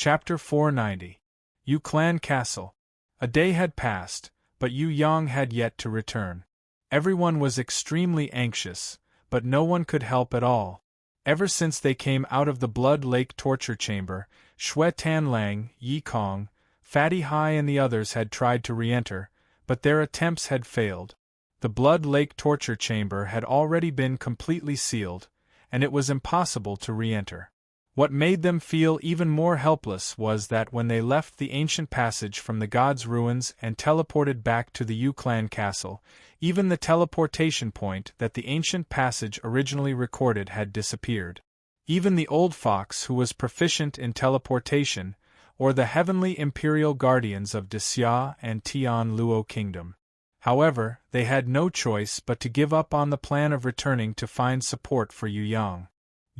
Chapter 490. Yu Clan Castle. A day had passed, but Yu Yang had yet to return. Everyone was extremely anxious, but no one could help at all. Ever since they came out of the Blood Lake torture chamber, Shui Tanlang, Yi Kong, Fatty Hai and the others had tried to re-enter, but their attempts had failed. The Blood Lake torture chamber had already been completely sealed, and it was impossible to re-enter. What made them feel even more helpless was that when they left the ancient passage from the gods' ruins and teleported back to the Yu Clan Castle, even the teleportation point that the ancient passage originally recorded had disappeared. Even the old fox who was proficient in teleportation, or the heavenly imperial guardians of Xia and Tian Luo Kingdom. However, they had no choice but to give up on the plan of returning to find support for Yu Yang.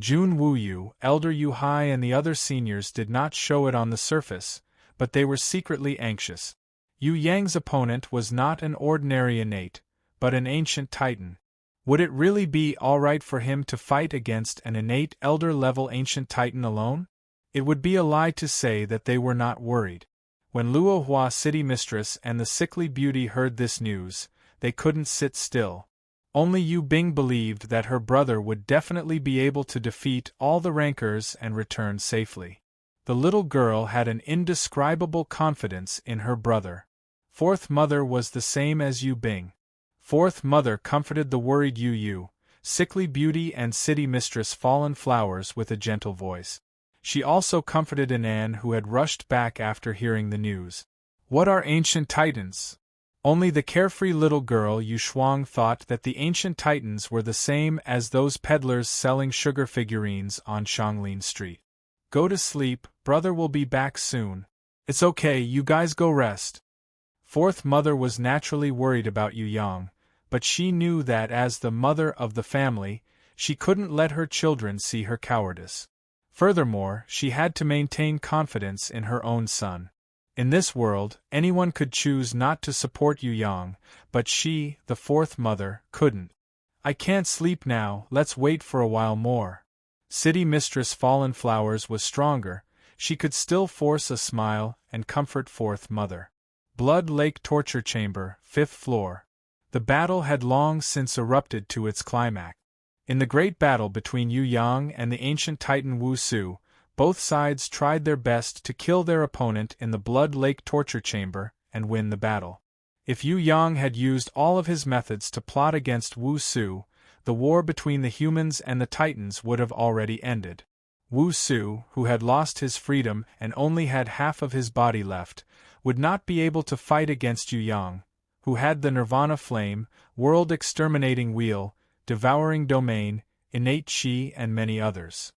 Jun Wuyu, Elder Yu Hai and the other seniors did not show it on the surface, but they were secretly anxious. Yu Yang's opponent was not an ordinary innate, but an ancient titan. Would it really be alright for him to fight against an innate elder-level ancient titan alone? It would be a lie to say that they were not worried. When Luohua city mistress and the sickly beauty heard this news, they couldn't sit still. Only Yu Bing believed that her brother would definitely be able to defeat all the rankers and return safely. The little girl had an indescribable confidence in her brother. Fourth Mother was the same as Yu Bing. Fourth Mother comforted the worried Yu, sickly beauty and city mistress Fallen Flowers with a gentle voice. She also comforted Anan who had rushed back after hearing the news. What are ancient titans? Only the carefree little girl Yu Shuang thought that the ancient titans were the same as those peddlers selling sugar figurines on Shanglin Street. Go to sleep, brother will be back soon. It's okay, you guys go rest. Fourth Mother was naturally worried about Yu Yang, but she knew that as the mother of the family, she couldn't let her children see her cowardice. Furthermore, she had to maintain confidence in her own son. In this world, anyone could choose not to support Yu Yang, but she, the Fourth Mother, couldn't. I can't sleep now, let's wait for a while more. City Mistress Fallen Flowers was stronger, she could still force a smile and comfort Fourth Mother. Blood Lake Torture Chamber, 5th floor. The battle had long since erupted to its climax. In the great battle between Yu Yang and the ancient titan Wu Su, both sides tried their best to kill their opponent in the Blood Lake torture chamber and win the battle. If Yu Yang had used all of his methods to plot against Wu Su, the war between the humans and the titans would have already ended. Wu Su, who had lost his freedom and only had half of his body left, would not be able to fight against Yu Yang, who had the Nirvana Flame, World-Exterminating Wheel, Devouring Domain, Innate Chi and many others.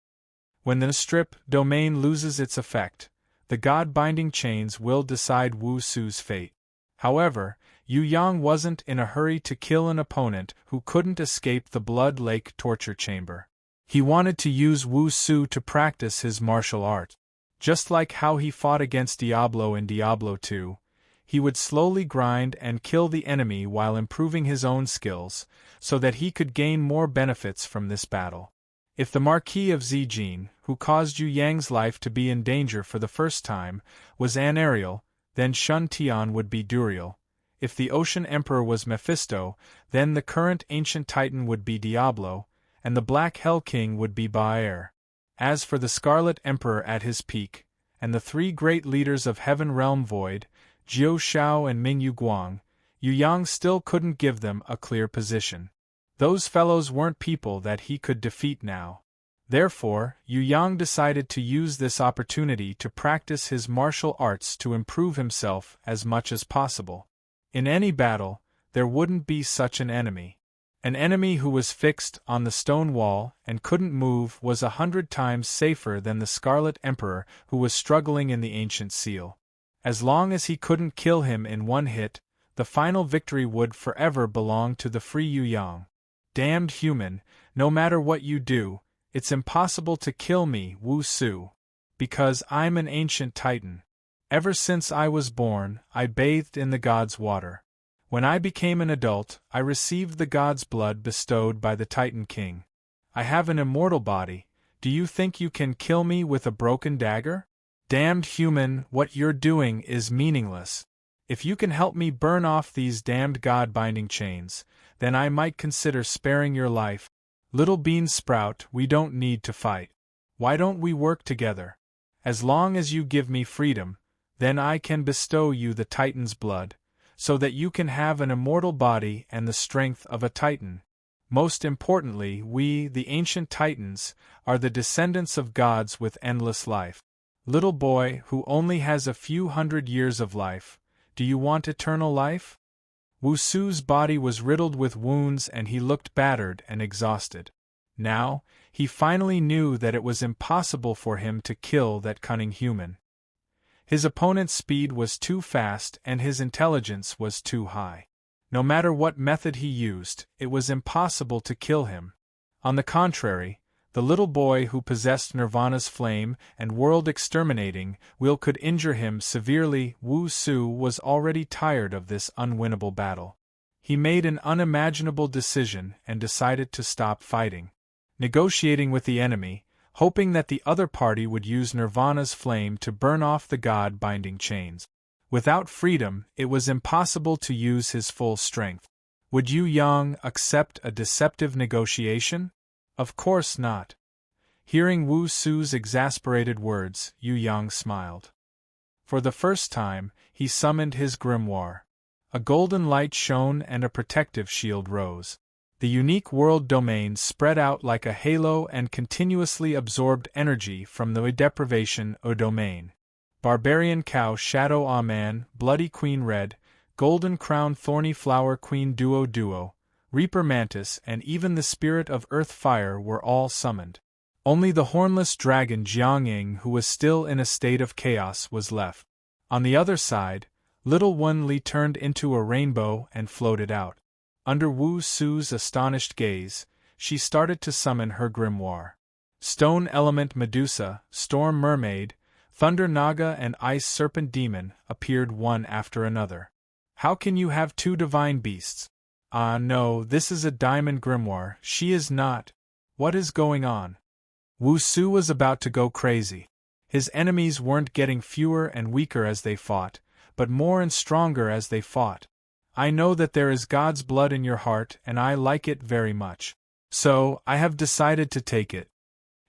When the strip domain loses its effect, the God-binding chains will decide Wu Su's fate. However, Yu Yang wasn't in a hurry to kill an opponent who couldn't escape the Blood Lake torture chamber. He wanted to use Wu Su to practice his martial art. Just like how he fought against Diablo in Diablo 2, he would slowly grind and kill the enemy while improving his own skills, so that he could gain more benefits from this battle. If the Marquis of Zijin, who caused Yu Yang's life to be in danger for the first time, was An Ariel, then Shun Tian would be Duriel. If the Ocean Emperor was Mephisto, then the current ancient titan would be Diablo, and the Black Hell King would be Baer. As for the Scarlet Emperor at his peak, and the three great leaders of Heaven Realm Void, Jiu Shao and Ming Yu Guang, Yu Yang still couldn't give them a clear position. Those fellows weren't people that he could defeat now. Therefore, Yu Yang decided to use this opportunity to practice his martial arts to improve himself as much as possible. In any battle, there wouldn't be such an enemy. An enemy who was fixed on the stone wall and couldn't move was 100 times safer than the Scarlet Emperor who was struggling in the ancient seal. As long as he couldn't kill him in one hit, the final victory would forever belong to the free Yu Yang. Damned human, no matter what you do, it's impossible to kill me, Wu Su. Because I'm an ancient titan. Ever since I was born, I bathed in the god's water. When I became an adult, I received the god's blood bestowed by the Titan King. I have an immortal body. Do you think you can kill me with a broken dagger? Damned human, what you're doing is meaningless. If you can help me burn off these damned God-binding chains, then I might consider sparing your life. Little bean sprout, we don't need to fight. Why don't we work together? As long as you give me freedom, then I can bestow you the Titan's blood, so that you can have an immortal body and the strength of a Titan. Most importantly, we, the ancient Titans, are the descendants of gods with endless life. Little boy who only has a few hundred years of life, do you want eternal life? Wusu's body was riddled with wounds and he looked battered and exhausted. Now, he finally knew that it was impossible for him to kill that cunning human. His opponent's speed was too fast and his intelligence was too high. No matter what method he used, it was impossible to kill him. On the contrary, the little boy who possessed Nirvana's flame and world-exterminating will could injure him severely. Wusu was already tired of this unwinnable battle. He made an unimaginable decision and decided to stop fighting. Negotiating with the enemy, hoping that the other party would use Nirvana's flame to burn off the God-binding chains. Without freedom, it was impossible to use his full strength. Would Yu Yang accept a deceptive negotiation? Of course not. Hearing Wu Su's exasperated words, Yu Yang smiled. For the first time, he summoned his grimoire. A golden light shone and a protective shield rose. The unique world domain spread out like a halo and continuously absorbed energy from the deprivation o domain. Barbarian Cow Shadow Aman, Bloody Queen Red, Golden Crown Thorny Flower Queen Duo, Reaper Mantis and even the Spirit of Earth Fire were all summoned. Only the hornless dragon Jiangying, who was still in a state of chaos, was left. On the other side, Little Wen Li turned into a rainbow and floated out. Under Wu Su's astonished gaze, she started to summon her grimoire. Stone Element Medusa, Storm Mermaid, Thunder Naga and Ice Serpent Demon appeared one after another. How can you have two divine beasts? Ah no, this is a diamond grimoire, she is not. What is going on? Wu Su was about to go crazy. His enemies weren't getting fewer and weaker as they fought, but more and stronger as they fought. I know that there is God's blood in your heart and I like it very much. So, I have decided to take it.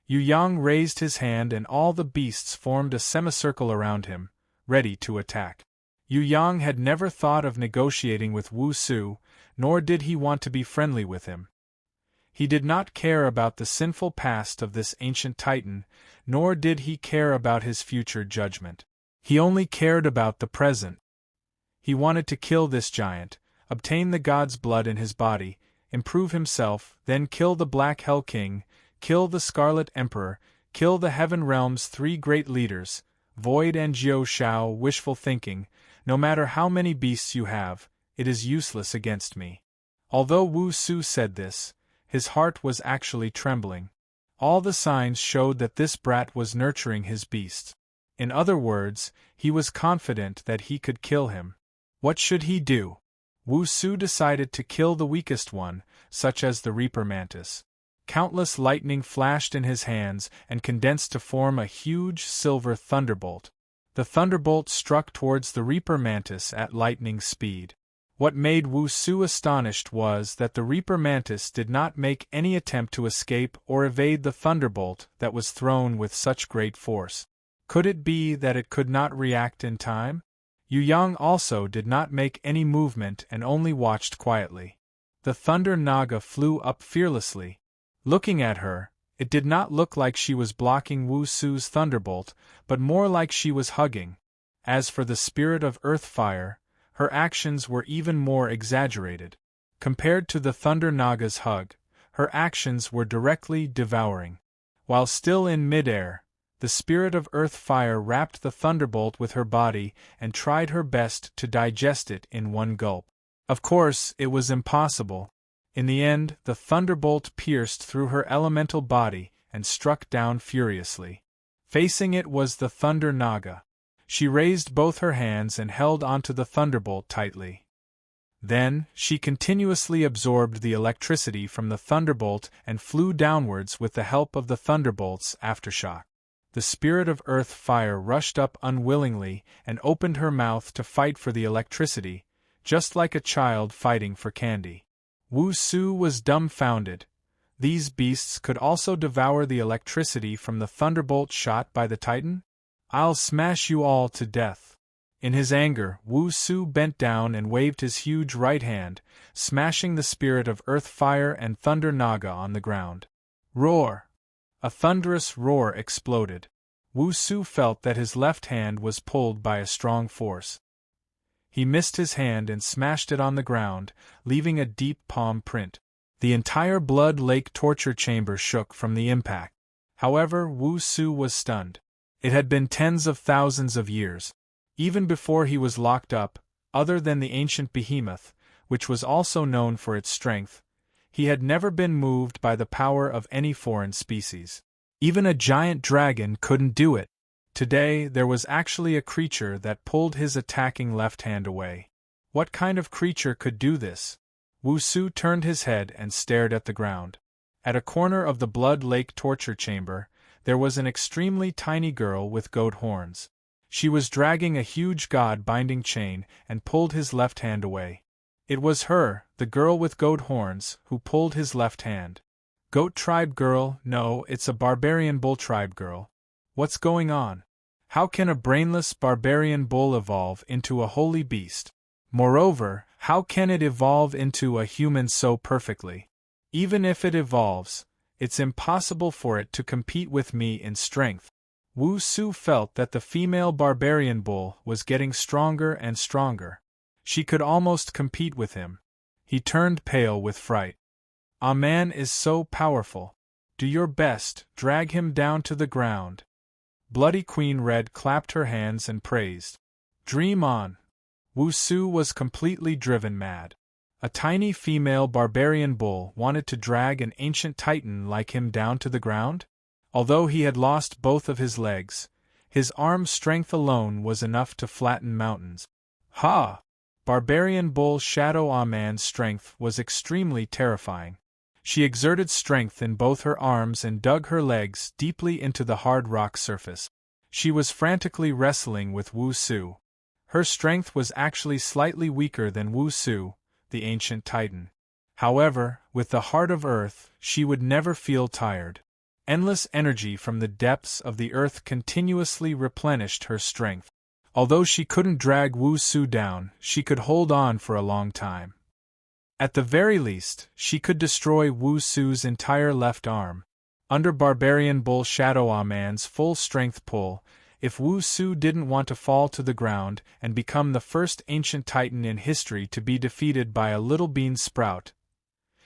Yu Yang raised his hand and all the beasts formed a semicircle around him, ready to attack. Yu Yang had never thought of negotiating with Wu Su, nor did he want to be friendly with him. He did not care about the sinful past of this ancient Titan, nor did he care about his future judgment. He only cared about the present. He wanted to kill this giant, obtain the god's blood in his body, improve himself, then kill the Black Hell King, kill the Scarlet Emperor, kill the Heaven Realm's three great leaders, Void and Jiao Shao. Wishful thinking, no matter how many beasts you have, it is useless against me. Although Wu Su said this, his heart was actually trembling. All the signs showed that this brat was nurturing his beasts. In other words, he was confident that he could kill him. What should he do? Wu Su decided to kill the weakest one, such as the Reaper Mantis. Countless lightning flashed in his hands and condensed to form a huge silver thunderbolt. The thunderbolt struck towards the Reaper Mantis at lightning speed. What made Wu Su astonished was that the Reaper Mantis did not make any attempt to escape or evade the thunderbolt that was thrown with such great force. Could it be that it could not react in time? Yu Yang also did not make any movement and only watched quietly. The Thunder Naga flew up fearlessly. Looking at her, it did not look like she was blocking Wu Su's thunderbolt, but more like she was hugging. As for the Spirit of Earth Fire, her actions were even more exaggerated. Compared to the Thunder Naga's hug, her actions were directly devouring. While still in midair, the Spirit of Earth Fire wrapped the thunderbolt with her body and tried her best to digest it in one gulp. Of course, it was impossible. In the end, the thunderbolt pierced through her elemental body and struck down furiously. Facing it was the Thunder Naga. She raised both her hands and held onto the thunderbolt tightly. Then, she continuously absorbed the electricity from the thunderbolt and flew downwards with the help of the thunderbolt's aftershock. The spirit of earth fire rushed up unwillingly and opened her mouth to fight for the electricity, just like a child fighting for candy. Wu-Su was dumbfounded. These beasts could also devour the electricity from the thunderbolt shot by the Titan? I'll smash you all to death. In his anger, Wu-Su bent down and waved his huge right hand, smashing the spirit of earth fire and thunder naga on the ground. Roar! A thunderous roar exploded. Wu-Su felt that his left hand was pulled by a strong force. He missed his hand and smashed it on the ground, leaving a deep palm print. The entire Blood Lake torture chamber shook from the impact. However, Wu-Su was stunned. It had been tens of thousands of years. Even before he was locked up, other than the ancient behemoth, which was also known for its strength, he had never been moved by the power of any foreign species. Even a giant dragon couldn't do it. Today, there was actually a creature that pulled his attacking left hand away. What kind of creature could do this? Wu-Su turned his head and stared at the ground. At a corner of the Blood Lake torture chamber, there was an extremely tiny girl with goat horns. She was dragging a huge god-binding chain and pulled his left hand away. It was her, the girl with goat horns, who pulled his left hand. Goat tribe girl? No, it's a barbarian bull tribe girl. What's going on? How can a brainless barbarian bull evolve into a holy beast? Moreover, how can it evolve into a human so perfectly? Even if it evolves, it's impossible for it to compete with me in strength. Wu-Su felt that the female barbarian bull was getting stronger and stronger. She could almost compete with him. He turned pale with fright. "A man is so powerful. Do your best, drag him down to the ground." Bloody Queen Red clapped her hands and praised. "Dream on." Wu-Su was completely driven mad. A tiny female barbarian bull wanted to drag an ancient titan like him down to the ground? Although he had lost both of his legs, his arm strength alone was enough to flatten mountains. Ha! Barbarian bull Shadow Aman's strength was extremely terrifying. She exerted strength in both her arms and dug her legs deeply into the hard rock surface. She was frantically wrestling with Wu-Su. Her strength was actually slightly weaker than Wu-Su, the ancient titan. However, with the heart of earth, she would never feel tired. Endless energy from the depths of the earth continuously replenished her strength. Although she couldn't drag Wu-Su down, she could hold on for a long time. At the very least, she could destroy Wu-Su's entire left arm. Under Barbarian Bull Shadow Aman's full-strength pull, if Wu-Su didn't want to fall to the ground and become the first ancient titan in history to be defeated by a little bean sprout,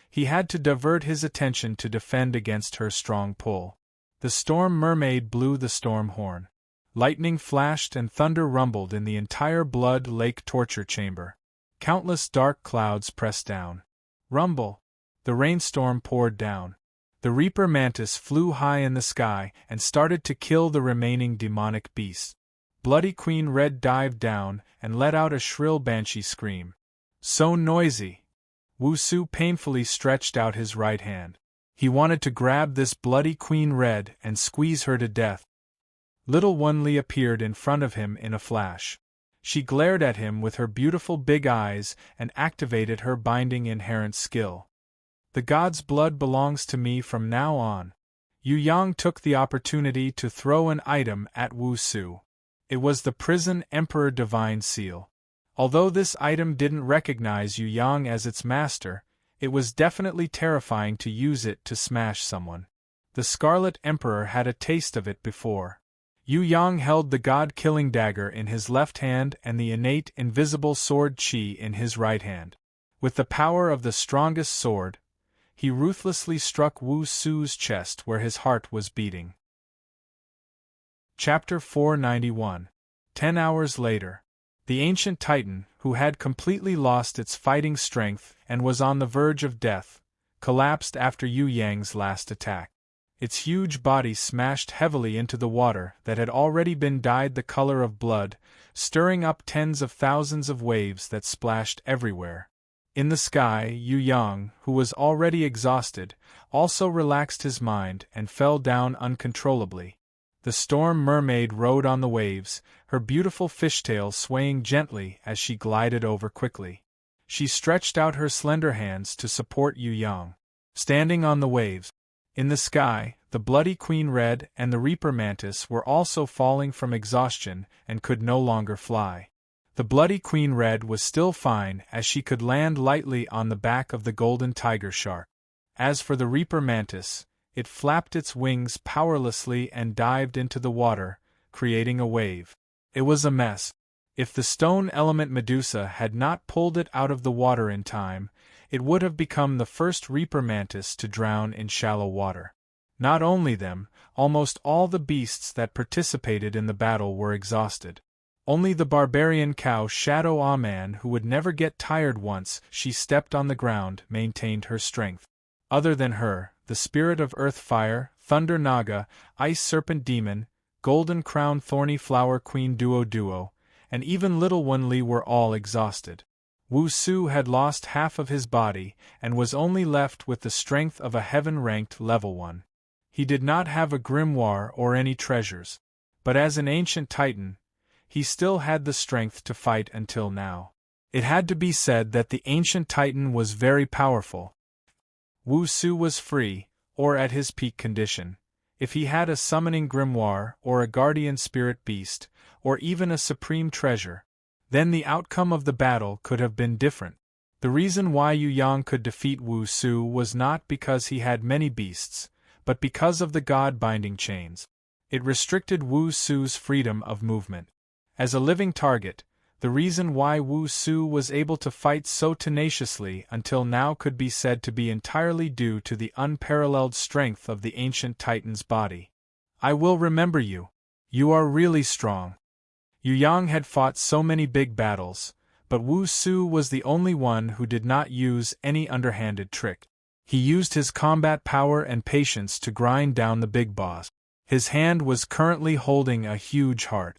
he had to divert his attention to defend against her strong pull. The storm mermaid blew the storm horn. Lightning flashed and thunder rumbled in the entire Blood Lake torture chamber. Countless dark clouds pressed down. Rumble! The rainstorm poured down. The Reaper Mantis flew high in the sky and started to kill the remaining demonic beasts. Bloody Queen Red dived down and let out a shrill banshee scream. So noisy! Wu-Su painfully stretched out his right hand. He wanted to grab this Bloody Queen Red and squeeze her to death. Little Wanli appeared in front of him in a flash. She glared at him with her beautiful big eyes and activated her binding inherent skill. "The god's blood belongs to me from now on." Yu Yang took the opportunity to throw an item at Wu-Su. It was the Prison Emperor Divine Seal. Although this item didn't recognize Yu Yang as its master, it was definitely terrifying to use it to smash someone. The Scarlet Emperor had a taste of it before. Yu Yang held the god-killing dagger in his left hand and the innate invisible sword Qi in his right hand. With the power of the strongest sword, he ruthlessly struck Wu-Su's chest where his heart was beating. Chapter 491. 10 hours later. The ancient titan, who had completely lost its fighting strength and was on the verge of death, collapsed after Yu Yang's last attack. Its huge body smashed heavily into the water that had already been dyed the color of blood, stirring up tens of thousands of waves that splashed everywhere. In the sky, Yu Yang, who was already exhausted, also relaxed his mind and fell down uncontrollably. The storm mermaid rode on the waves, her beautiful fishtail swaying gently as she glided over quickly. She stretched out her slender hands to support Yu Yang. Standing on the waves. In the sky, the bloody queen red and the reaper mantis were also falling from exhaustion and could no longer fly. The bloody queen red was still fine as she could land lightly on the back of the golden tiger shark. As for the reaper mantis, it flapped its wings powerlessly and dived into the water, creating a wave. It was a mess. If the stone element Medusa had not pulled it out of the water in time, it would have become the first reaper mantis to drown in shallow water. Not only them, almost all the beasts that participated in the battle were exhausted. Only the barbarian cow Shadow Aman, who would never get tired once she stepped on the ground, maintained her strength. Other than her, the spirit of earth fire, thunder naga, ice serpent demon, golden crown thorny flower queen Duo, and even little one Li were all exhausted. Wu Su had lost half of his body and was only left with the strength of a heaven-ranked level 1. He did not have a grimoire or any treasures, but as an ancient titan, he still had the strength to fight until now. It had to be said that the ancient titan was very powerful. Wu Su was free, or at his peak condition. If he had a summoning grimoire or a guardian spirit beast, or even a supreme treasure, then the outcome of the battle could have been different. The reason why Yu Yang could defeat Wu Su was not because he had many beasts, but because of the god-binding chains. It restricted Wu Su's freedom of movement. As a living target, the reason why Wu Su was able to fight so tenaciously until now could be said to be entirely due to the unparalleled strength of the ancient titan's body. I will remember you. You are really strong. Yu Yang had fought so many big battles, but Wu Su was the only one who did not use any underhanded trick. He used his combat power and patience to grind down the big boss. His hand was currently holding a huge heart.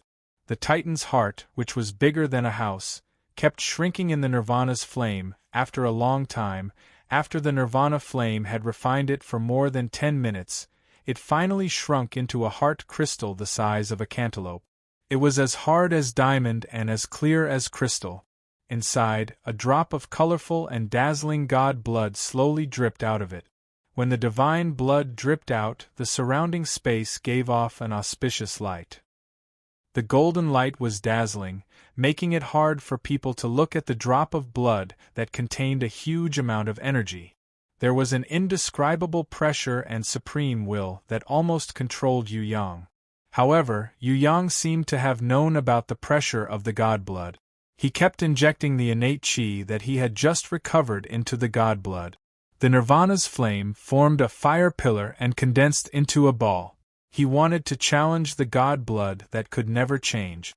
The Titan's heart, which was bigger than a house, kept shrinking in the Nirvana's flame. After a long time, after the Nirvana flame had refined it for more than 10 minutes, it finally shrunk into a heart crystal the size of a cantaloupe. It was as hard as diamond and as clear as crystal. Inside, a drop of colorful and dazzling god blood slowly dripped out of it. When the divine blood dripped out, the surrounding space gave off an auspicious light. The golden light was dazzling, making it hard for people to look at the drop of blood that contained a huge amount of energy. There was an indescribable pressure and supreme will that almost controlled Yu Yang. However, Yu Yang seemed to have known about the pressure of the god blood. He kept injecting the innate chi that he had just recovered into the god blood. The Nirvana's flame formed a fire pillar and condensed into a ball. He wanted to challenge the god blood that could never change.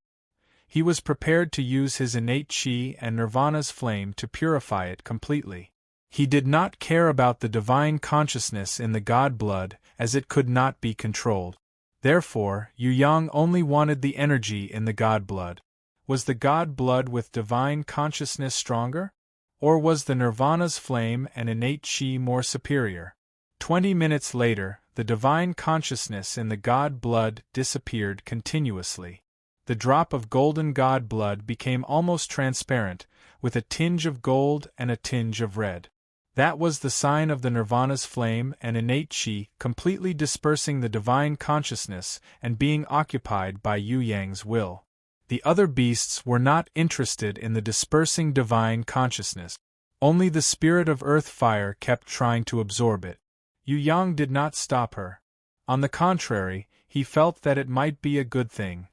He was prepared to use his innate chi and Nirvana's flame to purify it completely. He did not care about the divine consciousness in the god blood, as it could not be controlled. Therefore, Yu Yang only wanted the energy in the god blood. Was the god blood with divine consciousness stronger? Or was the Nirvana's flame and innate chi more superior? 20 minutes later, the divine consciousness in the god blood disappeared continuously. The drop of golden god blood became almost transparent, with a tinge of gold and a tinge of red. That was the sign of the Nirvana's flame and innate chi completely dispersing the divine consciousness and being occupied by Yu Yang's will. The other beasts were not interested in the dispersing divine consciousness. Only the spirit of earth fire kept trying to absorb it. Yu Yang did not stop her. On the contrary, he felt that it might be a good thing.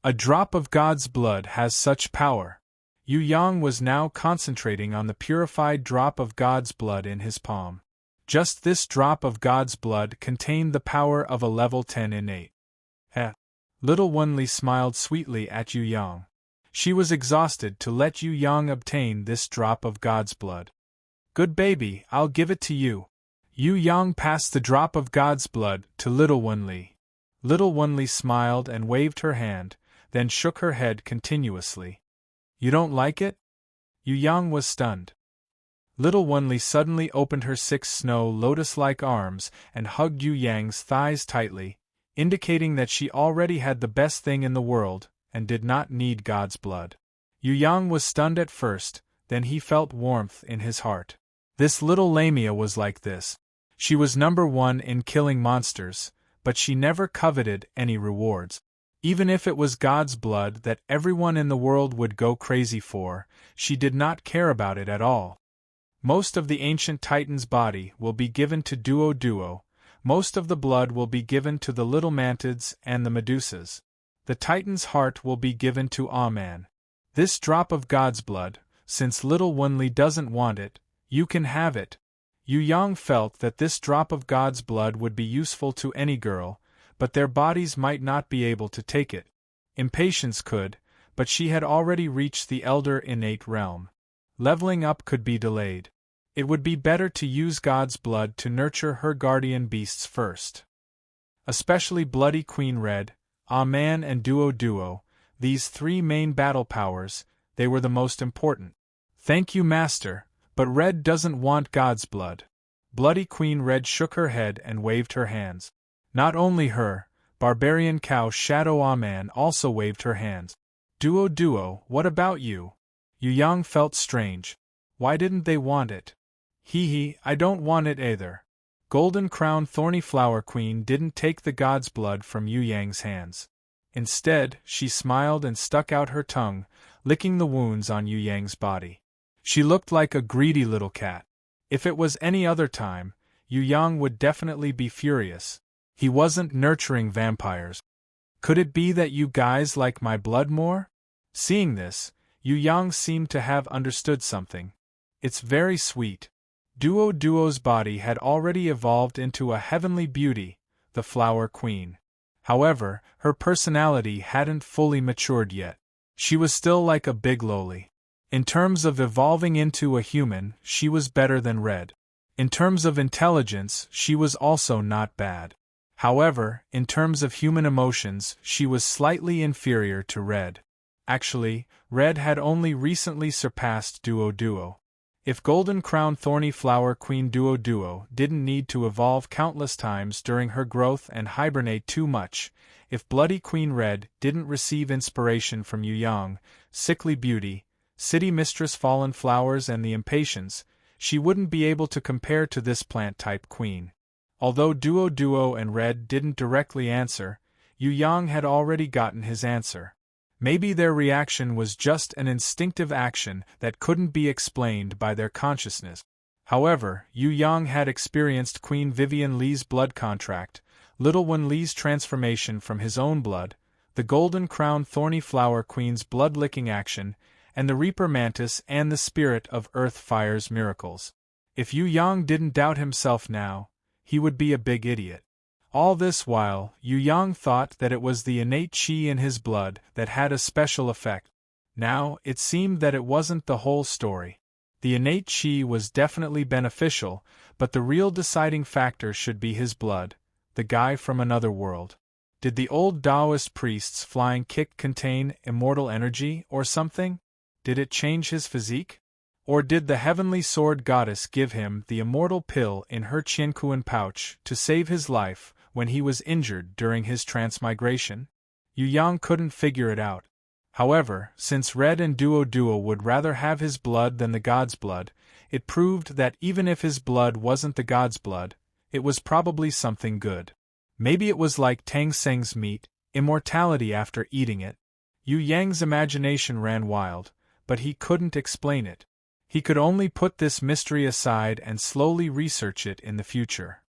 A drop of God's blood has such power. Yu Yang was now concentrating on the purified drop of God's blood in his palm. Just this drop of God's blood contained the power of a level 10 innate. Little Wenli smiled sweetly at Yu Yang. She was exhausted to let Yu Yang obtain this drop of God's blood. Good baby, I'll give it to you. Yu Yang passed the drop of God's blood to Little Wenli. Little Wenli smiled and waved her hand, then shook her head continuously. You don't like it? Yu Yang was stunned. Little Wenli suddenly opened her 6 snow lotus-like arms and hugged Yu Yang's thighs tightly. indicating that she already had the best thing in the world, and did not need God's blood. Yu Yang was stunned at first, then he felt warmth in his heart. This little Lamia was like this. She was number one in killing monsters, but she never coveted any rewards. Even if it was God's blood that everyone in the world would go crazy for, she did not care about it at all. Most of the ancient Titan's body will be given to Duo Duo, most of the blood will be given to the little mantids and the medusas. The Titan's heart will be given to Aman. This drop of God's blood, since little Wenli doesn't want it, you can have it. Yu Yang felt that this drop of God's blood would be useful to any girl, but their bodies might not be able to take it. Impatience could, but she had already reached the elder innate realm. Leveling up could be delayed. It would be better to use God's blood to nurture her guardian beasts first. Especially Bloody Queen Red, Aman and Duo Duo, these three main battle powers, they were the most important. Thank you, Master, but Red doesn't want God's blood. Bloody Queen Red shook her head and waved her hands. Not only her, Barbarian Cow Shadow Aman also waved her hands. Duo Duo, what about you? Yu Yang felt strange. Why didn't they want it? I don't want it either. Golden Crown Thorny Flower Queen didn't take the God's blood from Yu Yang's hands. Instead, she smiled and stuck out her tongue, licking the wounds on Yu Yang's body. She looked like a greedy little cat. If it was any other time, Yu Yang would definitely be furious. He wasn't nurturing vampires. Could it be that you guys like my blood more? Seeing this, Yu Yang seemed to have understood something. It's very sweet. Duo Duo's body had already evolved into a heavenly beauty, the Flower Queen. However, her personality hadn't fully matured yet. She was still like a big loli. In terms of evolving into a human, she was better than Red. In terms of intelligence, she was also not bad. However, in terms of human emotions, she was slightly inferior to Red. Actually, Red had only recently surpassed Duo Duo. If Golden Crown Thorny Flower Queen Duo Duo didn't need to evolve countless times during her growth and hibernate too much, if Bloody Queen Red didn't receive inspiration from Yu Yang, Sickly Beauty, City Mistress Fallen Flowers and the Impatiens, she wouldn't be able to compare to this plant-type queen. Although Duo Duo and Red didn't directly answer, Yu Yang had already gotten his answer. Maybe their reaction was just an instinctive action that couldn't be explained by their consciousness. However, Yu Yang had experienced Queen Vivian Lee's blood contract, Little One Lee's transformation from his own blood, the Golden Crown Thorny Flower Queen's blood-licking action, and the Reaper Mantis and the Spirit of Earth Fire's miracles. If Yu Yang didn't doubt himself now, he would be a big idiot. All this while, Yu Yang thought that it was the innate qi in his blood that had a special effect. Now, it seemed that it wasn't the whole story. The innate qi was definitely beneficial, but the real deciding factor should be his blood, the guy from another world. Did the old Taoist priest's flying kick contain immortal energy or something? Did it change his physique? Or did the heavenly sword goddess give him the immortal pill in her Qiankuan pouch to save his life when he was injured during his transmigration? Yu Yang couldn't figure it out. However, since Red and Duo Duo would rather have his blood than the god's blood, it proved that even if his blood wasn't the god's blood, it was probably something good. Maybe it was like Tang Seng's meat, immortality after eating it. Yu Yang's imagination ran wild, but he couldn't explain it. He could only put this mystery aside and slowly research it in the future.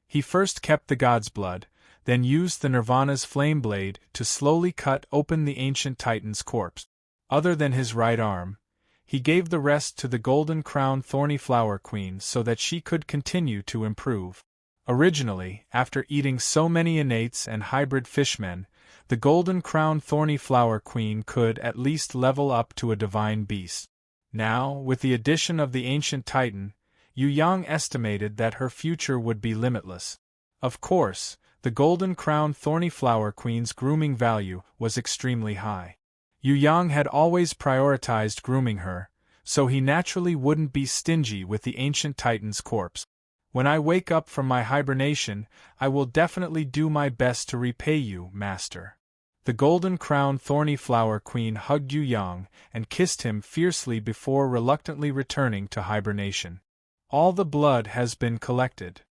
He first kept the god's blood, then used the Nirvana's flame blade to slowly cut open the ancient Titan's corpse. Other than his right arm, he gave the rest to the Golden Crown Thorny Flower Queen so that she could continue to improve. Originally, after eating so many innates and hybrid fishmen, the Golden Crown Thorny Flower Queen could at least level up to a divine beast. Now, with the addition of the ancient Titan, Yu Yang estimated that her future would be limitless. Of course, the Golden Crown Thorny Flower Queen's grooming value was extremely high. Yu Yang had always prioritized grooming her, so he naturally wouldn't be stingy with the ancient Titan's corpse. When I wake up from my hibernation, I will definitely do my best to repay you, master. The golden-crowned thorny flower queen hugged Yu Yang and kissed him fiercely before reluctantly returning to hibernation. All the blood has been collected.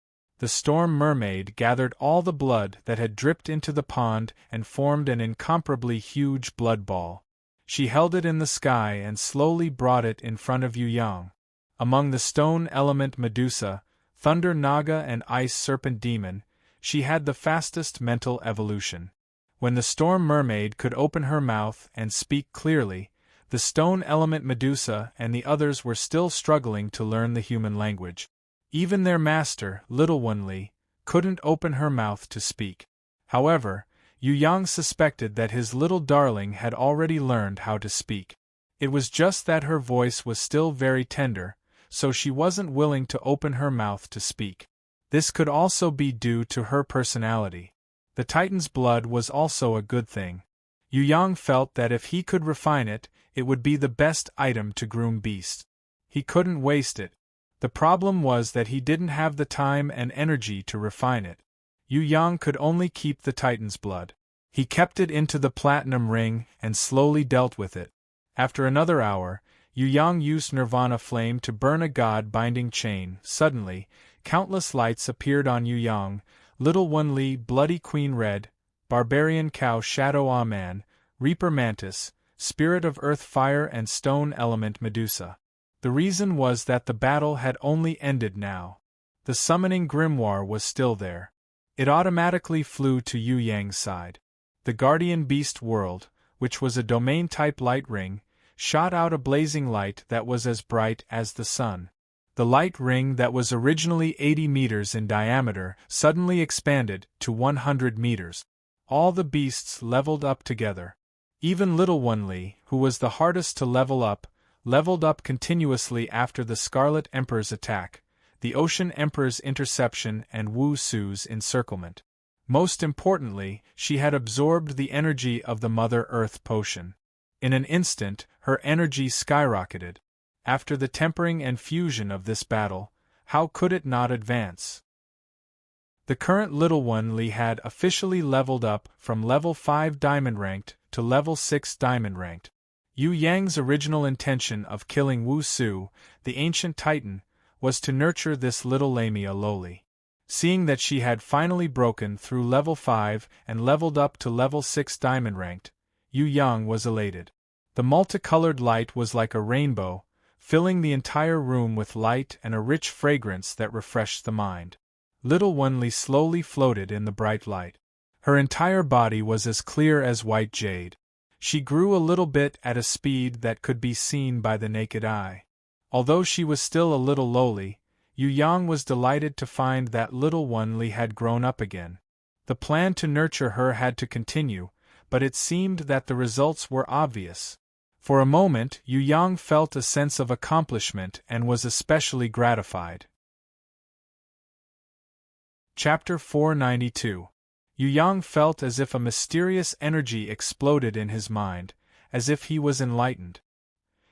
The storm mermaid gathered all the blood that had dripped into the pond and formed an incomparably huge blood ball. She held it in the sky and slowly brought it in front of Yu Yang. Among the stone element Medusa, thunder Naga and ice serpent demon, she had the fastest mental evolution. When the storm mermaid could open her mouth and speak clearly, the stone element Medusa and the others were still struggling to learn the human language. Even their master, Little One Li, couldn't open her mouth to speak. However, Yu Yang suspected that his little darling had already learned how to speak. It was just that her voice was still very tender, so she wasn't willing to open her mouth to speak. This could also be due to her personality. The Titan's blood was also a good thing. Yu Yang felt that if he could refine it, it would be the best item to groom beasts. He couldn't waste it. The problem was that he didn't have the time and energy to refine it. Yu Yang could only keep the Titan's blood. He kept it into the platinum ring and slowly dealt with it. After another hour, Yu Yang used Nirvana Flame to burn a god-binding chain. Suddenly, countless lights appeared on Yu Yang: Little One Li, Bloody Queen Red, Barbarian Cow Shadow Ah-Man, Reaper Mantis, Spirit of Earth Fire and Stone Element Medusa. The reason was that the battle had only ended now. The summoning grimoire was still there. It automatically flew to Yu Yang's side. The Guardian Beast World, which was a domain-type light ring, shot out a blazing light that was as bright as the sun. The light ring that was originally 80 meters in diameter suddenly expanded to 100 meters. All the beasts leveled up together. Even Little One Li, who was the hardest to leveled up continuously after the Scarlet Emperor's attack, the Ocean Emperor's interception and Wu Su's encirclement. Most importantly, she had absorbed the energy of the Mother Earth potion. In an instant, her energy skyrocketed. After the tempering and fusion of this battle, how could it not advance? The current Little One Li had officially leveled up from level 5 diamond ranked to level 6 diamond ranked. Yu Yang's original intention of killing Wu Su, the ancient titan, was to nurture this little Lamia lowly. Seeing that she had finally broken through level 5 and leveled up to level 6 diamond ranked, Yu Yang was elated. The multicolored light was like a rainbow, filling the entire room with light and a rich fragrance that refreshed the mind. Little One Li slowly floated in the bright light. Her entire body was as clear as white jade. She grew a little bit at a speed that could be seen by the naked eye. Although she was still a little lowly, Yu Yang was delighted to find that Little One Li had grown up again. The plan to nurture her had to continue, but it seemed that the results were obvious. For a moment, Yu Yang felt a sense of accomplishment and was especially gratified. Chapter 492. Yu Yang felt as if a mysterious energy exploded in his mind, as if he was enlightened.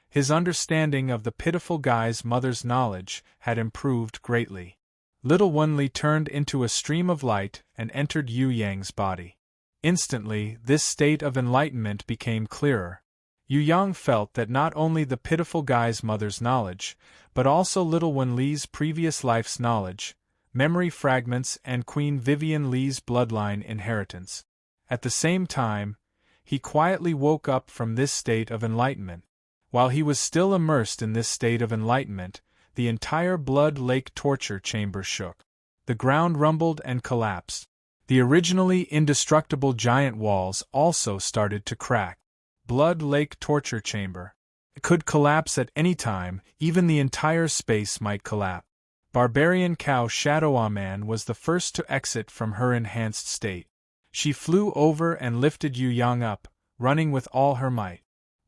His understanding of the pitiful guy's mother's knowledge had improved greatly. Little One Li turned into a stream of light and entered Yu Yang's body. Instantly, this state of enlightenment became clearer. Yu Yang felt that not only the pitiful guy's mother's knowledge, but also Little One Li's previous life's knowledge, memory fragments and Queen Vivian Li's bloodline inheritance. At the same time, he quietly woke up from this state of enlightenment. While he was still immersed in this state of enlightenment, the entire Blood Lake torture chamber shook. The ground rumbled and collapsed. The originally indestructible giant walls also started to crack. Blood Lake torture chamber. It could collapse at any time, even the entire space might collapse. Barbarian Cow Shadow Ah-Man was the first to exit from her enhanced state. She flew over and lifted Yu Yang up, running with all her might.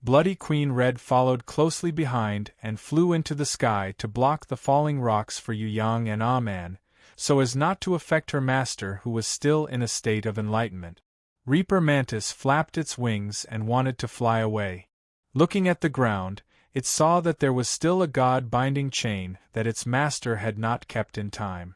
Bloody Queen Red followed closely behind and flew into the sky to block the falling rocks for Yu Yang and Ah-Man, so as not to affect her master who was still in a state of enlightenment. Reaper Mantis flapped its wings and wanted to fly away. Looking at the ground, It saw that there was still a god-binding chain that its master had not kept in time.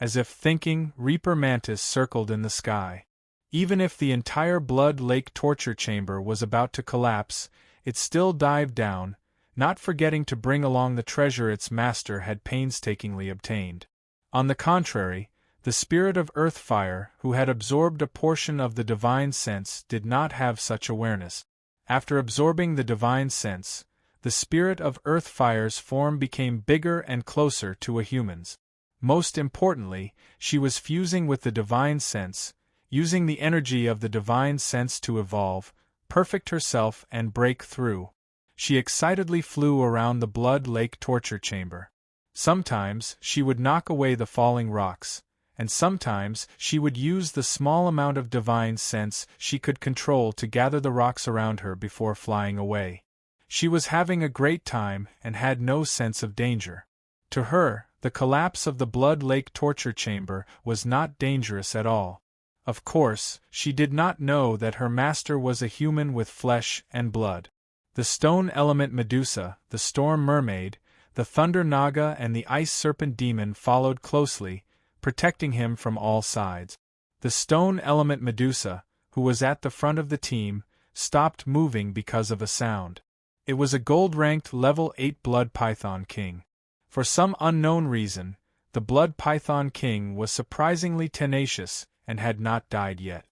As if thinking, Reaper Mantis circled in the sky. Even if the entire Blood Lake torture chamber was about to collapse, it still dived down, not forgetting to bring along the treasure its master had painstakingly obtained. On the contrary, the spirit of Earthfire, who had absorbed a portion of the divine sense, did not have such awareness. After absorbing the divine sense, the spirit of Earthfire's form became bigger and closer to a human's. Most importantly, she was fusing with the divine sense, using the energy of the divine sense to evolve, perfect herself and break through. She excitedly flew around the Blood Lake torture chamber. Sometimes she would knock away the falling rocks, and sometimes she would use the small amount of divine sense she could control to gather the rocks around her before flying away. She was having a great time and had no sense of danger. To her, the collapse of the Blood Lake torture chamber was not dangerous at all. Of course, she did not know that her master was a human with flesh and blood. The stone element Medusa, the storm mermaid, the thunder naga and the ice serpent demon followed closely, protecting him from all sides. The stone element Medusa, who was at the front of the team, stopped moving because of a sound. It was a gold-ranked level 8 Blood Python King. For some unknown reason, the Blood Python King was surprisingly tenacious and had not died yet.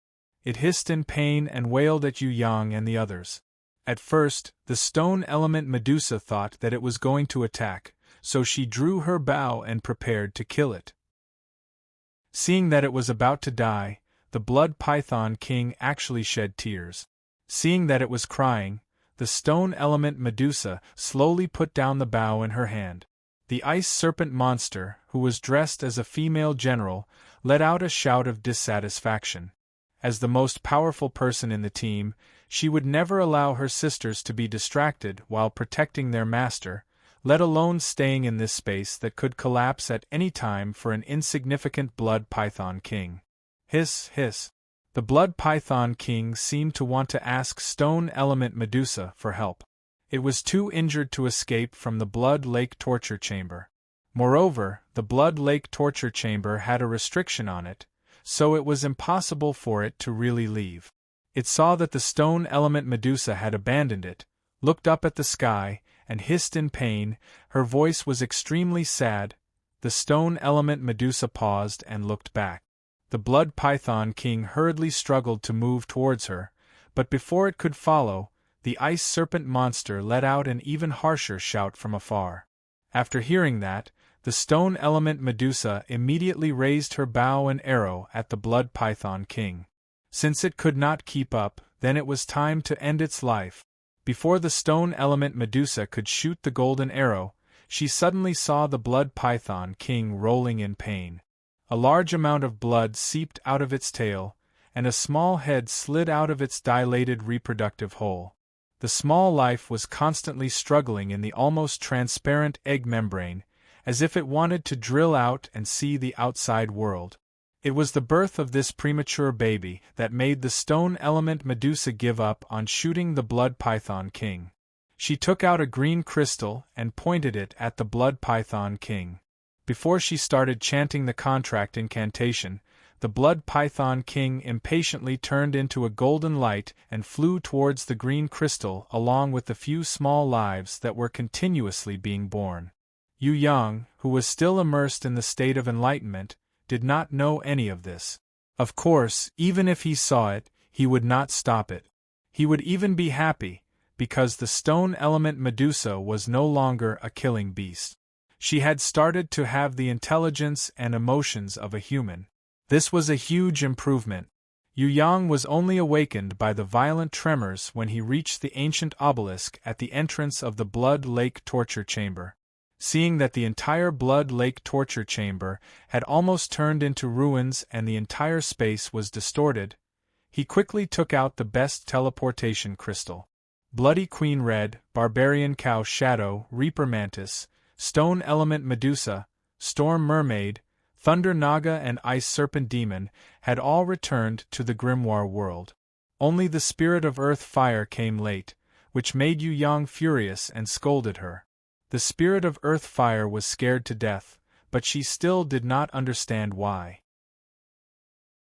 It hissed in pain and wailed at Yu Yang and the others. At first, the stone element Medusa thought that it was going to attack, so she drew her bow and prepared to kill it. Seeing that it was about to die, the Blood Python King actually shed tears. Seeing that it was crying, the stone element Medusa slowly put down the bow in her hand. The ice serpent monster, who was dressed as a female general, let out a shout of dissatisfaction. As the most powerful person in the team, she would never allow her sisters to be distracted while protecting their master, let alone staying in this space that could collapse at any time for an insignificant Blood Python King. Hiss, hiss. The Blood Python King seemed to want to ask stone element Medusa for help. It was too injured to escape from the Blood Lake torture chamber. Moreover, the Blood Lake torture chamber had a restriction on it, so it was impossible for it to really leave. It saw that the stone element Medusa had abandoned it, looked up at the sky, and hissed in pain. Her voice was extremely sad. The stone element Medusa paused and looked back. The Blood Python King hurriedly struggled to move towards her, but before it could follow, the ice serpent monster let out an even harsher shout from afar. After hearing that, the stone element Medusa immediately raised her bow and arrow at the Blood Python King. Since it could not keep up, then it was time to end its life. Before the stone element Medusa could shoot the golden arrow, she suddenly saw the Blood Python King rolling in pain. A large amount of blood seeped out of its tail, and a small head slid out of its dilated reproductive hole. The small life was constantly struggling in the almost transparent egg membrane, as if it wanted to drill out and see the outside world. It was the birth of this premature baby that made the stone element Medusa give up on shooting the Blood Python King. She took out a green crystal and pointed it at the Blood Python King. Before she started chanting the contract incantation, the Blood Python King impatiently turned into a golden light and flew towards the green crystal along with the few small lives that were continuously being born. Yu Yang, who was still immersed in the state of enlightenment, did not know any of this. Of course, even if he saw it, he would not stop it. He would even be happy, because the stone element Medusa was no longer a killing beast. She had started to have the intelligence and emotions of a human. This was a huge improvement. Yu Yang was only awakened by the violent tremors when he reached the ancient obelisk at the entrance of the Blood Lake torture chamber. Seeing that the entire Blood Lake torture chamber had almost turned into ruins and the entire space was distorted, he quickly took out the best teleportation crystal. Bloody Queen Red, Barbarian Cow Shadow, Reaper Mantis, Stone Element Medusa, Storm Mermaid, Thunder Naga and Ice Serpent Demon had all returned to the Grimoire world. Only the Spirit of Earth Fire came late, which made Yu Yang furious and scolded her. The spirit of earth fire was scared to death, but she still did not understand why.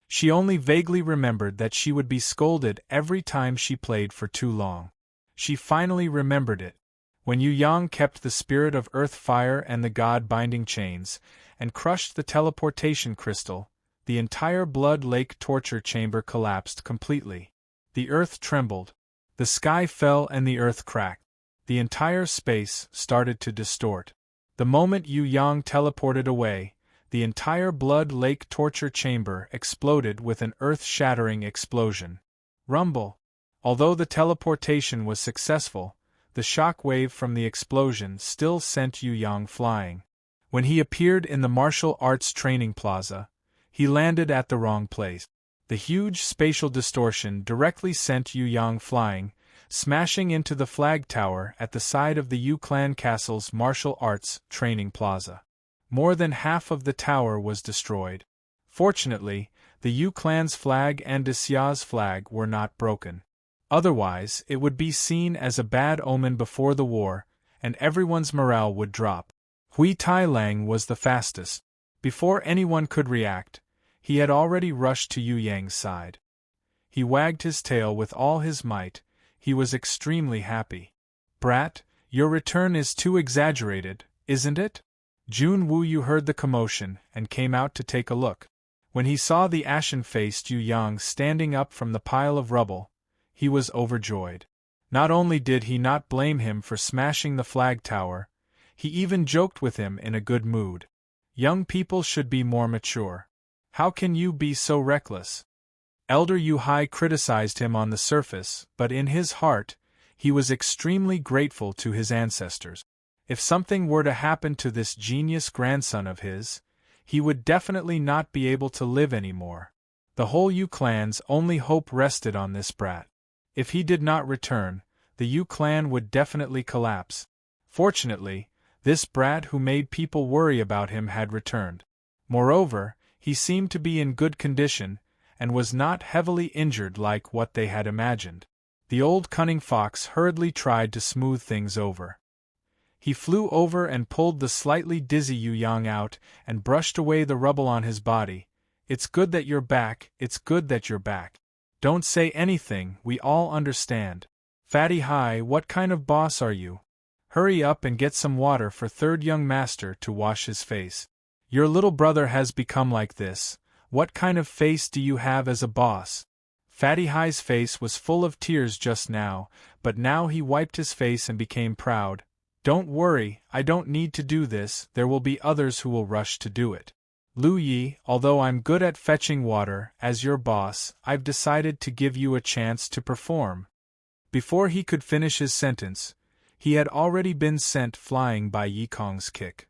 She only vaguely remembered that she would be scolded every time she played for too long. She finally remembered it. When Yu Yang kept the spirit of earth fire and the god binding chains, and crushed the teleportation crystal, the entire blood lake torture chamber collapsed completely. The earth trembled. The sky fell and the earth cracked. The entire space started to distort. The moment Yu Yang teleported away, the entire blood lake torture chamber exploded with an earth-shattering explosion. Rumble! Although the teleportation was successful, the shock wave from the explosion still sent Yu Yang flying. When he appeared in the martial arts training plaza, he landed at the wrong place. The huge spatial distortion directly sent Yu Yang flying, smashing into the flag tower at the side of the Yu Clan Castle's martial arts training plaza. More than half of the tower was destroyed. Fortunately, the Yu Clan's flag and Xia's flag were not broken. Otherwise, it would be seen as a bad omen before the war, and everyone's morale would drop. Hui Tailang was the fastest. Before anyone could react, he had already rushed to Yu Yang's side. He wagged his tail with all his might. He was extremely happy. "Brat, your return is too exaggerated, isn't it?" Jun Wuyu heard the commotion and came out to take a look. When he saw the ashen-faced Yu Yang standing up from the pile of rubble, he was overjoyed. Not only did he not blame him for smashing the flag tower, he even joked with him in a good mood. Young people should be more mature. How can you be so reckless? Elder Yu Hai criticized him on the surface, but in his heart, he was extremely grateful to his ancestors. If something were to happen to this genius grandson of his, he would definitely not be able to live anymore. The whole Yu clan's only hope rested on this brat. If he did not return, the Yu clan would definitely collapse. Fortunately, this brat who made people worry about him had returned. Moreover, he seemed to be in good condition, and was not heavily injured like what they had imagined. The old cunning fox hurriedly tried to smooth things over. He flew over and pulled the slightly dizzy Yu Yang out and brushed away the rubble on his body. "It's good that you're back, it's good that you're back. Don't say anything, we all understand. Fatty Hai, what kind of boss are you? Hurry up and get some water for third young master to wash his face. Your little brother has become like this. What kind of face do you have as a boss?" Fatty Hai's face was full of tears just now, but now he wiped his face and became proud. "Don't worry, I don't need to do this, there will be others who will rush to do it. Lu Yi, although I'm good at fetching water, as your boss, I've decided to give you a chance to perform." Before he could finish his sentence, he had already been sent flying by Yi Kong's kick.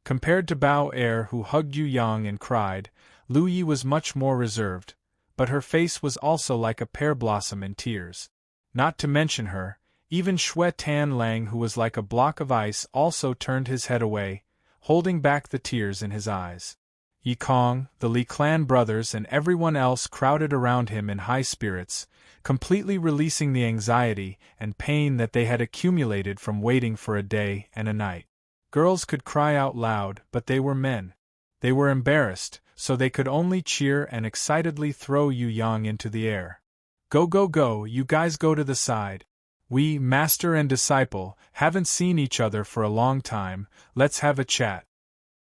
Compared to Bao Er, who hugged Yu Yang and cried, Lu Yi was much more reserved, but her face was also like a pear blossom in tears. Not to mention her, even Xue Tan Lang, who was like a block of ice, also turned his head away, holding back the tears in his eyes. Yi Kong, the Li clan brothers and everyone else crowded around him in high spirits, completely releasing the anxiety and pain that they had accumulated from waiting for a day and a night. Girls could cry out loud, but they were men. They were embarrassed, so they could only cheer and excitedly throw Yu Yang into the air. "Go go go, you guys go to the side. We, master and disciple, haven't seen each other for a long time, let's have a chat."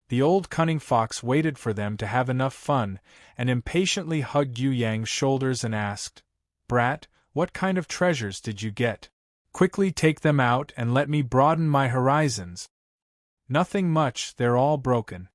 The old cunning fox waited for them to have enough fun, and impatiently hugged Yu Yang's shoulders and asked, "Brat, what kind of treasures did you get? Quickly take them out and let me broaden my horizons." "Nothing much, they're all broken.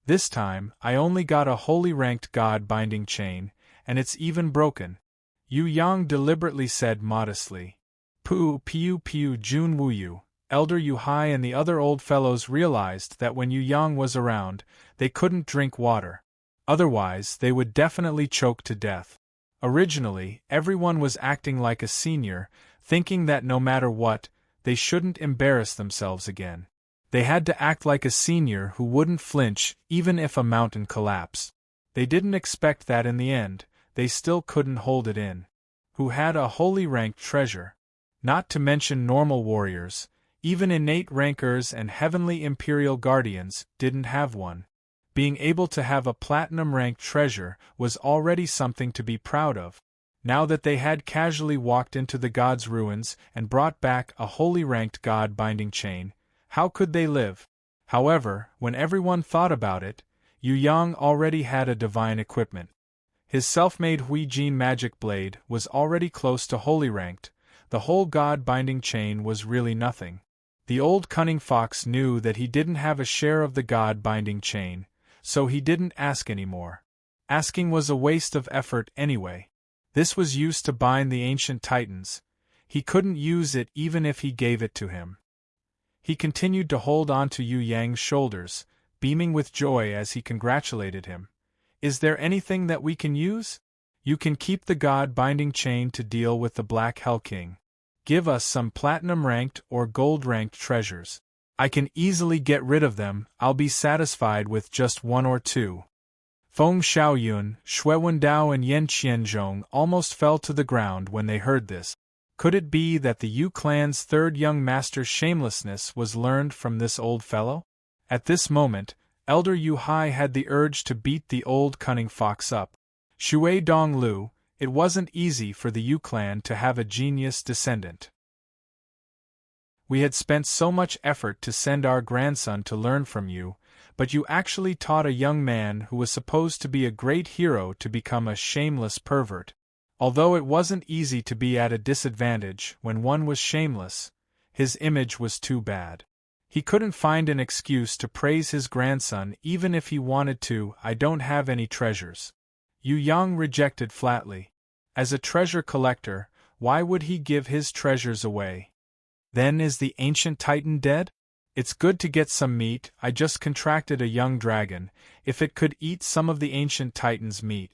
This time, I only got a holy ranked god binding chain, and it's even broken," Yu Yang deliberately said modestly. Pu Piu Piu Jun Wuyu, Elder Yu Hai and the other old fellows realized that when Yu Yang was around, they couldn't drink water. Otherwise, they would definitely choke to death. Originally, everyone was acting like a senior, thinking that no matter what, they shouldn't embarrass themselves again. They had to act like a senior who wouldn't flinch even if a mountain collapsed. They didn't expect that in the end, they still couldn't hold it in. Who had a holy ranked treasure? Not to mention normal warriors, even innate rankers and heavenly imperial guardians didn't have one. Being able to have a platinum-ranked treasure was already something to be proud of. Now that they had casually walked into the god's ruins and brought back a holy ranked god-binding chain, how could they live? However, when everyone thought about it, Yu Yang already had a divine equipment. His self-made Hui Jin magic blade was already close to holy ranked. The whole god-binding chain was really nothing. The old cunning fox knew that he didn't have a share of the god-binding chain, so he didn't ask anymore. Asking was a waste of effort anyway. This was used to bind the ancient titans. He couldn't use it even if he gave it to him. He continued to hold on to Yu Yang's shoulders, beaming with joy as he congratulated him. Is there anything that we can use? You can keep the god-binding chain to deal with the Black Hell King. Give us some platinum-ranked or gold-ranked treasures. I can easily get rid of them. I'll be satisfied with just one or two. Feng Xiaoyun, Xuewen Dao and Yan Qianzhong almost fell to the ground when they heard this. Could it be that the Yu clan's third young master's shamelessness was learned from this old fellow? At this moment, Elder Yu Hai had the urge to beat the old cunning fox up. Shui Donglu, it wasn't easy for the Yu clan to have a genius descendant. We had spent so much effort to send our grandson to learn from you, but you actually taught a young man who was supposed to be a great hero to become a shameless pervert. Although it wasn't easy to be at a disadvantage when one was shameless, his image was too bad. He couldn't find an excuse to praise his grandson even if he wanted to. I don't have any treasures. Yu Yang rejected flatly. As a treasure collector, why would he give his treasures away? Then is the ancient titan dead? It's good to get some meat. I just contracted a young dragon. If it could eat some of the ancient titan's meat.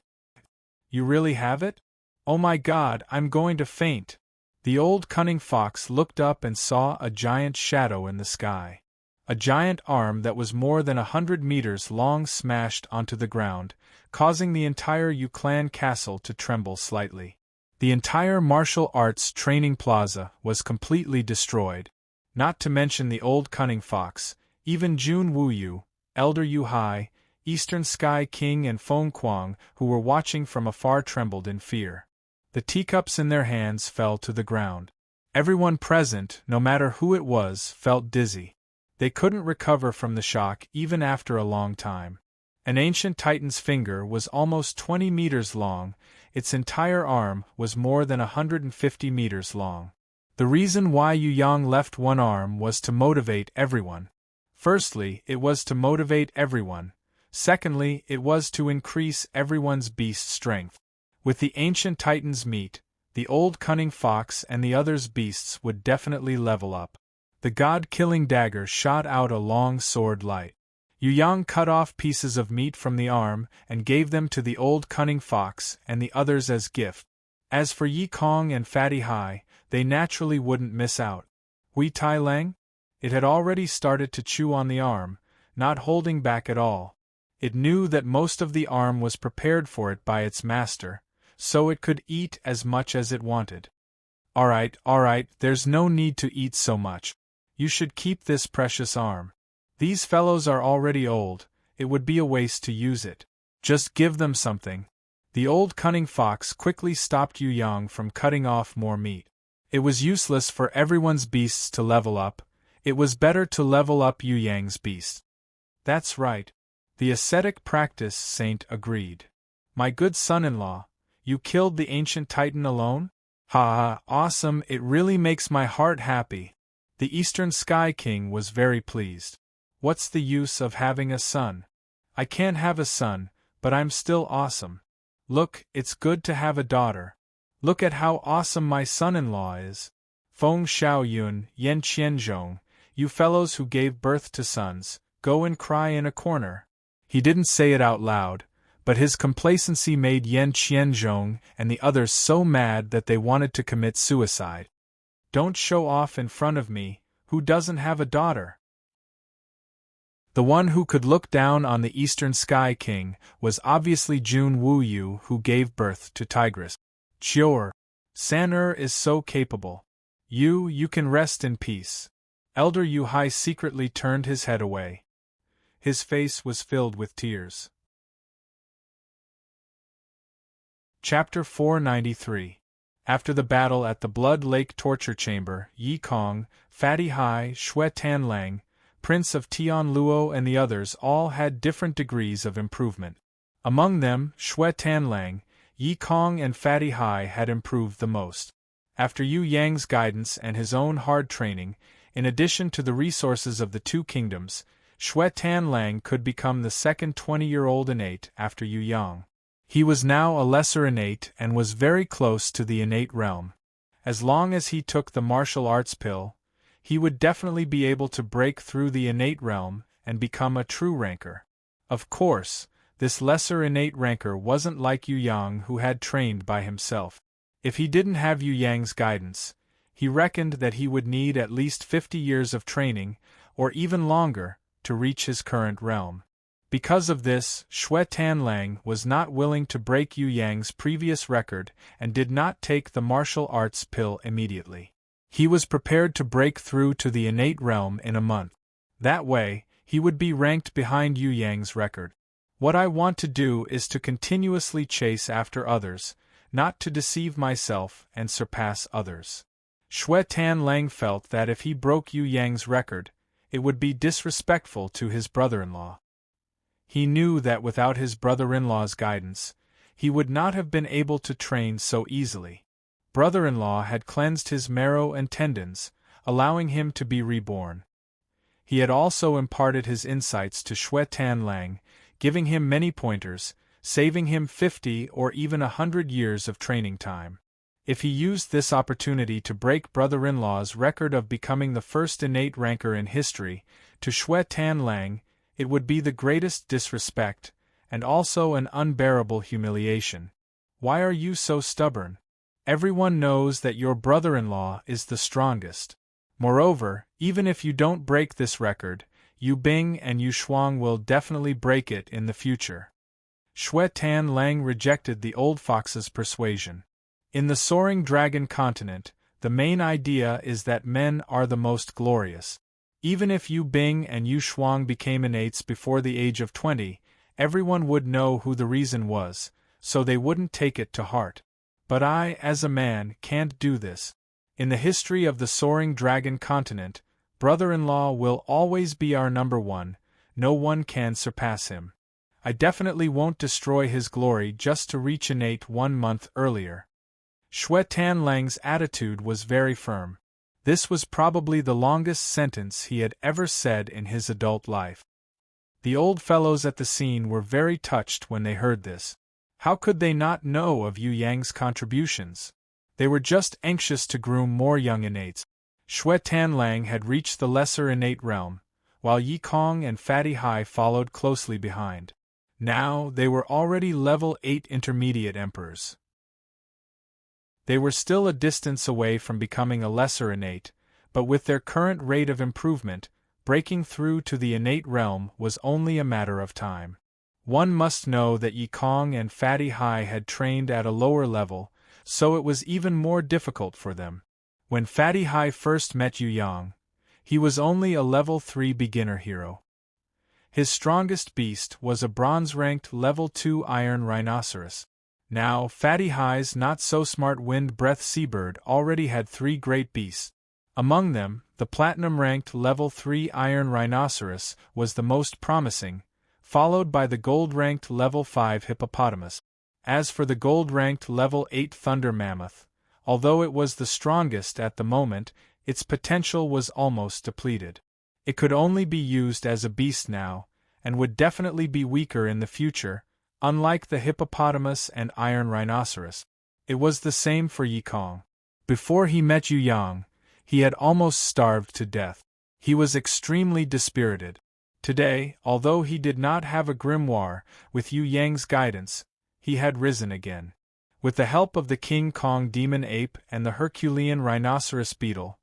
You really have it? Oh my God, I'm going to faint. The old cunning fox looked up and saw a giant shadow in the sky. A giant arm that was more than 100 meters long smashed onto the ground, causing the entire Yu clan castle to tremble slightly. The entire martial arts training plaza was completely destroyed. Not to mention the old cunning fox, even Jun Wuyu, Elder Yu Hai, Eastern Sky King and Feng Kuang, who were watching from afar, trembled in fear. The teacups in their hands fell to the ground. Everyone present, no matter who it was, felt dizzy. They couldn't recover from the shock even after a long time. An ancient titan's finger was almost 20 meters long, its entire arm was more than 150 meters long. The reason why Yu Yang left one arm was to motivate everyone. Firstly, it was to motivate everyone. Secondly, it was to increase everyone's beast strength. With the ancient titan's meat, the old cunning fox and the others' beasts would definitely level up. The god-killing dagger shot out a long sword light. Yu Yang cut off pieces of meat from the arm and gave them to the old cunning fox and the others as gift. As for Yi Kong and Fatty Hai, they naturally wouldn't miss out. Hui Tai Lang? It had already started to chew on the arm, not holding back at all. It knew that most of the arm was prepared for it by its master, so it could eat as much as it wanted. All right, there's no need to eat so much. You should keep this precious arm. These fellows are already old, it would be a waste to use it. Just give them something. The old cunning fox quickly stopped Yu Yang from cutting off more meat. It was useless for everyone's beasts to level up. It was better to level up Yu Yang's beast. That's right. The ascetic practice saint agreed. My good son-in-law, you killed the ancient titan alone? Ha, awesome, it really makes my heart happy. The Eastern Sky King was very pleased. What's the use of having a son? I can't have a son, but I'm still awesome. Look, it's good to have a daughter. Look at how awesome my son-in-law is. Feng Xiaoyun, Yan Qianzhong, you fellows who gave birth to sons, go and cry in a corner. He didn't say it out loud, but his complacency made Yan Qianzhong and the others so mad that they wanted to commit suicide. Don't show off in front of me. Who doesn't have a daughter? The one who could look down on the Eastern Sky King was obviously Jun Wuyu, who gave birth to Tigress. Chior. San is so capable. You can rest in peace." Elder Yu Hai secretly turned his head away. His face was filled with tears. Chapter 493. After the battle at the Blood Lake torture chamber, Yi Kong, Fatty Hai, Xue Tanlang, Prince of Tianluo and the others all had different degrees of improvement. Among them, Xue Tanlang, Yi Kong and Fatty Hai had improved the most. After Yu Yang's guidance and his own hard training, in addition to the resources of the two kingdoms, Xue Tanlang could become the second 20-year-old innate after Yu Yang. He was now a lesser innate and was very close to the innate realm. As long as he took the martial arts pill, he would definitely be able to break through the innate realm and become a true ranker. Of course, this lesser innate ranker wasn't like Yu Yang, who had trained by himself. If he didn't have Yu Yang's guidance, he reckoned that he would need at least 50 years of training, or even longer, to reach his current realm. Because of this, Xue Tanlang was not willing to break Yu Yang's previous record and did not take the martial arts pill immediately. He was prepared to break through to the innate realm in a month. That way, he would be ranked behind Yu Yang's record. What I want to do is to continuously chase after others, not to deceive myself and surpass others. Xue Tanlang felt that if he broke Yu Yang's record, it would be disrespectful to his brother-in-law. He knew that without his brother-in-law's guidance, he would not have been able to train so easily. Brother-in-law had cleansed his marrow and tendons, allowing him to be reborn. He had also imparted his insights to Xue Tanlang, giving him many pointers, saving him 50 or even 100 years of training time. If he used this opportunity to break brother-in-law's record of becoming the first innate ranker in history, to Xue Tanlang, it would be the greatest disrespect, and also an unbearable humiliation. Why are you so stubborn? Everyone knows that your brother-in-law is the strongest. Moreover, even if you don't break this record, Yu Bing and Yu Shuang will definitely break it in the future. Xue Tanlang rejected the old fox's persuasion. In the Soaring Dragon continent, the main idea is that men are the most glorious. Even if Yu Bing and Yu Shuang became innates before the age of 20, everyone would know who the reason was, so they wouldn't take it to heart. But I, as a man, can't do this. In the history of the Soaring Dragon continent, brother-in-law will always be our number one, no one can surpass him. I definitely won't destroy his glory just to reach innate 1 month earlier. Xue Tanlang's attitude was very firm. This was probably the longest sentence he had ever said in his adult life. The old fellows at the scene were very touched when they heard this. How could they not know of Yu Yang's contributions? They were just anxious to groom more young innates. Xue Tanlang had reached the lesser innate realm, while Yi Kong and Fatty Hai followed closely behind. Now they were already level 8 intermediate emperors. They were still a distance away from becoming a lesser innate, but with their current rate of improvement, breaking through to the innate realm was only a matter of time. One must know that Yi Kong and Fatty Hai had trained at a lower level, so it was even more difficult for them. When Fatty Hai first met Yu Yang, he was only a level 3 beginner hero. His strongest beast was a bronze-ranked level 2 iron rhinoceros. Now, Fatty Hai's not-so-smart wind-breath seabird already had 3 great beasts. Among them, the platinum-ranked level 3 iron rhinoceros was the most promising, followed by the gold-ranked level 5 hippopotamus. As for the gold-ranked level 8 thunder mammoth, although it was the strongest at the moment, its potential was almost depleted. It could only be used as a beast now, and would definitely be weaker in the future, unlike the hippopotamus and iron rhinoceros. It was the same for Yi Kong. Before he met Yu Yang, he had almost starved to death. He was extremely dispirited. Today, although he did not have a grimoire, with Yu Yang's guidance, he had risen again. With the help of the King Kong demon ape and the Herculean rhinoceros beetle,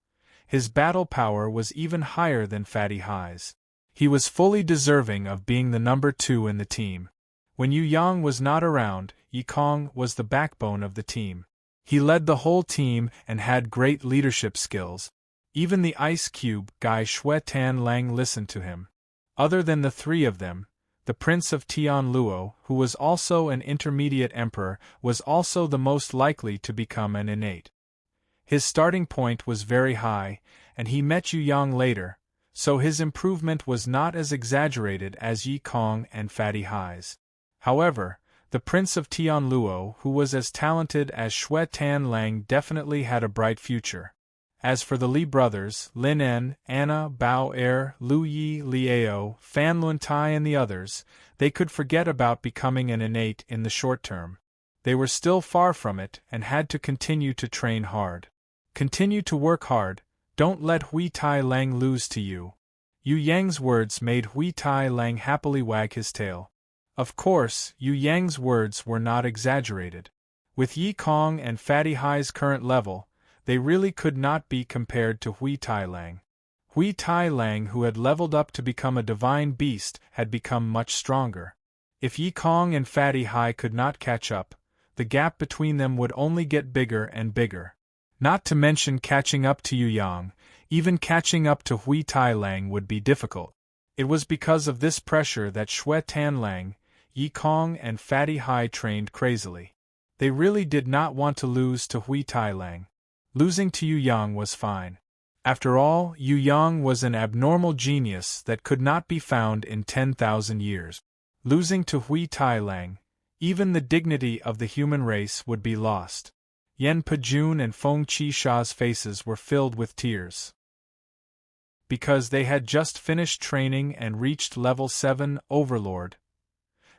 his battle power was even higher than Fatty Hai's. He was fully deserving of being the number 2 in the team. When Yu Yang was not around, Yi Kong was the backbone of the team. He led the whole team and had great leadership skills. Even the ice cube guy Shui Tan Lang listened to him. Other than the three of them, the Prince of Tian Luo, who was also an intermediate emperor, was also the most likely to become an innate. His starting point was very high, and he met Yu Yang later, so his improvement was not as exaggerated as Yi Kong and Fatty Hai's. However, the Prince of Tian Luo, who was as talented as Shui Tan Lang, definitely had a bright future. As for the Li brothers, Lin En, Anna, Bao Er, Lu Yi, Liao, Fan Lun Tai and the others, they could forget about becoming an innate in the short term. They were still far from it and had to continue to train hard. Continue to work hard, don't let Hui Tai Lang lose to you. Yu Yang's words made Hui Tai Lang happily wag his tail. Of course, Yu Yang's words were not exaggerated. With Yi Kong and Fatty Hai's current level, they really could not be compared to Hui Tai Lang. Hui Tai Lang, who had leveled up to become a divine beast, had become much stronger. If Yi Kong and Fatty Hai could not catch up, the gap between them would only get bigger and bigger. Not to mention catching up to Yu Yang, even catching up to Hui Tai Lang would be difficult. It was because of this pressure that Shui Tan Lang, Yi Kong and Fatty Hai trained crazily. They really did not want to lose to Hui Tai Lang. Losing to Yu Yang was fine. After all, Yu Yang was an abnormal genius that could not be found in 10,000 years. Losing to Hui Tai Lang, even the dignity of the human race would be lost. Yan Pejun and Feng Qisha's faces were filled with tears. Because they had just finished training and reached level 7 Overlord,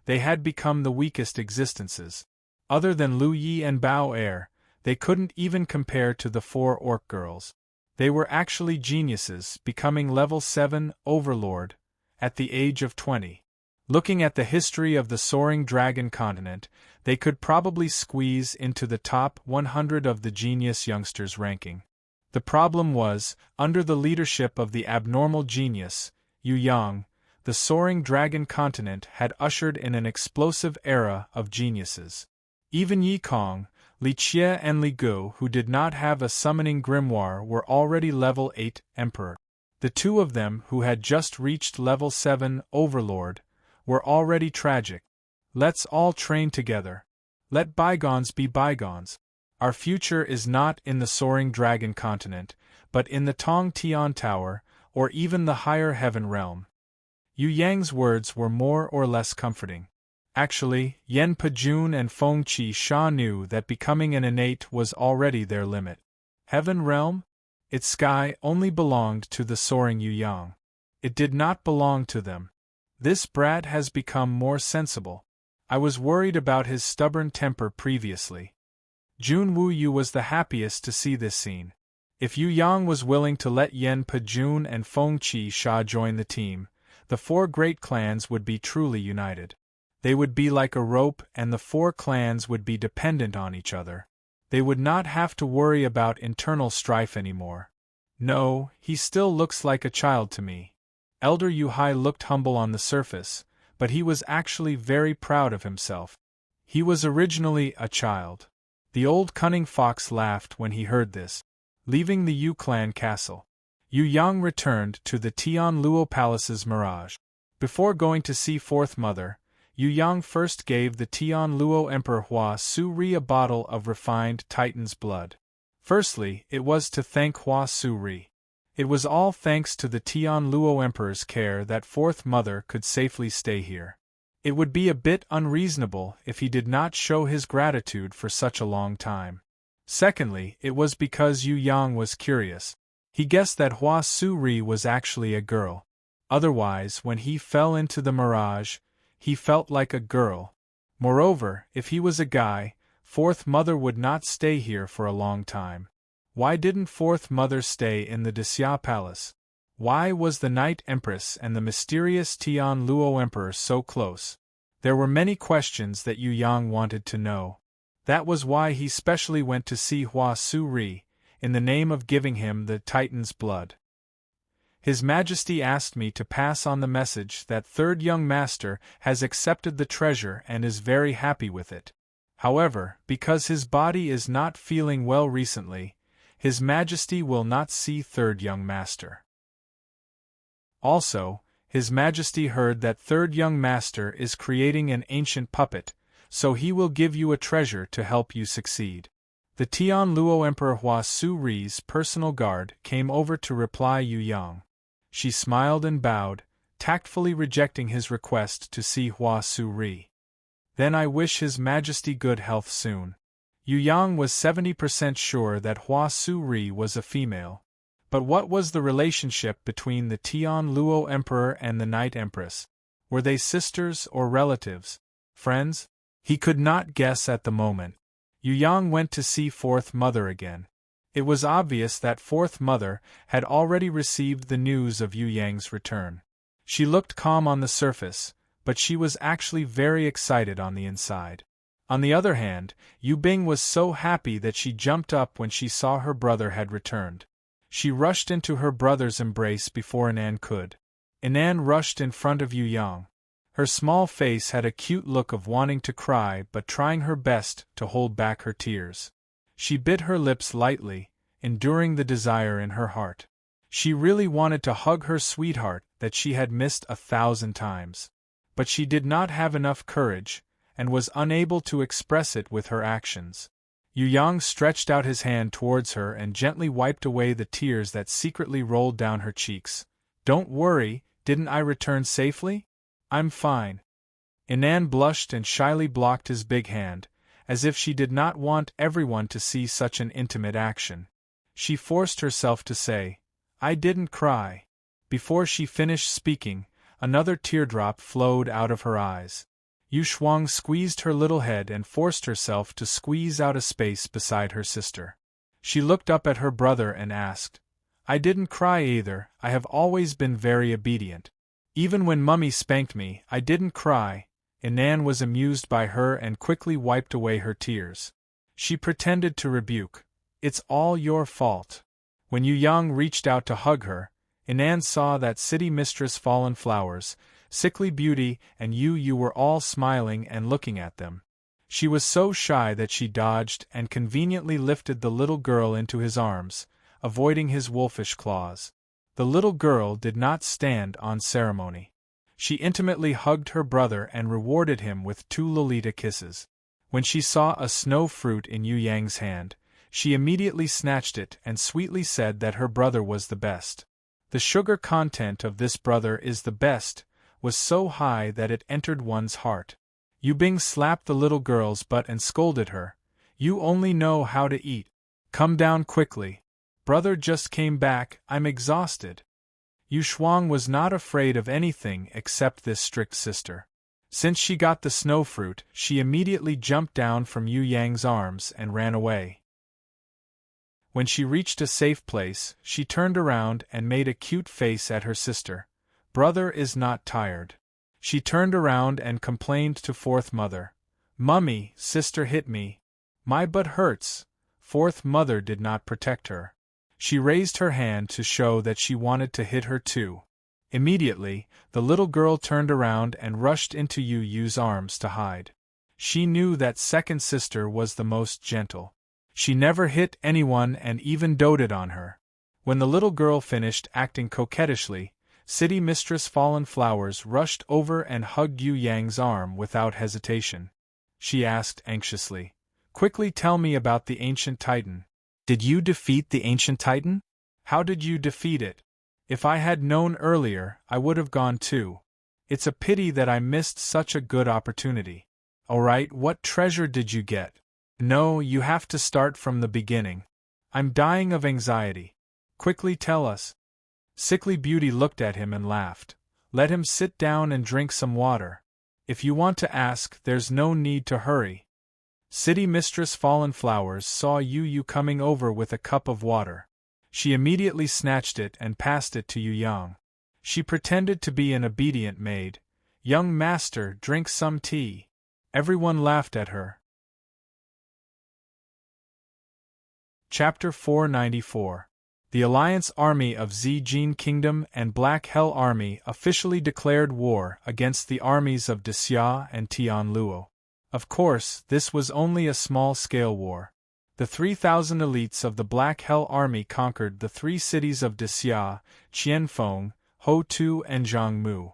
they had become the weakest existences. Other than Lu Yi and Bao Er, they couldn't even compare to the 4 orc girls. They were actually geniuses, becoming level 7 Overlord at the age of 20. Looking at the history of the soaring dragon continent, they could probably squeeze into the top 100 of the genius youngsters ranking. The problem was, under the leadership of the abnormal genius, Yu Yang, the soaring dragon continent had ushered in an explosive era of geniuses. Even Yi Kong, Li Qie and Li Gu, who did not have a summoning grimoire, were already level 8 emperor. The two of them, who had just reached level 7 Overlord, were already tragic. Let's all train together. Let bygones be bygones. Our future is not in the soaring dragon continent, but in the Tong Tian Tower, or even the higher heaven realm. Yu Yang's words were more or less comforting. Actually, Yan Pejun and Feng Qisha knew that becoming an innate was already their limit. Heaven realm? Its sky only belonged to the soaring Yu Yang. It did not belong to them. This brat has become more sensible. I was worried about his stubborn temper previously. Jun Wu Yu was the happiest to see this scene. If Yu Yang was willing to let Yan Pejun and Feng Qisha join the team, the 4 great clans would be truly united. They would be like a rope, and the 4 clans would be dependent on each other. They would not have to worry about internal strife anymore. No, he still looks like a child to me. Elder Yu Hai looked humble on the surface, but he was actually very proud of himself. He was originally a child. The old cunning fox laughed when he heard this. Leaving the Yu clan castle, Yu Yang returned to the Tian Luo Palace's mirage. Before going to see Fourth Mother, Yu Yang first gave the Tian Luo Emperor Hua Su Ri a bottle of refined Titan's blood. Firstly, it was to thank Hua Su Ri. It was all thanks to the Tian Luo Emperor's care that Fourth Mother could safely stay here. It would be a bit unreasonable if he did not show his gratitude for such a long time. Secondly, it was because Yu Yang was curious. He guessed that Hua Su Ri was actually a girl. Otherwise, when he fell into the mirage, he felt like a girl. Moreover, if he was a guy, Fourth Mother would not stay here for a long time. Why didn't Fourth Mother stay in the Xia Palace? Why was the Night Empress and the mysterious Tian Luo Emperor so close? There were many questions that Yu Yang wanted to know. That was why he specially went to see Hua Su Ri, in the name of giving him the Titan's blood. His Majesty asked me to pass on the message that Third Young Master has accepted the treasure and is very happy with it. However, because his body is not feeling well recently, His Majesty will not see third young master. Also, His Majesty heard that third young master is creating an ancient puppet, so he will give you a treasure to help you succeed. The Tian Luo Emperor Hua Su-ri's personal guard came over to reply Yu Yang. She smiled and bowed, tactfully rejecting his request to see Hua Su-ri. Then I wish His Majesty good health soon. Yu Yang was 70% sure that Hua Su-ri was a female. But what was the relationship between the Tian Luo Emperor and the Night Empress? Were they sisters or relatives? Friends? He could not guess at the moment. Yu Yang went to see Fourth Mother again. It was obvious that Fourth Mother had already received the news of Yu Yang's return. She looked calm on the surface, but she was actually very excited on the inside. On the other hand, Yu Bing was so happy that she jumped up when she saw her brother had returned. She rushed into her brother's embrace before Inan could. Inan rushed in front of Yu Yang. Her small face had a cute look of wanting to cry but trying her best to hold back her tears. She bit her lips lightly, enduring the desire in her heart. She really wanted to hug her sweetheart that she had missed 1,000 times. But she did not have enough courage, and was unable to express it with her actions. Yu Yang stretched out his hand towards her and gently wiped away the tears that secretly rolled down her cheeks. "Don't worry, didn't I return safely? I'm fine." Inan blushed and shyly blocked his big hand, as if she did not want everyone to see such an intimate action. She forced herself to say, "I didn't cry." Before she finished speaking, another teardrop flowed out of her eyes. Yu Shuang squeezed her little head and forced herself to squeeze out a space beside her sister. She looked up at her brother and asked, "I didn't cry either, I have always been very obedient. Even when Mummy spanked me, I didn't cry." Inan was amused by her and quickly wiped away her tears. She pretended to rebuke, "It's all your fault." When Yu Yang reached out to hug her, Inan saw that City Mistress Fallen Flowers, Sickly Beauty, and Yu were all smiling and looking at them. She was so shy that she dodged and conveniently lifted the little girl into his arms, avoiding his wolfish claws. The little girl did not stand on ceremony. She intimately hugged her brother and rewarded him with 2 Lolita kisses. When she saw a snow fruit in Yu Yang's hand, she immediately snatched it and sweetly said that her brother was the best. The sugar content of this brother is the best, was so high that it entered one's heart. Yu Bing slapped the little girl's butt and scolded her, "You only know how to eat. Come down quickly. Brother just came back, I'm exhausted." Yu Shuang was not afraid of anything except this strict sister. Since she got the snow fruit, she immediately jumped down from Yu Yang's arms and ran away. When she reached a safe place, she turned around and made a cute face at her sister. "Brother is not tired." She turned around and complained to Fourth Mother, "Mummy, sister hit me. My butt hurts." Fourth Mother did not protect her. She raised her hand to show that she wanted to hit her too. Immediately, the little girl turned around and rushed into Yu's arms to hide. She knew that second sister was the most gentle. She never hit anyone and even doted on her. When the little girl finished acting coquettishly, City Mistress Fallen Flowers rushed over and hugged Yu Yang's arm without hesitation. She asked anxiously, "Quickly tell me about the Ancient Titan. Did you defeat the Ancient Titan? How did you defeat it? If I had known earlier, I would have gone too. It's a pity that I missed such a good opportunity." "Alright, what treasure did you get?" "No, you have to start from the beginning. I'm dying of anxiety. Quickly tell us." Sickly Beauty looked at him and laughed. "Let him sit down and drink some water. If you want to ask, there's no need to hurry." City Mistress Fallen Flowers saw Yu coming over with a cup of water. She immediately snatched it and passed it to Yu Yang. She pretended to be an obedient maid. "Young master, drink some tea." Everyone laughed at her. Chapter 494. The Alliance Army of Zijin Kingdom and Black Hell Army officially declared war against the armies of Desia and Tian Luo. Of course, this was only a small-scale war. The 3,000 elites of the Black Hell Army conquered the 3 cities of Xia, Qianfeng, Hotu and Jiangmu.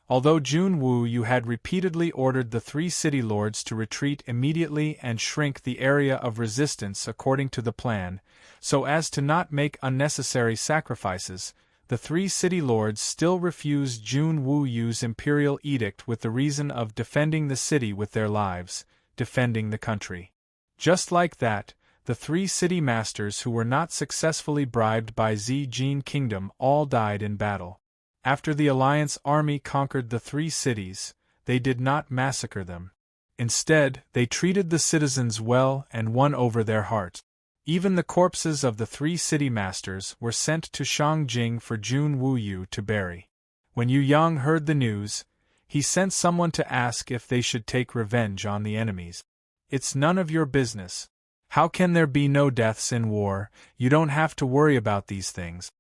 Although Jun Wu Yu had repeatedly ordered the 3 city lords to retreat immediately and shrink the area of resistance according to the plan, so as to not make unnecessary sacrifices, the 3 city lords still refused Jun Wu Yu's imperial edict with the reason of defending the city with their lives, defending the country. Just like that, the 3 city masters who were not successfully bribed by Jin Kingdom all died in battle. After the Alliance army conquered the 3 cities, they did not massacre them. Instead, they treated the citizens well and won over their hearts. Even the corpses of the 3 city masters were sent to Shangjing for Jun Wu Yu to bury. When Yu Yang heard the news, he sent someone to ask if they should take revenge on the enemies. "It's none of your business. How can there be no deaths in war? You don't have to worry about these things."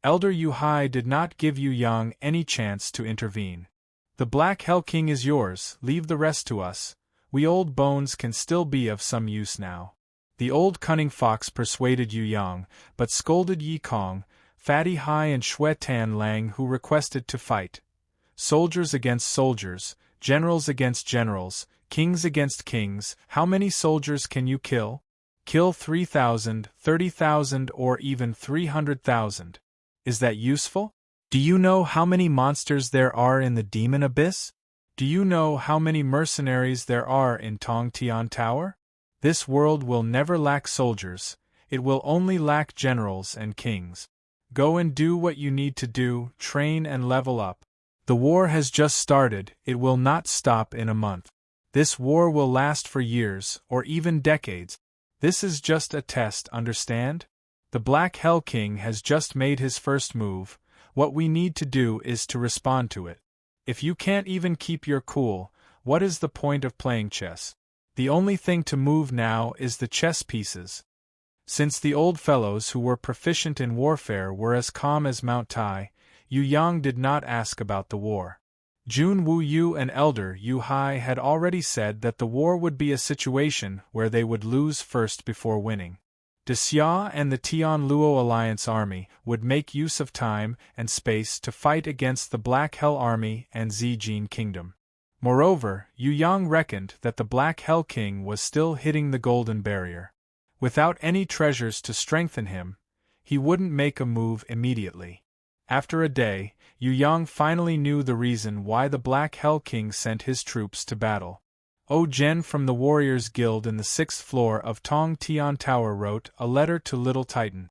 Elder Yu Hai did not give Yu Yang any chance to intervene. "The Black Hell King is yours, leave the rest to us. We old bones can still be of some use now." The old cunning fox persuaded Yu Yang, but scolded Yi Kong, Fatty Hai and Shui Tan Lang, who requested to fight. Soldiers against soldiers, generals against generals, kings against kings. How many soldiers can you kill? Kill 3,000, 30,000 or even 300,000. Is that useful? Do you know how many monsters there are in the demon abyss? Do you know how many mercenaries there are in Tong Tian Tower? This world will never lack soldiers, it will only lack generals and kings. Go and do what you need to do, train and level up. The war has just started, it will not stop in a month. This war will last for years, or even decades. This is just a test, understand? The Black Hell King has just made his first move, what we need to do is to respond to it. If you can't even keep your cool, what is the point of playing chess? The only thing to move now is the chess pieces. Since the old fellows who were proficient in warfare were as calm as Mount Tai, Yu Yang did not ask about the war. Jun Wu Yu and Elder Yu Hai had already said that the war would be a situation where they would lose first before winning. Xia and the Tian Luo Alliance army would make use of time and space to fight against the Black Hell Army and Jin Kingdom. Moreover, Yu Yang reckoned that the Black Hell King was still hitting the golden barrier. Without any treasures to strengthen him, he wouldn't make a move immediately. After a day, Yu Yang finally knew the reason why the Black Hell King sent his troops to battle. O Zhen from the Warriors Guild in the 6th floor of Tong Tian Tower wrote a letter to Little Titan.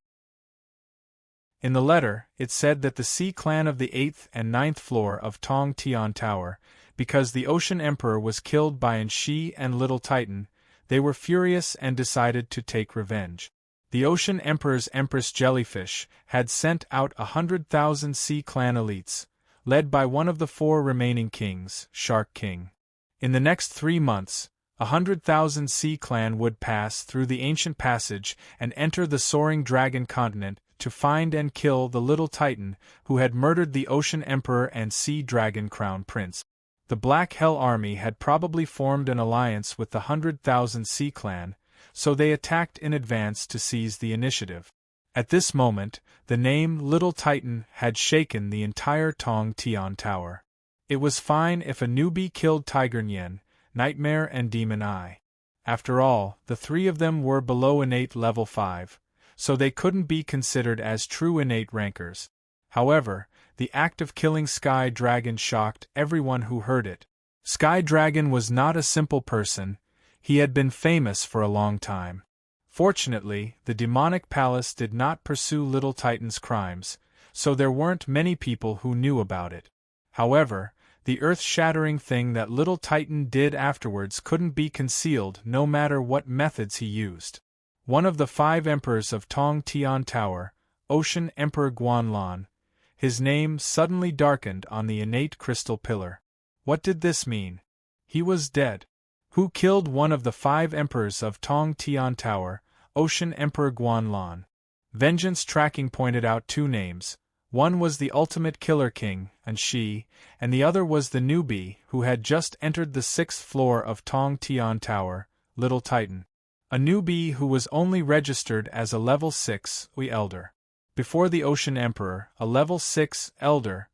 In the letter, it said that the Sea Clan of the 8th and 9th floor of Tong Tian Tower, because the Ocean Emperor was killed by Anshi and Little Titan, they were furious and decided to take revenge. The Ocean Emperor's Empress Jellyfish had sent out 100,000 Sea Clan elites, led by one of the 4 remaining kings, Shark King. In the next 3 months, 100,000 Sea Clan would pass through the ancient passage and enter the soaring dragon continent to find and kill the Little Titan who had murdered the Ocean Emperor and Sea Dragon Crown Prince. The Black Hell Army had probably formed an alliance with the 100,000 Sea Clan, so they attacked in advance to seize the initiative. At this moment, the name Little Titan had shaken the entire Tong Tian Tower. It was fine if a newbie killed Tiger Nyan, Nightmare and Demon Eye. After all, the 3 of them were below innate level 5, so they couldn't be considered as true innate rankers. However, the act of killing Sky Dragon shocked everyone who heard it. Sky Dragon was not a simple person, he had been famous for a long time. Fortunately, the demonic palace did not pursue Little Titan's crimes, so there weren't many people who knew about it. However, the earth-shattering thing that Little Titan did afterwards couldn't be concealed no matter what methods he used. One of the 5 emperors of Tong Tian Tower, Ocean Emperor Guanlan, his name suddenly darkened on the innate crystal pillar. What did this mean? He was dead. Who killed one of the 5 emperors of Tong Tian Tower, Ocean Emperor Guanlan? Vengeance Tracking pointed out 2 names, One was the ultimate killer king, and the other was the newbie who had just entered the 6th floor of Tong Tian Tower, Little Titan. A newbie who was only registered as a level 6 elder. Before the Ocean Emperor, a level 6 elder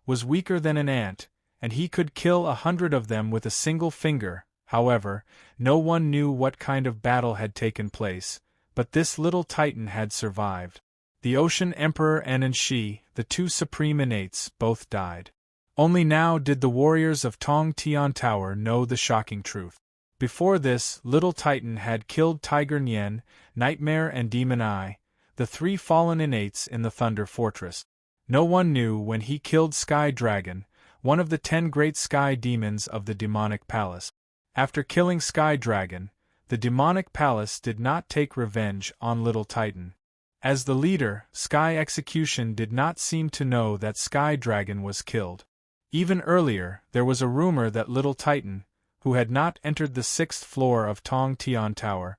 was weaker than an ant, and he could kill 100 of them with a single finger. However, no one knew what kind of battle had taken place, but this little titan had survived. The Ocean Emperor and the 2 supreme innates, both died. Only now did the warriors of Tong Tian Tower know the shocking truth. Before this, Little Titan had killed Tiger Nian, Nightmare and Demon Eye, the 3 fallen innates in the Thunder Fortress. No one knew when he killed Sky Dragon, one of the 10 great sky demons of the demonic palace. After killing Sky Dragon, the demonic palace did not take revenge on Little Titan. As the leader, Sky Execution did not seem to know that Sky Dragon was killed. Even earlier, there was a rumor that Little Titan, who had not entered the 6th floor of Tong Tian Tower,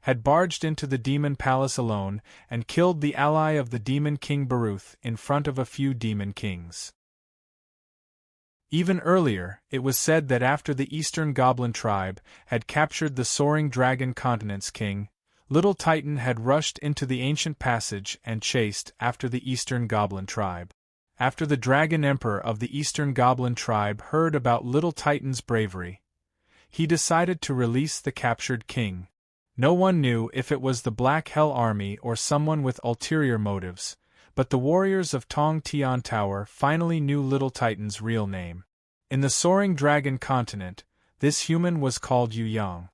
had barged into the demon palace alone and killed the ally of the demon king Baruth in front of a few demon kings. Even earlier, it was said that after the Eastern Goblin tribe had captured the Soaring Dragon Continent's king, Little Titan had rushed into the ancient passage and chased after the Eastern Goblin tribe. After the Dragon Emperor of the Eastern Goblin tribe heard about Little Titan's bravery, he decided to release the captured king. No one knew if it was the Black Hell Army or someone with ulterior motives, but the warriors of Tong Tian Tower finally knew Little Titan's real name. In the Soaring Dragon Continent, this human was called Yu Yang.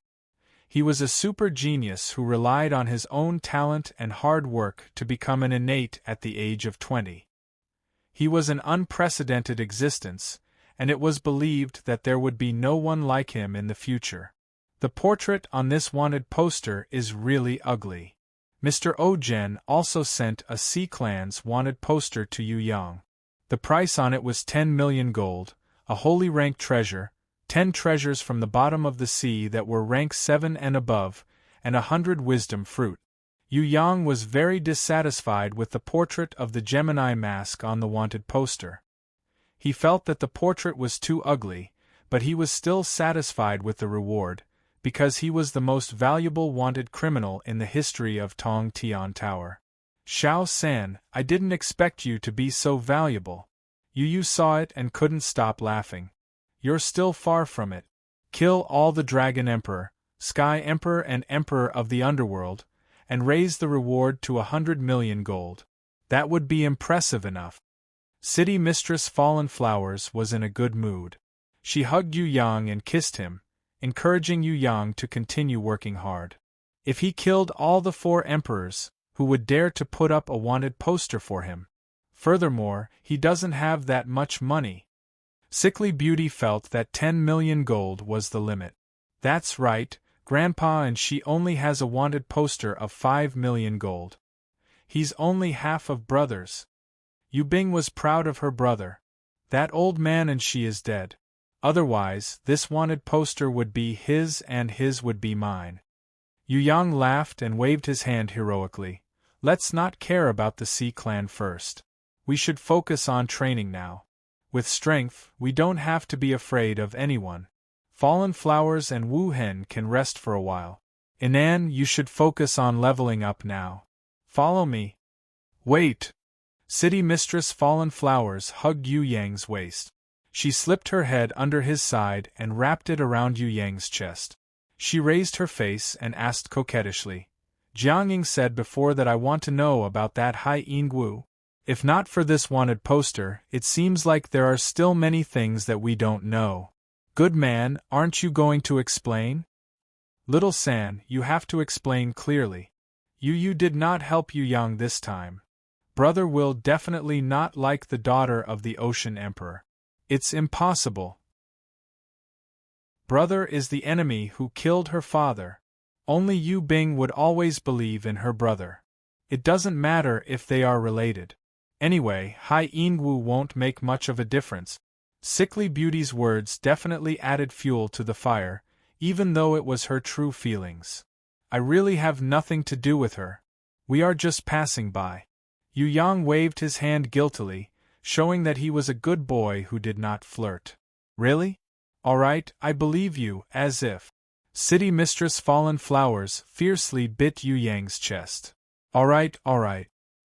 He was a super genius who relied on his own talent and hard work to become an innate at the age of 20. He was an unprecedented existence, and it was believed that there would be no one like him in the future. The portrait on this wanted poster is really ugly. Mr. Ogen also sent a C-Clan's wanted poster to Yu Yang. The price on it was 10 million gold, a holy rank treasure, 10 treasures from the bottom of the sea that were rank 7 and above, and 100 wisdom fruit. Yu Yang was very dissatisfied with the portrait of the Gemini mask on the wanted poster. He felt that the portrait was too ugly, but he was still satisfied with the reward, because he was the most valuable wanted criminal in the history of Tong Tian Tower. Xiao San, I didn't expect you to be so valuable. Yu saw it and couldn't stop laughing. You're still far from it. Kill all the Dragon Emperor, Sky Emperor and Emperor of the Underworld, and raise the reward to 100 million gold. That would be impressive enough. City Mistress Fallen Flowers was in a good mood. She hugged Yu Yang and kissed him, encouraging Yu Yang to continue working hard. If he killed all the 4 emperors, who would dare to put up a wanted poster for him? Furthermore, he doesn't have that much money. Sickly Beauty felt that 10 million gold was the limit. That's right, Grandpa, and she only has a wanted poster of 5 million gold. He's only half of brothers. Yu Bing was proud of her brother. That old man and she is dead. Otherwise, this wanted poster would be his and his would be mine. Yu Yang laughed and waved his hand heroically. Let's not care about the C-Clan first. We should focus on training now. With strength, we don't have to be afraid of anyone. Fallen Flowers and Wu Hen can rest for a while. Inan, you should focus on leveling up now. Follow me. Wait! City Mistress Fallen Flowers hugged Yu Yang's waist. She slipped her head under his side and wrapped it around Yu Yang's chest. She raised her face and asked coquettishly, Jiangying said before that I want to know about that Hai Yingwu. If not for this wanted poster, it seems like there are still many things that we don't know. Good man, aren't you going to explain? Little San, you have to explain clearly. Yu did not help Yu Yang this time. Brother will definitely not like the daughter of the Ocean Emperor. It's impossible. Brother is the enemy who killed her father. Only Yu Bing would always believe in her brother. It doesn't matter if they are related. Anyway, Hai Yingwu won't make much of a difference. Sickly Beauty's words definitely added fuel to the fire, even though it was her true feelings. I really have nothing to do with her. We are just passing by. Yu Yang waved his hand guiltily, showing that he was a good boy who did not flirt. Really? All right, I believe you, as if. City Mistress Fallen Flowers fiercely bit Yu Yang's chest. All right.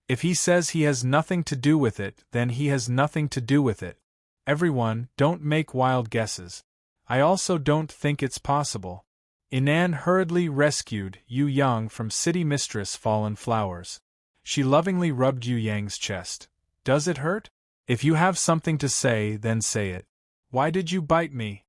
If he says he has nothing to do with it, then he has nothing to do with it. Everyone, don't make wild guesses. I also don't think it's possible. Inan hurriedly rescued Yu Yang from City Mistress Fallen Flowers. She lovingly rubbed Yu Yang's chest. Does it hurt? If you have something to say, then say it. Why did you bite me?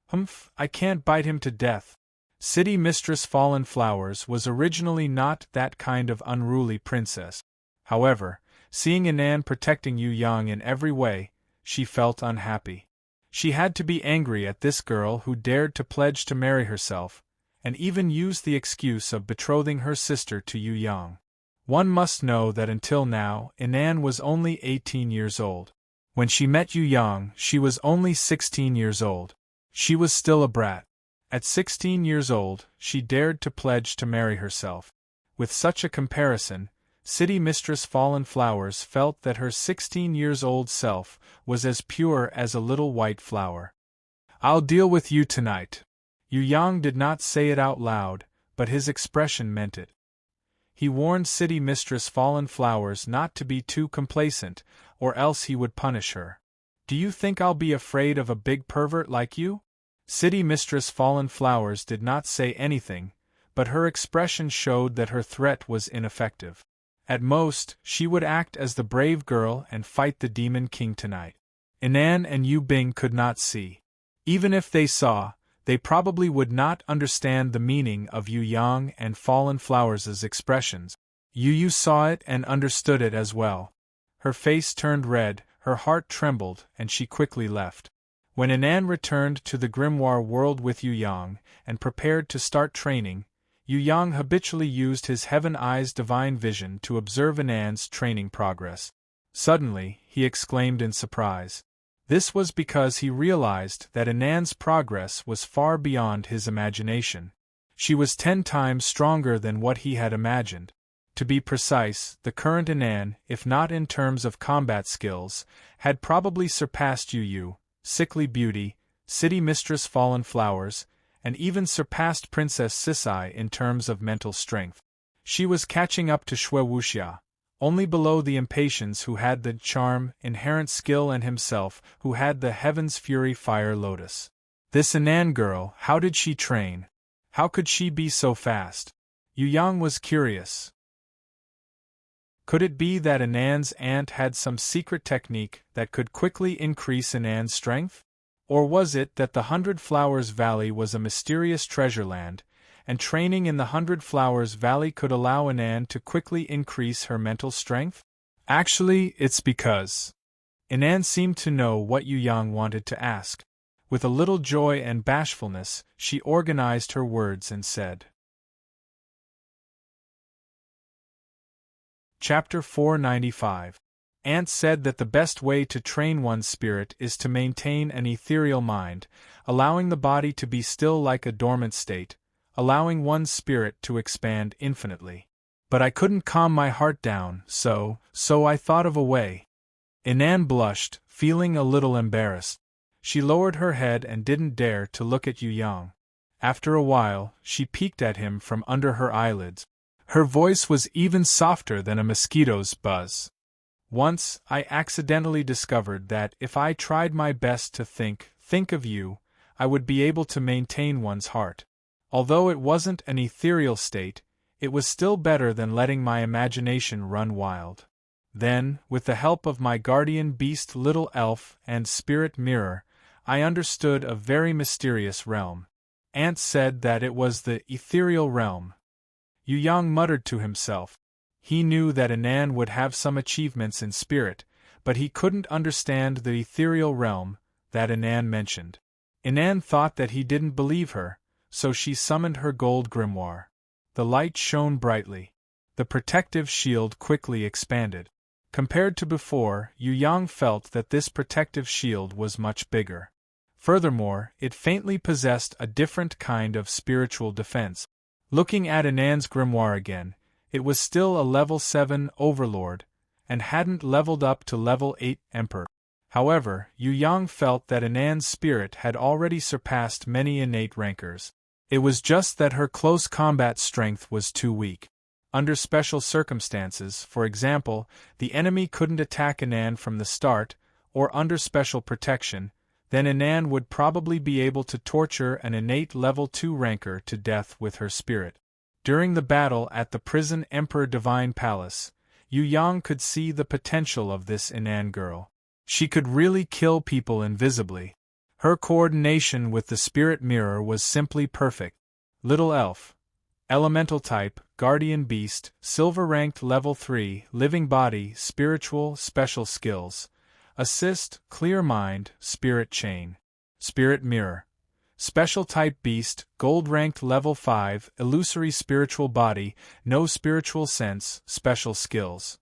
Humph, I can't bite him to death. City Mistress Fallen Flowers was originally not that kind of unruly princess. However, seeing Inan protecting Yu Yang in every way, she felt unhappy. She had to be angry at this girl who dared to pledge to marry herself, and even used the excuse of betrothing her sister to Yu Yang. One must know that until now, Inan was only 18 years old. When she met Yu Yang, she was only 16 years old. She was still a brat. At 16 years old, she dared to pledge to marry herself. With such a comparison, City Mistress Fallen Flowers felt that her 16-years-old self was as pure as a little white flower. I'll deal with you tonight. Yu Yang did not say it out loud, but his expression meant it. He warned City Mistress Fallen Flowers not to be too complacent, or else he would punish her. Do you think I'll be afraid of a big pervert like you? City Mistress Fallen Flowers did not say anything, but her expression showed that her threat was ineffective. At most, she would act as the brave girl and fight the Demon King tonight. Inan and Yu Bing could not see. Even if they saw, they probably would not understand the meaning of Yu Yang and Fallen Flowers' expressions. Yu saw it and understood it as well. Her face turned red, her heart trembled, and she quickly left. When Inan returned to the grimoire world with Yu Yang, and prepared to start training, Yu Yang habitually used his Heaven Eyes divine vision to observe Inan's training progress. Suddenly, he exclaimed in surprise. This was because he realized that Inan's progress was far beyond his imagination. She was 10 times stronger than what he had imagined. To be precise, the current Inan, if not in terms of combat skills, had probably surpassed Yu, Sickly Beauty, City Mistress Fallen Flowers, and even surpassed Princess Sisai in terms of mental strength. She was catching up to Shui Wuxia, only below the Impatiens who had the charm, inherent skill, and himself who had the Heaven's Fury Fire Lotus. This Inan girl, how did she train? How could she be so fast? Yu Yang was curious. Could it be that Inan's aunt had some secret technique that could quickly increase Inan's strength? Or was it that the 100 Flowers Valley was a mysterious treasure land, and training in the 100 Flowers Valley could allow Inan to quickly increase her mental strength? Actually, it's because Inan seemed to know what Yu Yang wanted to ask. With a little joy and bashfulness, she organized her words and said, Chapter 495. Aunt said that the best way to train one's spirit is to maintain an ethereal mind, allowing the body to be still like a dormant state, allowing one's spirit to expand infinitely. But I couldn't calm my heart down, so I thought of a way. Inan blushed, feeling a little embarrassed. She lowered her head and didn't dare to look at Yu Yang. After a while, she peeked at him from under her eyelids. Her voice was even softer than a mosquito's buzz. Once, I accidentally discovered that if I tried my best to think of you, I would be able to maintain one's heart. Although it wasn't an ethereal state, it was still better than letting my imagination run wild. Then, with the help of my guardian beast Little Elf and Spirit Mirror, I understood a very mysterious realm. Aunt said that it was the ethereal realm. Yu Yang muttered to himself. He knew that Inan would have some achievements in spirit, but he couldn't understand the ethereal realm that Inan mentioned. Inan thought that he didn't believe her, so she summoned her gold grimoire. The light shone brightly. The protective shield quickly expanded. Compared to before, Yu Yang felt that this protective shield was much bigger. Furthermore, it faintly possessed a different kind of spiritual defense. Looking at Inan's grimoire again, it was still a level 7 overlord, and hadn't leveled up to level 8 Emperor. However, Yu Yang felt that Anan's spirit had already surpassed many innate rankers. It was just that her close combat strength was too weak. Under special circumstances, for example, the enemy couldn't attack Anan from the start, or under special protection, then Anan would probably be able to torture an innate level 2 ranker to death with her spirit. During the battle at the prison Emperor Divine Palace, Yu Yang could see the potential of this Anan girl. She could really kill people invisibly. Her coordination with the spirit mirror was simply perfect. Little elf. Elemental type, guardian beast, silver ranked level 3, living body, spiritual, special skills. Assist, clear mind, spirit chain. Spirit mirror. Special type beast, gold ranked level 5, illusory spiritual body, no spiritual sense, special skills.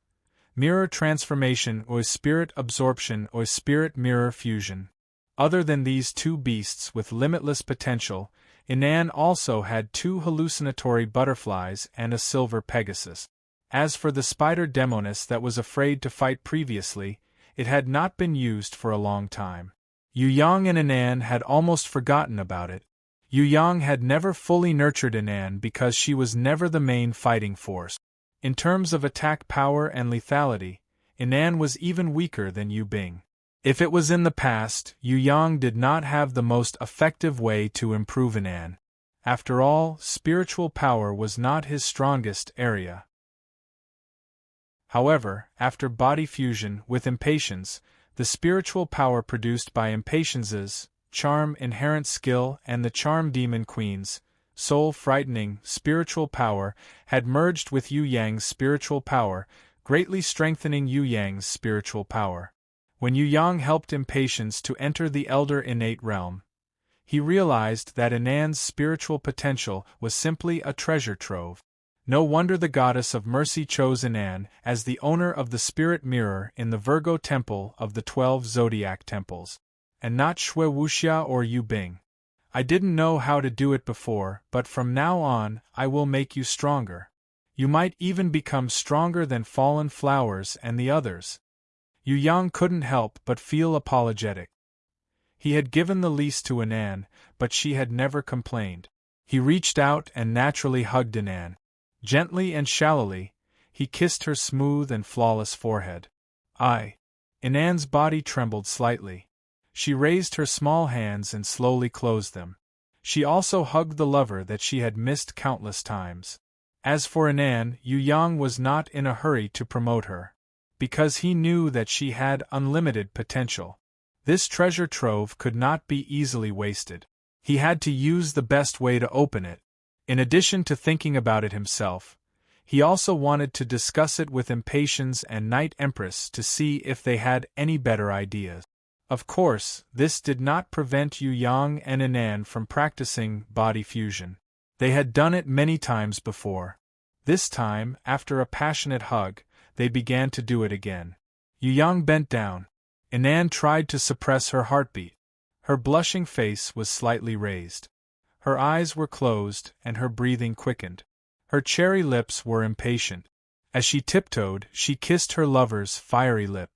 Mirror transformation or spirit absorption or spirit mirror fusion. Other than these two beasts with limitless potential, Anan also had 2 hallucinatory butterflies and a silver Pegasus. As for the spider demoness that was afraid to fight previously, it had not been used for a long time. Yu Yang and Anan had almost forgotten about it. Yu Yang had never fully nurtured Anan because she was never the main fighting force. In terms of attack power and lethality, Anan was even weaker than Yu Bing. If it was in the past, Yu Yang did not have the most effective way to improve Anan. After all, spiritual power was not his strongest area. However, after body fusion with impatience, the spiritual power produced by impatience's charm, inherent skill, and the charm demon queen's soul-frightening spiritual power had merged with Yu Yang's spiritual power, greatly strengthening Yu Yang's spiritual power. When Yu Yang helped impatience to enter the elder innate realm, he realized that Anan's spiritual potential was simply a treasure trove. No wonder the goddess of mercy chose Anan as the owner of the spirit mirror in the Virgo temple of the 12 zodiac temples, and not Shui Wuxia or Yu Bing. I didn't know how to do it before, but from now on, I will make you stronger. You might even become stronger than Fallen Flowers and the others. Yu Yang couldn't help but feel apologetic. He had given the lease to Anan, but she had never complained. He reached out and naturally hugged Anan. Gently and shallowly, he kissed her smooth and flawless forehead. Anan's body trembled slightly. She raised her small hands and slowly closed them. She also hugged the lover that she had missed countless times. As for Anan, Yu Yang was not in a hurry to promote her, because he knew that she had unlimited potential. This treasure trove could not be easily wasted. He had to use the best way to open it. In addition to thinking about it himself, he also wanted to discuss it with Impatience and Night Empress to see if they had any better ideas. Of course, this did not prevent Yu Yang and Anan from practicing body fusion. They had done it many times before. This time, after a passionate hug, they began to do it again. Yu Yang bent down. Anan tried to suppress her heartbeat. Her blushing face was slightly raised. Her eyes were closed and her breathing quickened. Her cherry lips were impatient. As she tiptoed, she kissed her lover's fiery lip.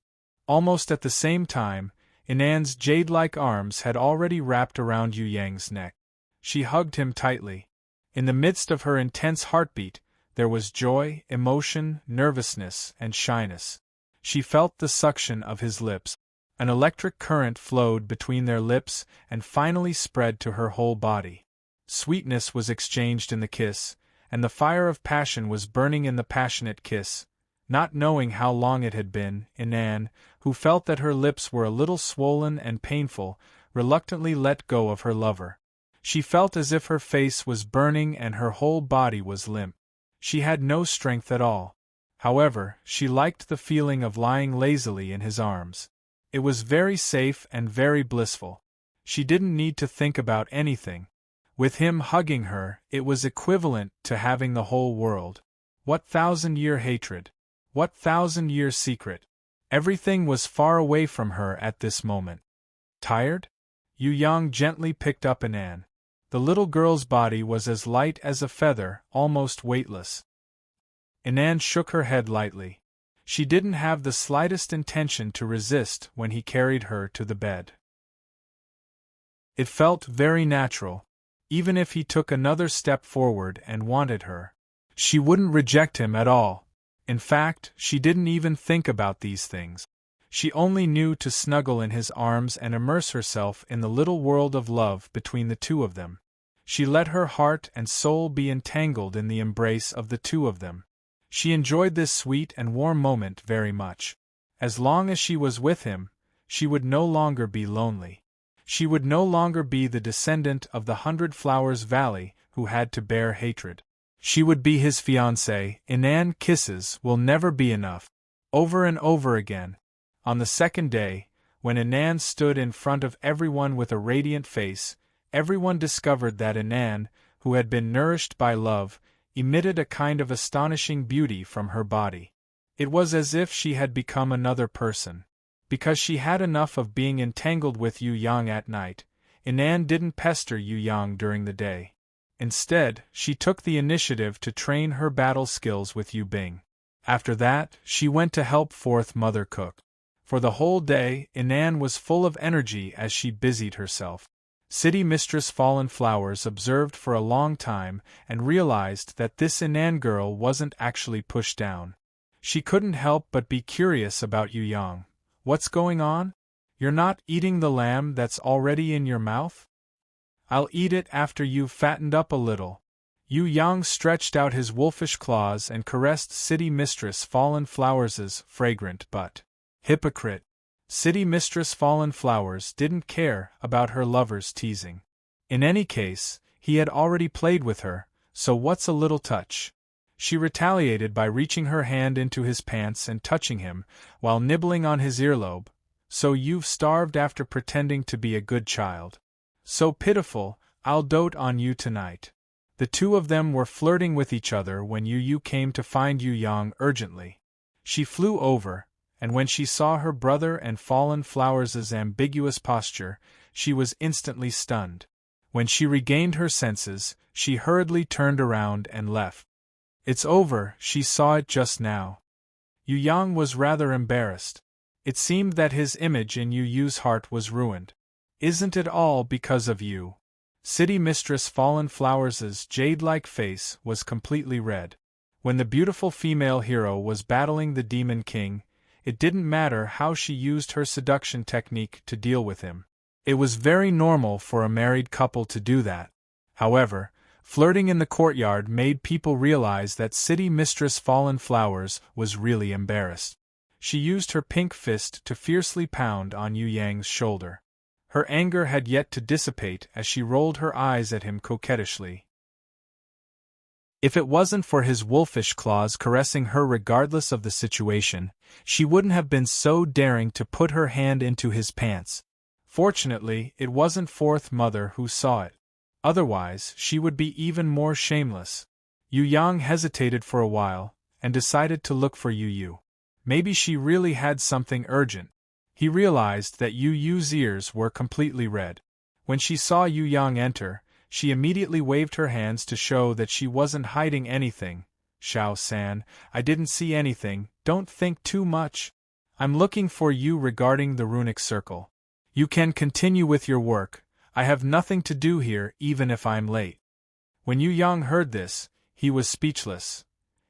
Almost at the same time, Anan's jade-like arms had already wrapped around Yu Yang's neck. She hugged him tightly. In the midst of her intense heartbeat, there was joy, emotion, nervousness, and shyness. She felt the suction of his lips. An electric current flowed between their lips and finally spread to her whole body. Sweetness was exchanged in the kiss, and the fire of passion was burning in the passionate kiss. Not knowing how long it had been, Anan, who felt that her lips were a little swollen and painful, reluctantly let go of her lover. She felt as if her face was burning and her whole body was limp. She had no strength at all. However, she liked the feeling of lying lazily in his arms. It was very safe and very blissful. She didn't need to think about anything. With him hugging her, it was equivalent to having the whole world. What 1,000-year hatred! What 1,000-year secret! Everything was far away from her at this moment. Tired? Yu Yang gently picked up Anan. The little girl's body was as light as a feather, almost weightless. Anan shook her head lightly. She didn't have the slightest intention to resist when he carried her to the bed. It felt very natural. Even if he took another step forward and wanted her, she wouldn't reject him at all. In fact, she didn't even think about these things. She only knew to snuggle in his arms and immerse herself in the little world of love between the two of them. She let her heart and soul be entangled in the embrace of the two of them. She enjoyed this sweet and warm moment very much. As long as she was with him, she would no longer be lonely. She would no longer be the descendant of the 100 Flowers Valley who had to bear hatred. She would be his fiancée. Inanne kisses will never be enough. Over and over again. On the second day, when Inanne stood in front of everyone with a radiant face, everyone discovered that Inanne, who had been nourished by love, emitted a kind of astonishing beauty from her body. It was as if she had become another person. Because she had enough of being entangled with Yu Yang at night, Inanne didn't pester Yu Yang during the day. Instead, she took the initiative to train her battle skills with Yu Bing. After that, she went to help Fourth Mother cook. For the whole day, Inanne was full of energy as she busied herself. City Mistress Fallen Flowers observed for a long time and realized that this Inanne girl wasn't actually pushed down. She couldn't help but be curious about Yu Yang. What's going on? You're not eating the lamb that's already in your mouth? I'll eat it after you've fattened up a little. Yu Yang stretched out his wolfish claws and caressed City Mistress Fallen Flowers' fragrant butt. Hypocrite! City Mistress Fallen Flowers didn't care about her lover's teasing. In any case, he had already played with her, so what's a little touch? She retaliated by reaching her hand into his pants and touching him, while nibbling on his earlobe. So you've starved after pretending to be a good child. So pitiful, I'll dote on you tonight. The two of them were flirting with each other when Yu came to find Yu Yang urgently. She flew over, and when she saw her brother and Fallen Flowers' ambiguous posture, she was instantly stunned. When she regained her senses, she hurriedly turned around and left. It's over, she saw it just now. Yu Yang was rather embarrassed. It seemed that his image in Yu's heart was ruined. Isn't it all because of you? City Mistress Fallen Flowers' jade-like face was completely red. When the beautiful female hero was battling the Demon King, it didn't matter how she used her seduction technique to deal with him. It was very normal for a married couple to do that. However, flirting in the courtyard made people realize that City Mistress Fallen Flowers was really embarrassed. She used her pink fist to fiercely pound on Yu Yang's shoulder. Her anger had yet to dissipate as she rolled her eyes at him coquettishly. If it wasn't for his wolfish claws caressing her regardless of the situation, she wouldn't have been so daring to put her hand into his pants. Fortunately, it wasn't Fourth Mother who saw it. Otherwise, she would be even more shameless. Yu Yang hesitated for a while, and decided to look for Yu. Maybe she really had something urgent. He realized that Yu's ears were completely red. When she saw Yu Yang enter, she immediately waved her hands to show that she wasn't hiding anything. Xiao-san, I didn't see anything, don't think too much. I'm looking for you regarding the runic circle. You can continue with your work. I have nothing to do here even if I'm late. When Yu Yang heard this, he was speechless.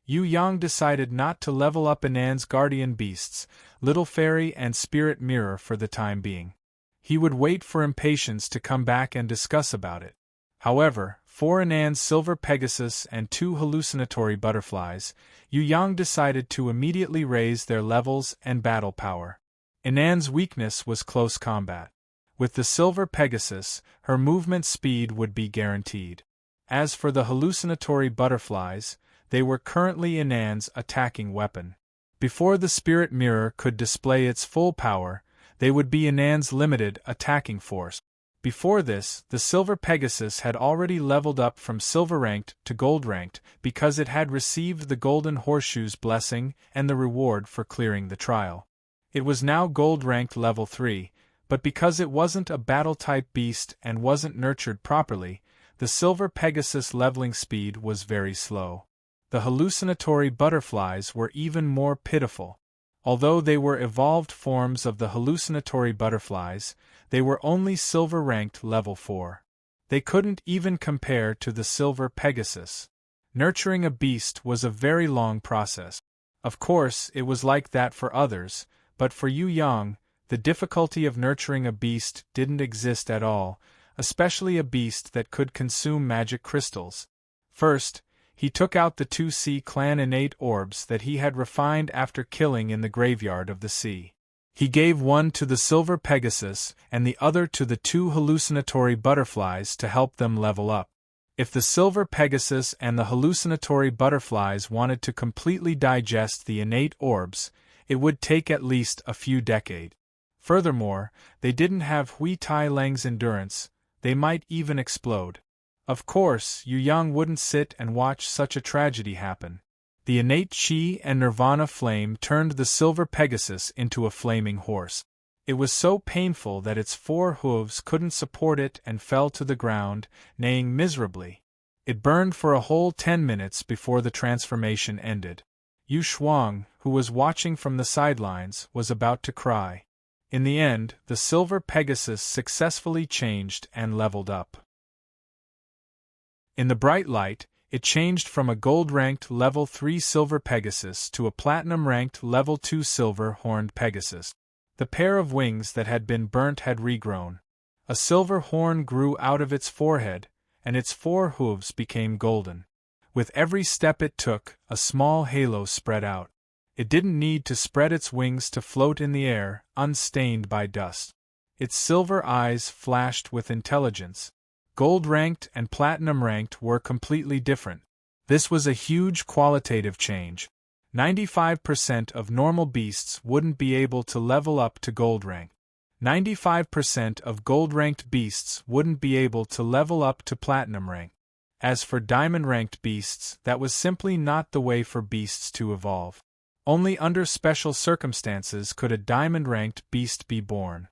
Yu Yang decided not to level up Inanne's guardian beasts, Little Fairy and Spirit Mirror for the time being. He would wait for Impatience to come back and discuss about it. However, for Inanne's Silver Pegasus and 2 hallucinatory butterflies, Yu Yang decided to immediately raise their levels and battle power. Inanne's weakness was close combat. With the Silver Pegasus, her movement speed would be guaranteed. As for the hallucinatory butterflies, they were currently Inanne's attacking weapon. Before the Spirit Mirror could display its full power, they would be Inanne's limited attacking force. Before this, the Silver Pegasus had already leveled up from Silver-ranked to Gold-ranked because it had received the Golden Horseshoe's blessing and the reward for clearing the trial. It was now Gold-ranked level 3, but because it wasn't a battle-type beast and wasn't nurtured properly, the Silver Pegasus leveling speed was very slow. The hallucinatory butterflies were even more pitiful. Although they were evolved forms of the hallucinatory butterflies, they were only silver-ranked level 4. They couldn't even compare to the silver Pegasus. Nurturing a beast was a very long process. Of course, it was like that for others, but for Yu Yang, the difficulty of nurturing a beast didn't exist at all, especially a beast that could consume magic crystals. First, he took out the 2 Sea Clan innate orbs that he had refined after killing in the graveyard of the sea. He gave one to the silver Pegasus and the other to the 2 hallucinatory butterflies to help them level up. If the silver Pegasus and the hallucinatory butterflies wanted to completely digest the innate orbs, it would take at least a few decades. Furthermore, they didn't have Hui Tai Lang's endurance, they might even explode. Of course, Yu Yang wouldn't sit and watch such a tragedy happen. The innate Qi and Nirvana flame turned the silver Pegasus into a flaming horse. It was so painful that its 4 hooves couldn't support it and fell to the ground, neighing miserably. It burned for a whole 10 minutes before the transformation ended. Yu Shuang, who was watching from the sidelines, was about to cry. In the end, the silver Pegasus successfully changed and leveled up. In the bright light, it changed from a gold-ranked level 3 silver Pegasus to a platinum-ranked level 2 silver horned Pegasus. The pair of wings that had been burnt had regrown. A silver horn grew out of its forehead, and its 4 hooves became golden. With every step it took, a small halo spread out. It didn't need to spread its wings to float in the air, unstained by dust. Its silver eyes flashed with intelligence. Gold-ranked and platinum-ranked were completely different. This was a huge qualitative change. 95% of normal beasts wouldn't be able to level up to gold rank. 95% of gold-ranked beasts wouldn't be able to level up to platinum rank. As for diamond-ranked beasts, that was simply not the way for beasts to evolve. Only under special circumstances could a diamond-ranked beast be born.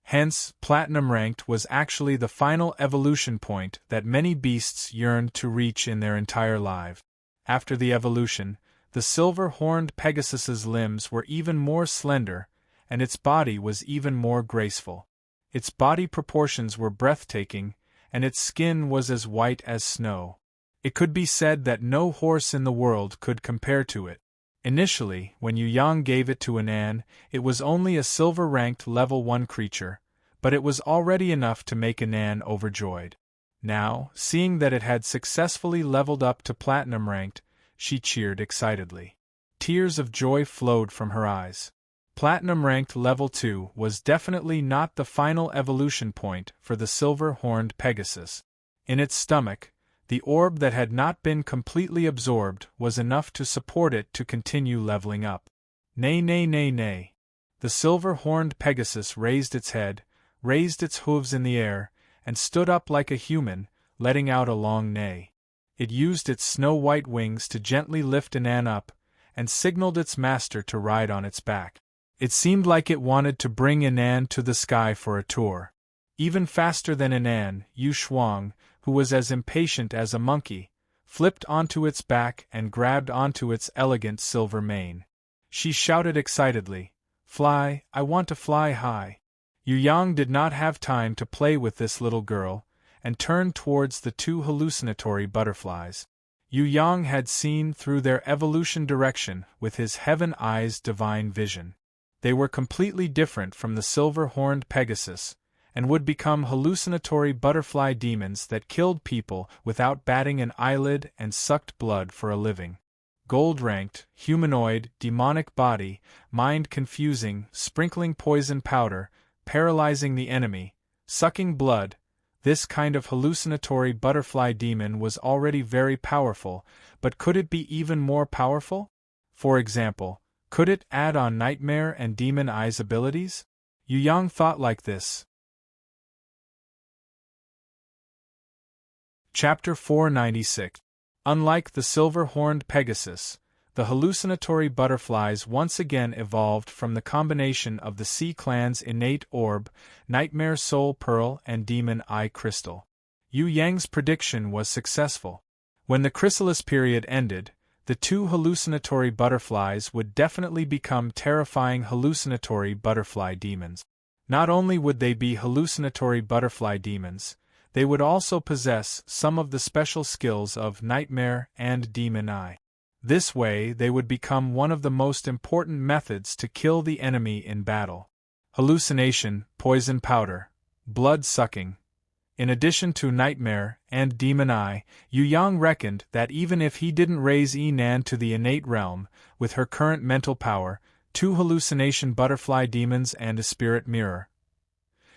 Hence, platinum-ranked was actually the final evolution point that many beasts yearned to reach in their entire life. After the evolution, the silver-horned Pegasus's limbs were even more slender, and its body was even more graceful. Its body proportions were breathtaking, and its skin was as white as snow. It could be said that no horse in the world could compare to it. Initially, when Yu Yang gave it to Anan, it was only a silver-ranked level 1 creature, but it was already enough to make Anan overjoyed. Now, seeing that it had successfully leveled up to platinum-ranked, she cheered excitedly. Tears of joy flowed from her eyes. Platinum-ranked level 2 was definitely not the final evolution point for the silver-horned Pegasus. In its stomach, the orb that had not been completely absorbed was enough to support it to continue leveling up. Nay, nay, nay, nay. The silver-horned Pegasus raised its head, raised its hooves in the air, and stood up like a human, letting out a long neigh. It used its snow-white wings to gently lift Anan up, and signaled its master to ride on its back. It seemed like it wanted to bring Anan to the sky for a tour. Even faster than Anan, Yu Shuang, who was as impatient as a monkey, flipped onto its back and grabbed onto its elegant silver mane. She shouted excitedly, "Fly, I want to fly high." Yu Yang did not have time to play with this little girl, and turned towards the 2 hallucinatory butterflies. Yu Yang had seen through their evolution direction with his heaven eyes divine vision. They were completely different from the silver-horned Pegasus, and would become hallucinatory butterfly demons that killed people without batting an eyelid and sucked blood for a living. Gold-ranked, humanoid, demonic body, mind-confusing, sprinkling poison powder, paralyzing the enemy, sucking blood, this kind of hallucinatory butterfly demon was already very powerful, but could it be even more powerful? For example, could it add on nightmare and demon eyes abilities? Yu Yang thought like this. Chapter 496. Unlike the silver-horned Pegasus, the hallucinatory butterflies once again evolved from the combination of the Sea Clan's innate orb, Nightmare Soul Pearl and Demon Eye Crystal. Yu Yang's prediction was successful. When the chrysalis period ended, the two hallucinatory butterflies would definitely become terrifying hallucinatory butterfly demons. Not only would they be hallucinatory butterfly demons, they would also possess some of the special skills of nightmare and demon eye. This way, they would become one of the most important methods to kill the enemy in battle. Hallucination, poison powder, blood-sucking. In addition to nightmare and demon eye, Yu Yang reckoned that even if he didn't raise Yinan to the innate realm, with her current mental power, 2 hallucination butterfly demons and a spirit mirror,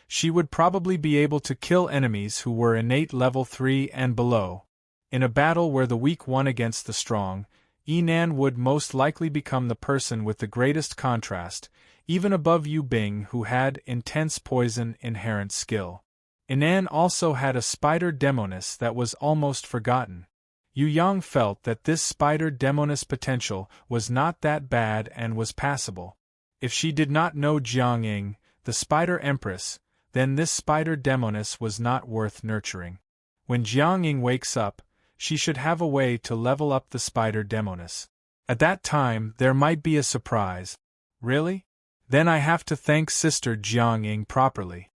she would probably be able to kill enemies who were innate level 3 and below. In a battle where the weak won against the strong, Yinan would most likely become the person with the greatest contrast, even above Yu Bing, who had intense poison inherent skill. Yinan also had a spider demoness that was almost forgotten. Yu Yang felt that this spider demoness potential was not that bad and was passable. If she did not know Jiang, the spider empress, then this spider demoness was not worth nurturing. When Jiang wakes up, she should have a way to level up the spider demoness. At that time, there might be a surprise. Really? Then I have to thank Sister Jiang properly.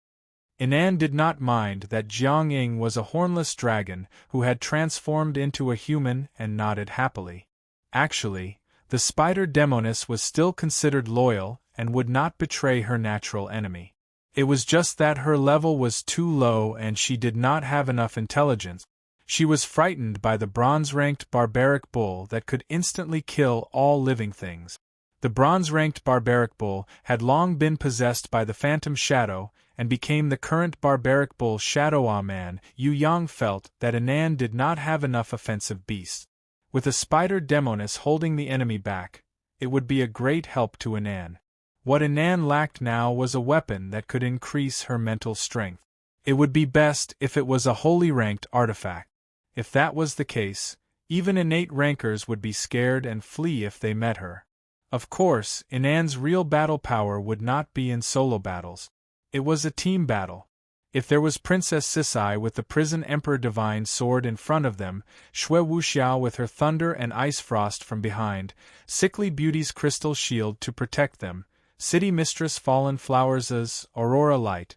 Yinan did not mind that Jiang was a hornless dragon who had transformed into a human and nodded happily. Actually, the spider demoness was still considered loyal and would not betray her natural enemy. It was just that her level was too low and she did not have enough intelligence. She was frightened by the bronze-ranked barbaric bull that could instantly kill all living things. The bronze-ranked barbaric bull had long been possessed by the phantom shadow and became the current barbaric bull Shadow Man. Yu Yang felt that Yinan did not have enough offensive beasts. With a spider demoness holding the enemy back, it would be a great help to Yinan. What Yinan lacked now was a weapon that could increase her mental strength. It would be best if it was a holy ranked artifact. If that was the case, even innate rankers would be scared and flee if they met her. Of course, Yinan's real battle power would not be in solo battles. It was a team battle. If there was Princess Sisai with the Prison Emperor Divine Sword in front of them, Xue Wuxiao with her Thunder and Ice Frost from behind, Sickly Beauty's Crystal Shield to protect them, City Mistress Fallen Flowers' Aurora Light.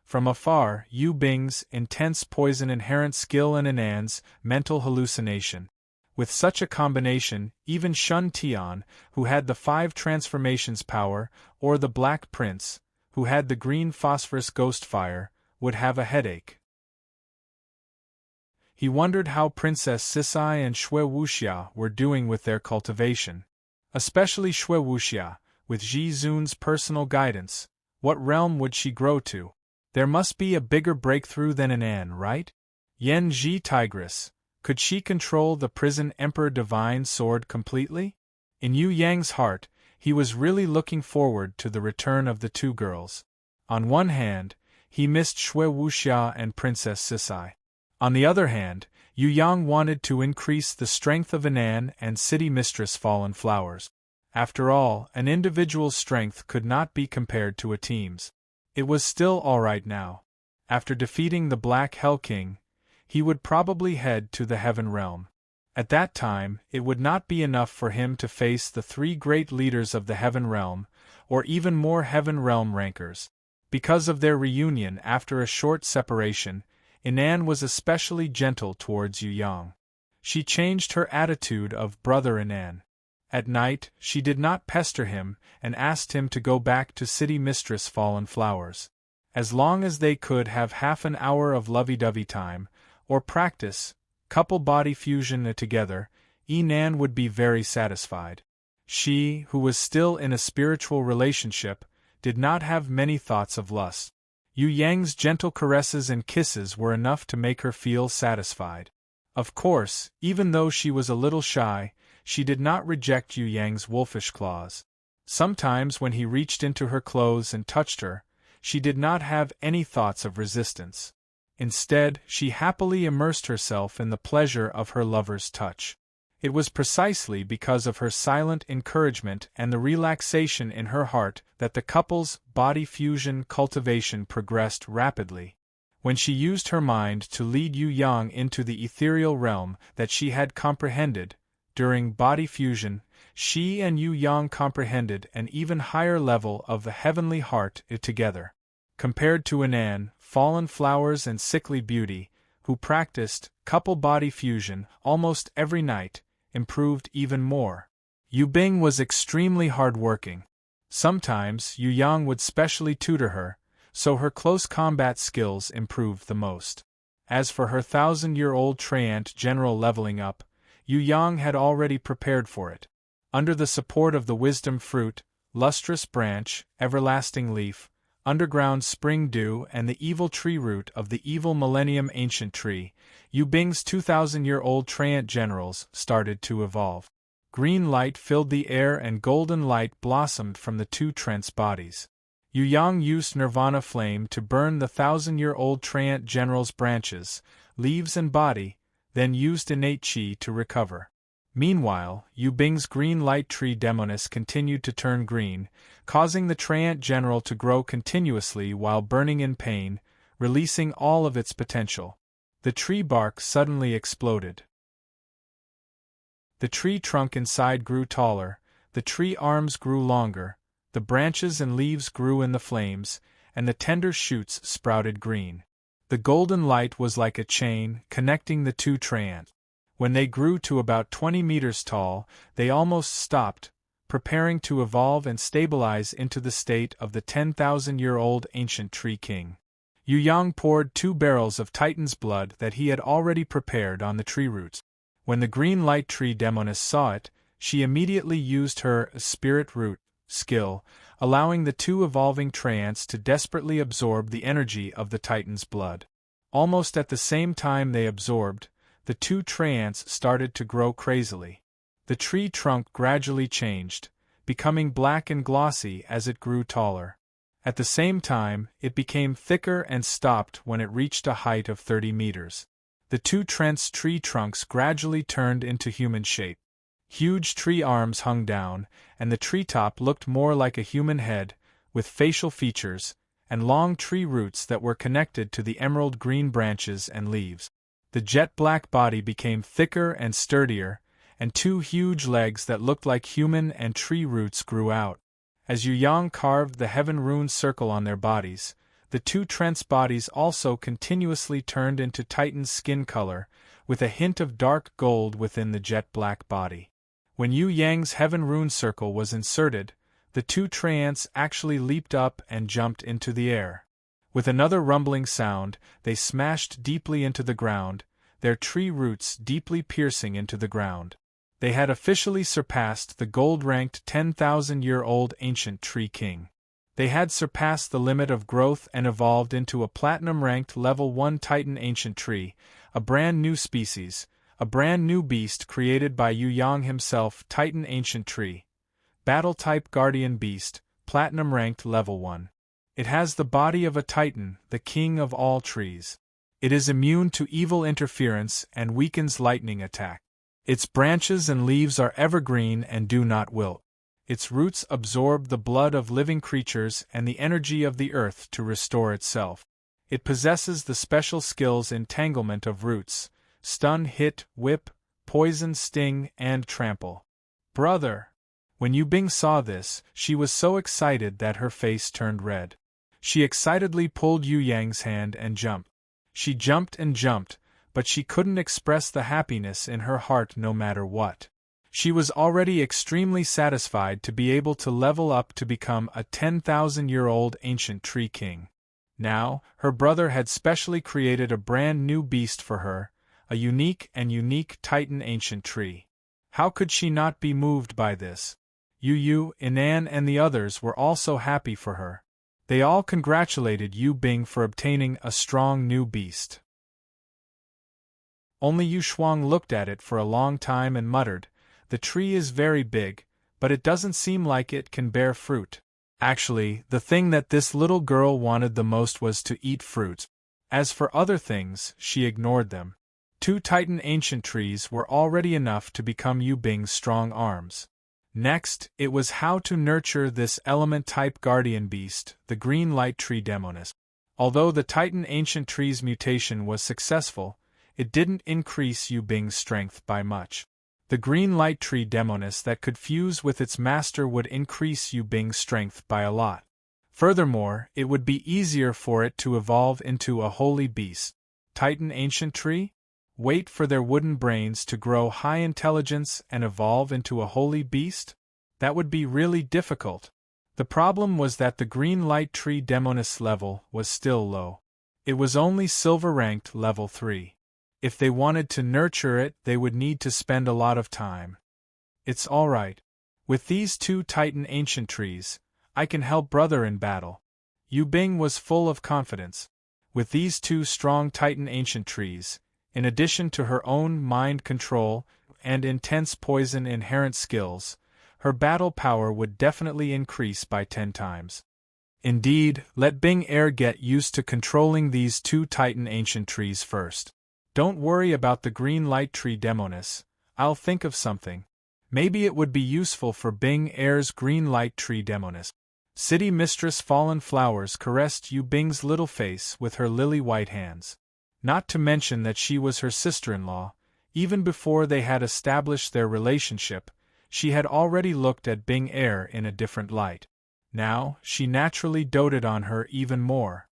From afar, Yu Bing's intense poison inherent skill and Yinan's mental hallucination. With such a combination, even Shun Tian, who had the 5 transformations power, or the Black Prince, who had the green phosphorus ghost fire, would have a headache. He wondered how Princess Sisai and Xue Wuxia were doing with their cultivation. Especially Xue Wuxia, with Ji Zun's personal guidance, what realm would she grow to? There must be a bigger breakthrough than Yinan, right? Yen Ji Tigress, could she control the Prison Emperor Divine Sword completely? In Yu Yang's heart, he was really looking forward to the return of the 2 girls. On one hand, he missed Xue Wuxia and Princess Sisai. On the other hand, Yu Yang wanted to increase the strength of Yinan and City Mistress Fallen Flowers. After all, an individual's strength could not be compared to a team's. It was still alright now. After defeating the Black Hell King, he would probably head to the Heaven Realm. At that time, it would not be enough for him to face the 3 great leaders of the Heaven Realm, or even more Heaven Realm rankers. Because of their reunion after a short separation, Yinan was especially gentle towards Yu Yang. She changed her attitude of Brother Yinan. At night, she did not pester him and asked him to go back to City Mistress Fallen Flowers. As long as they could have half an hour of lovey-dovey time, or practice couple body fusion together, Yinan would be very satisfied. She, who was still in a spiritual relationship, did not have many thoughts of lust. Yu Yang's gentle caresses and kisses were enough to make her feel satisfied. Of course, even though she was a little shy, she did not reject Yu Yang's wolfish claws. Sometimes when he reached into her clothes and touched her, she did not have any thoughts of resistance. Instead, she happily immersed herself in the pleasure of her lover's touch. It was precisely because of her silent encouragement and the relaxation in her heart that the couple's body fusion cultivation progressed rapidly. When she used her mind to lead Yu Yang into the ethereal realm that she had comprehended, During body fusion, she and Yu Yang comprehended an even higher level of the heavenly heart together. Compared to Anan, fallen flowers and sickly beauty, who practiced couple body fusion almost every night, improved even more. Yu Bing was extremely hard-working. Sometimes Yu Yang would specially tutor her, so her close combat skills improved the most. As for her 1,000-year-old Treant general leveling up, Yu Yang had already prepared for it. Under the support of the wisdom fruit, lustrous branch, everlasting leaf, underground spring dew and the evil tree root of the evil millennium ancient tree, Yu Bing's 2,000-year-old Treant generals started to evolve. Green light filled the air and golden light blossomed from the two Trent's bodies. Yu Yang used nirvana flame to burn the 1,000-year-old Treant general's branches, leaves and body, then used innate chi to recover. Meanwhile, Yu Bing's green light tree demoness continued to turn green, causing the Treant general to grow continuously while burning in pain, releasing all of its potential. The tree bark suddenly exploded. The tree trunk inside grew taller, the tree arms grew longer, the branches and leaves grew in the flames, and the tender shoots sprouted green. The golden light was like a chain, connecting the two Treant. When they grew to about 20 meters tall, they almost stopped, preparing to evolve and stabilize into the state of the 10,000-year-old ancient tree king. Yu Yang poured 2 barrels of Titan's blood that he had already prepared on the tree roots. When the green light tree demoness saw it, she immediately used her spirit root skill, allowing the 2 evolving Treants to desperately absorb the energy of the Titan's blood. Almost at the same time they absorbed, the 2 Treants started to grow crazily. The tree trunk gradually changed, becoming black and glossy as it grew taller. At the same time, it became thicker and stopped when it reached a height of 30 meters. The 2 Trent's tree trunks gradually turned into human shape. Huge tree arms hung down, and the treetop looked more like a human head, with facial features, and long tree roots that were connected to the emerald green branches and leaves. The jet-black body became thicker and sturdier, and 2 huge legs that looked like human and tree roots grew out. As Yu Yang carved the heaven-rune circle on their bodies, the 2 Trent's bodies also continuously turned into Titan's skin color, with a hint of dark gold within the jet-black body. When Yu Yang's heaven-rune circle was inserted, the 2 Treants actually leaped up and jumped into the air. With another rumbling sound, they smashed deeply into the ground, their tree roots deeply piercing into the ground. They had officially surpassed the gold-ranked 10,000-year-old ancient tree king. They had surpassed the limit of growth and evolved into a platinum-ranked level 1 Titan ancient tree, a brand new species, a brand new beast created by Yu Yang himself. Titan ancient tree. Battle-type guardian beast, platinum-ranked level 1. It has the body of a Titan, the king of all trees. It is immune to evil interference and weakens lightning attack. Its branches and leaves are evergreen and do not wilt. Its roots absorb the blood of living creatures and the energy of the earth to restore itself. It possesses the special skills entanglement of roots, stun, hit, whip, poison, sting, and trample. Brother! When Yu Bing saw this, she was so excited that her face turned red. She excitedly pulled Yu Yang's hand and jumped. She jumped and jumped, but she couldn't express the happiness in her heart no matter what. She was already extremely satisfied to be able to level up to become a 10,000-year-old ancient tree king. Now, her brother had specially created a brand new beast for her, a unique Titan ancient tree. How could she not be moved by this? Yu, Inan and the others were also happy for her. They all congratulated Yu Bing for obtaining a strong new beast. Only Yu Shuang looked at it for a long time and muttered, "The tree is very big, but it doesn't seem like it can bear fruit." Actually, the thing that this little girl wanted the most was to eat fruit. As for other things, she ignored them. 2 Titan ancient trees were already enough to become Yu Bing's strong arms. Next, it was how to nurture this element-type guardian beast, the green light tree demoness. Although the Titan ancient tree's mutation was successful, it didn't increase Yu Bing's strength by much. The green light tree demoness that could fuse with its master would increase Yu Bing's strength by a lot. Furthermore, it would be easier for it to evolve into a holy beast. Titan ancient tree? Wait for their wooden brains to grow high intelligence and evolve into a holy beast? That would be really difficult. The problem was that the green light tree demoness level was still low. It was only silver ranked level 3. If they wanted to nurture it, they would need to spend a lot of time. It's alright. With these 2 Titan ancient trees, I can help brother in battle. Yu Bing was full of confidence. With these 2 strong Titan ancient trees, in addition to her own mind control and intense poison inherent skills, her battle power would definitely increase by 10 times. Indeed, let Bing Air get used to controlling these 2 Titan ancient trees first. Don't worry about the green light tree demoness, I'll think of something. Maybe it would be useful for Bing Air's green light tree demoness. City Mistress Fallen Flowers caressed Yu Bing's little face with her lily-white hands. Not to mention that she was her sister-in-law, even before they had established their relationship, she had already looked at Bing Air in a different light. Now, she naturally doted on her even more.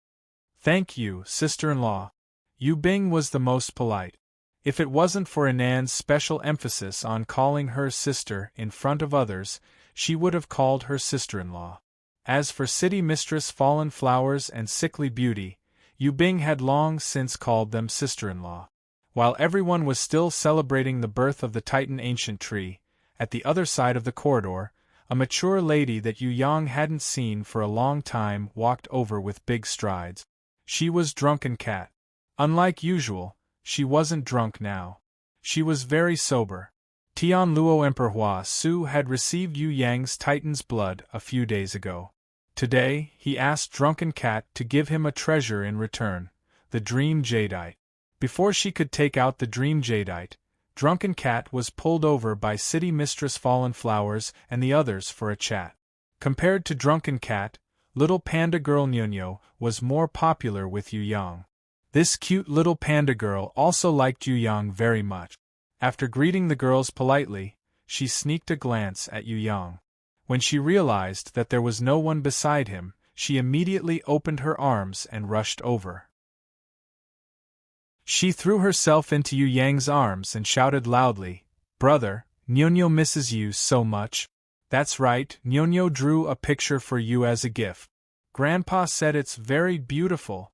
Thank you, sister-in-law. Yu Bing was the most polite. If it wasn't for Inan's special emphasis on calling her sister in front of others, she would have called her sister-in-law. As for City Mistress Fallen Flowers and Sickly Beauty, Yu Bing had long since called them sister-in-law. While everyone was still celebrating the birth of the Titan ancient tree, at the other side of the corridor, a mature lady that Yu Yang hadn't seen for a long time walked over with big strides. She was Drunken Cat. Unlike usual, she wasn't drunk now. She was very sober. Tian Luo Emperor Hua Su had received Yu Yang's Titan's blood a few days ago. Today, he asked Drunken Cat to give him a treasure in return, the Dream Jadeite. Before she could take out the Dream Jadeite, Drunken Cat was pulled over by City Mistress Fallen Flowers and the others for a chat. Compared to Drunken Cat, little panda girl Nyonyo was more popular with Yu Yang. This cute little panda girl also liked Yu Yang very much. After greeting the girls politely, she sneaked a glance at Yu Yang. When she realized that there was no one beside him, she immediately opened her arms and rushed over. She threw herself into Yu Yang's arms and shouted loudly, "Brother, Nyonyo misses you so much." "That's right, Nyonyo drew a picture for you as a gift. Grandpa said it's very beautiful."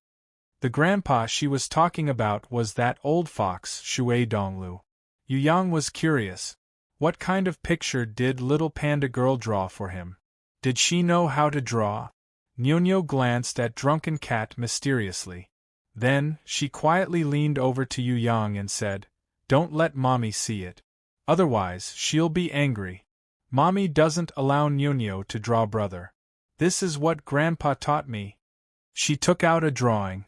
The grandpa she was talking about was that old fox, Shui Donglu. Yu Yang was curious. What kind of picture did little panda girl draw for him? Did she know how to draw? Nyonyo glanced at Drunken Cat mysteriously. Then, she quietly leaned over to Yu Yang and said, "Don't let Mommy see it. Otherwise, she'll be angry. Mommy doesn't allow Nyonyo to draw brother. This is what Grandpa taught me." She took out a drawing.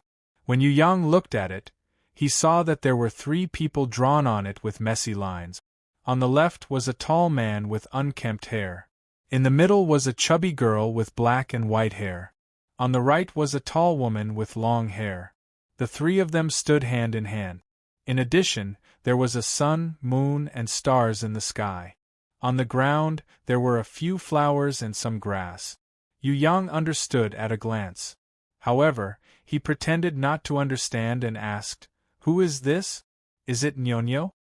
When Yu Yang looked at it, he saw that there were 3 people drawn on it with messy lines. On the left was a tall man with unkempt hair. In the middle was a chubby girl with black and white hair. On the right was a tall woman with long hair. The 3 of them stood hand in hand. In addition, there was a sun, moon, and stars in the sky. On the ground, there were a few flowers and some grass. Yu Yang understood at a glance. However, he pretended not to understand and asked, "Who is this? Is it Nyonyo?"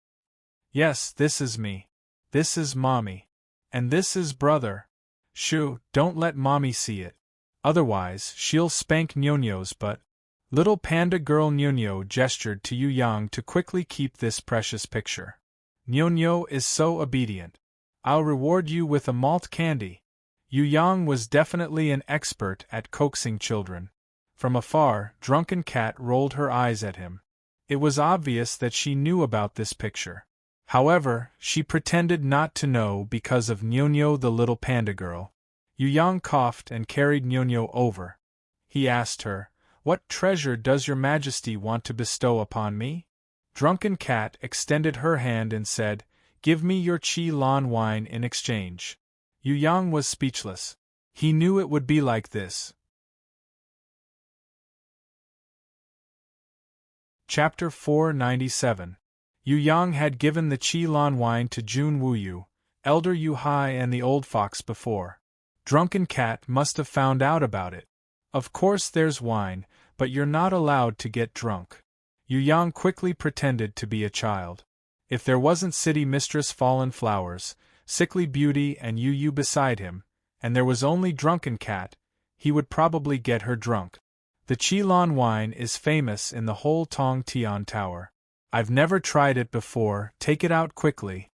"Yes, this is me. This is Mommy. And this is brother. Shoo, don't let Mommy see it. Otherwise, she'll spank Nyonyo's butt." Little panda girl Nyonyo gestured to Yu Yang to quickly keep this precious picture. "Nyonyo is so obedient. I'll reward you with a malt candy." Yu Yang was definitely an expert at coaxing children. From afar, Drunken Cat rolled her eyes at him. It was obvious that she knew about this picture. However, she pretended not to know because of Nyonyo the little panda girl. Yu Yang coughed and carried Nyonyo over. He asked her, "What treasure does your majesty want to bestow upon me?" Drunken Cat extended her hand and said, "Give me your Qi Lan wine in exchange." Yu Yang was speechless. He knew it would be like this. Chapter 497. Yu Yang had given the Qi Lan wine to Jun Wuyu, Elder Yu Hai and the old fox before. Drunken Cat must have found out about it. Of course there's wine, but you're not allowed to get drunk. Yu Yang quickly pretended to be a child. If there wasn't City Mistress Fallen Flowers, Sickly Beauty and Yu Yu beside him, and there was only Drunken Cat, he would probably get her drunk. The Qi Lan wine is famous in the whole Tong Tian Tower. I've never tried it before, take it out quickly.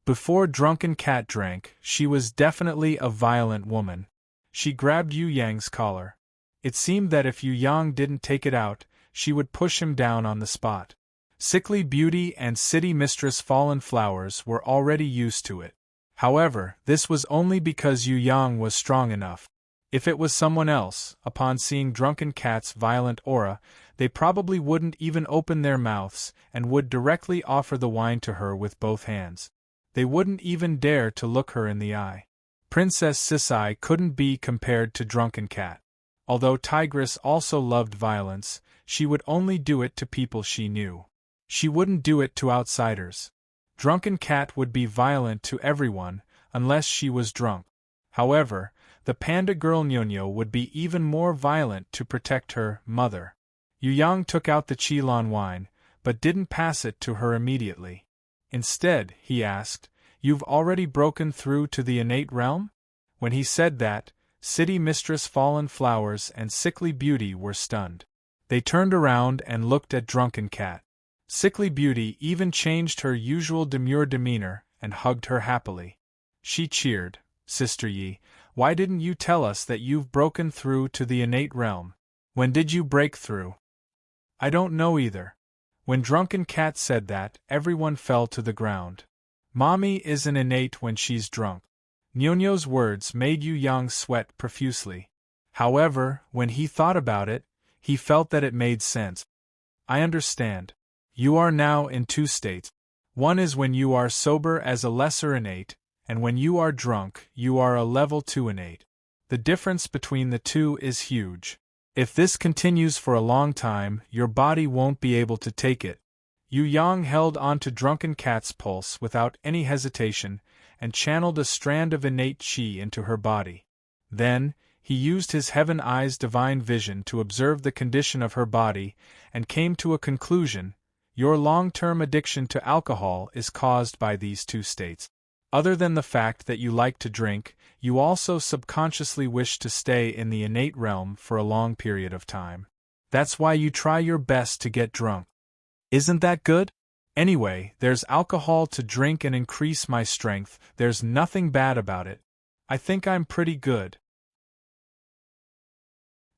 Before Drunken Cat drank, she was definitely a violent woman. She grabbed Yu Yang's collar. It seemed that if Yu Yang didn't take it out, she would push him down on the spot. Sickly Beauty and City Mistress Fallen Flowers were already used to it. However, this was only because Yu Yang was strong enough. If it was someone else, upon seeing Drunken Cat's violent aura, they probably wouldn't even open their mouths and would directly offer the wine to her with both hands. They wouldn't even dare to look her in the eye. Princess Sisai couldn't be compared to Drunken Cat. Although Tigress also loved violence, she would only do it to people she knew. She wouldn't do it to outsiders. Drunken Cat would be violent to everyone, unless she was drunk. However, the panda girl Nyonyo would be even more violent to protect her mother. Yu Yang took out the Qi Lan wine, but didn't pass it to her immediately. Instead, he asked, "You've already broken through to the innate realm?" When he said that, City Mistress Fallen Flowers and Sickly Beauty were stunned. They turned around and looked at Drunken Cat. Sickly Beauty even changed her usual demure demeanor and hugged her happily. She cheered, "Sister Yi, why didn't you tell us that you've broken through to the innate realm? When did you break through?" "I don't know either." When Drunken Cat said that, everyone fell to the ground. Mommy is an innate when she's drunk. Nyonyo's words made Yu Yang sweat profusely. However, when he thought about it, he felt that it made sense. "I understand. You are now in two states. One is when you are sober as a lesser innate, and when you are drunk, you are a level 2 innate. The difference between the two is huge. If this continues for a long time, your body won't be able to take it." Yu Yang held onto Drunken Cat's pulse without any hesitation, and channeled a strand of innate qi into her body. Then, he used his Heaven Eye's divine vision to observe the condition of her body, and came to a conclusion: your long-term addiction to alcohol is caused by these two states. Other than the fact that you like to drink, you also subconsciously wish to stay in the innate realm for a long period of time. That's why you try your best to get drunk. Isn't that good? Anyway, there's alcohol to drink and increase my strength, there's nothing bad about it. I think I'm pretty good.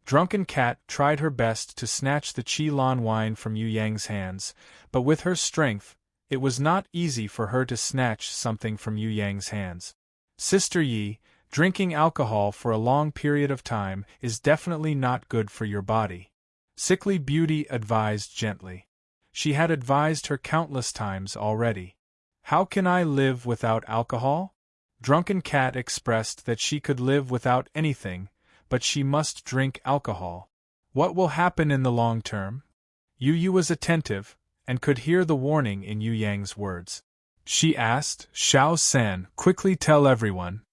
Drunken Cat tried her best to snatch the Qi Lan wine from Yu Yang's hands, but with her strength, it was not easy for her to snatch something from Yu Yang's hands. "Sister Yi, drinking alcohol for a long period of time is definitely not good for your body," Sickly Beauty advised gently. She had advised her countless times already. "How can I live without alcohol?" Drunken Cat expressed that she could live without anything, but she must drink alcohol. "What will happen in the long term?" Yu Yu was attentive, and could hear the warning in Yu Yang's words. She asked, "Xiao San, quickly tell everyone."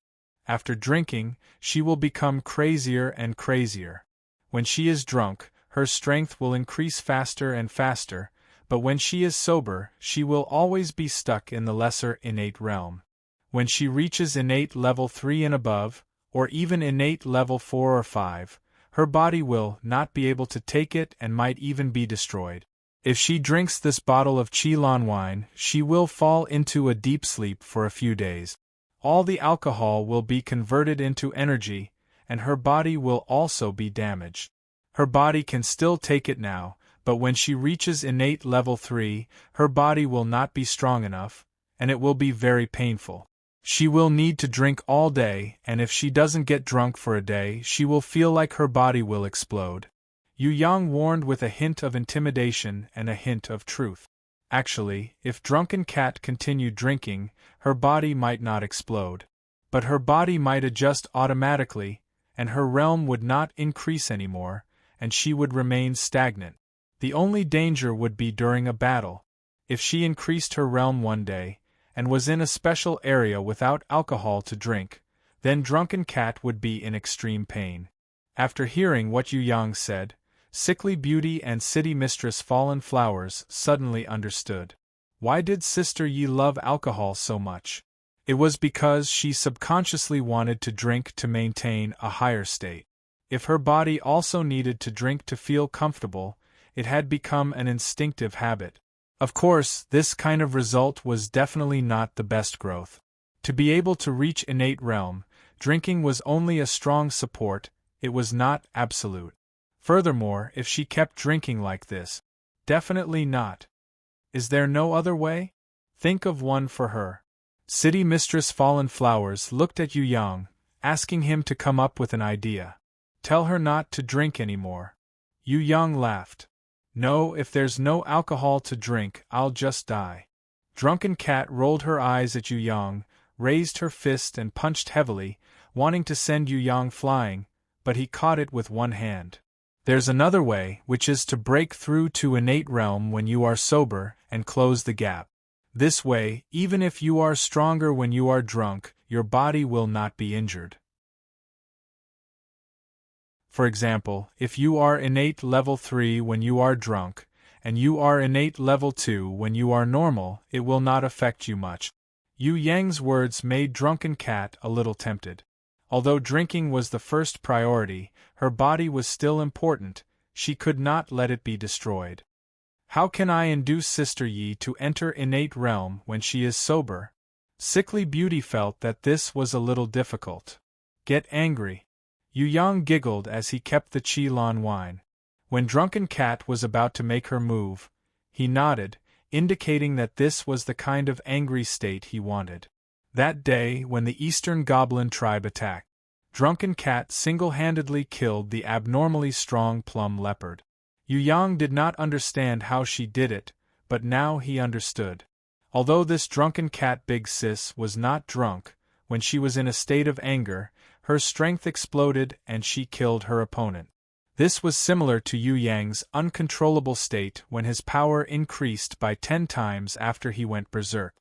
After drinking, she will become crazier and crazier. When she is drunk, her strength will increase faster and faster, but when she is sober, she will always be stuck in the lesser innate realm. When she reaches innate level 3 and above, or even innate level 4 or 5, her body will not be able to take it and might even be destroyed. If she drinks this bottle of Qi Lan wine, she will fall into a deep sleep for a few days. All the alcohol will be converted into energy, and her body will also be damaged. Her body can still take it now, but when she reaches innate level 3, her body will not be strong enough, and it will be very painful. She will need to drink all day, and if she doesn't get drunk for a day, she will feel like her body will explode. Yu Yang warned with a hint of intimidation and a hint of truth. Actually, if Drunken Cat continued drinking, her body might not explode. But her body might adjust automatically, and her realm would not increase anymore, and she would remain stagnant. The only danger would be during a battle. If she increased her realm one day, and was in a special area without alcohol to drink, then Drunken Cat would be in extreme pain. After hearing what Yu Yang said, Sickly Beauty and City Mistress Fallen Flowers suddenly understood. Why did Sister Yi love alcohol so much? It was because she subconsciously wanted to drink to maintain a higher state. If her body also needed to drink to feel comfortable, it had become an instinctive habit. Of course, this kind of result was definitely not the best growth. To be able to reach innate realm, drinking was only a strong support, it was not absolute. Furthermore, if she kept drinking like this, definitely not. Is there no other way? Think of one for her. City Mistress Fallen Flowers looked at Yu Yang, asking him to come up with an idea. Tell her not to drink anymore. Yu Yang laughed. No, if there's no alcohol to drink, I'll just die. Drunken Cat rolled her eyes at Yu Yang, raised her fist and punched heavily, wanting to send Yu Yang flying, but he caught it with one hand. There's another way, which is to break through to innate realm when you are sober and close the gap. This way, even if you are stronger when you are drunk, your body will not be injured. For example, if you are innate level 3 when you are drunk, and you are innate level 2 when you are normal, it will not affect you much. Yu Yang's words made Drunken Cat a little tempted. Although drinking was the first priority, her body was still important, she could not let it be destroyed. How can I induce Sister Yi to enter innate realm when she is sober? Sickly Beauty felt that this was a little difficult. Get angry. Yu Yang giggled as he kept the Qilin wine. When Drunken Cat was about to make her move, he nodded, indicating that this was the kind of angry state he wanted. That day, when the Eastern Goblin tribe attacked, Drunken Cat single-handedly killed the abnormally strong Plum Leopard. Yu Yang did not understand how she did it, but now he understood. Although this Drunken Cat Big Sis was not drunk, when she was in a state of anger, her strength exploded and she killed her opponent. This was similar to Yu Yang's uncontrollable state when his power increased by 10 times after he went berserk.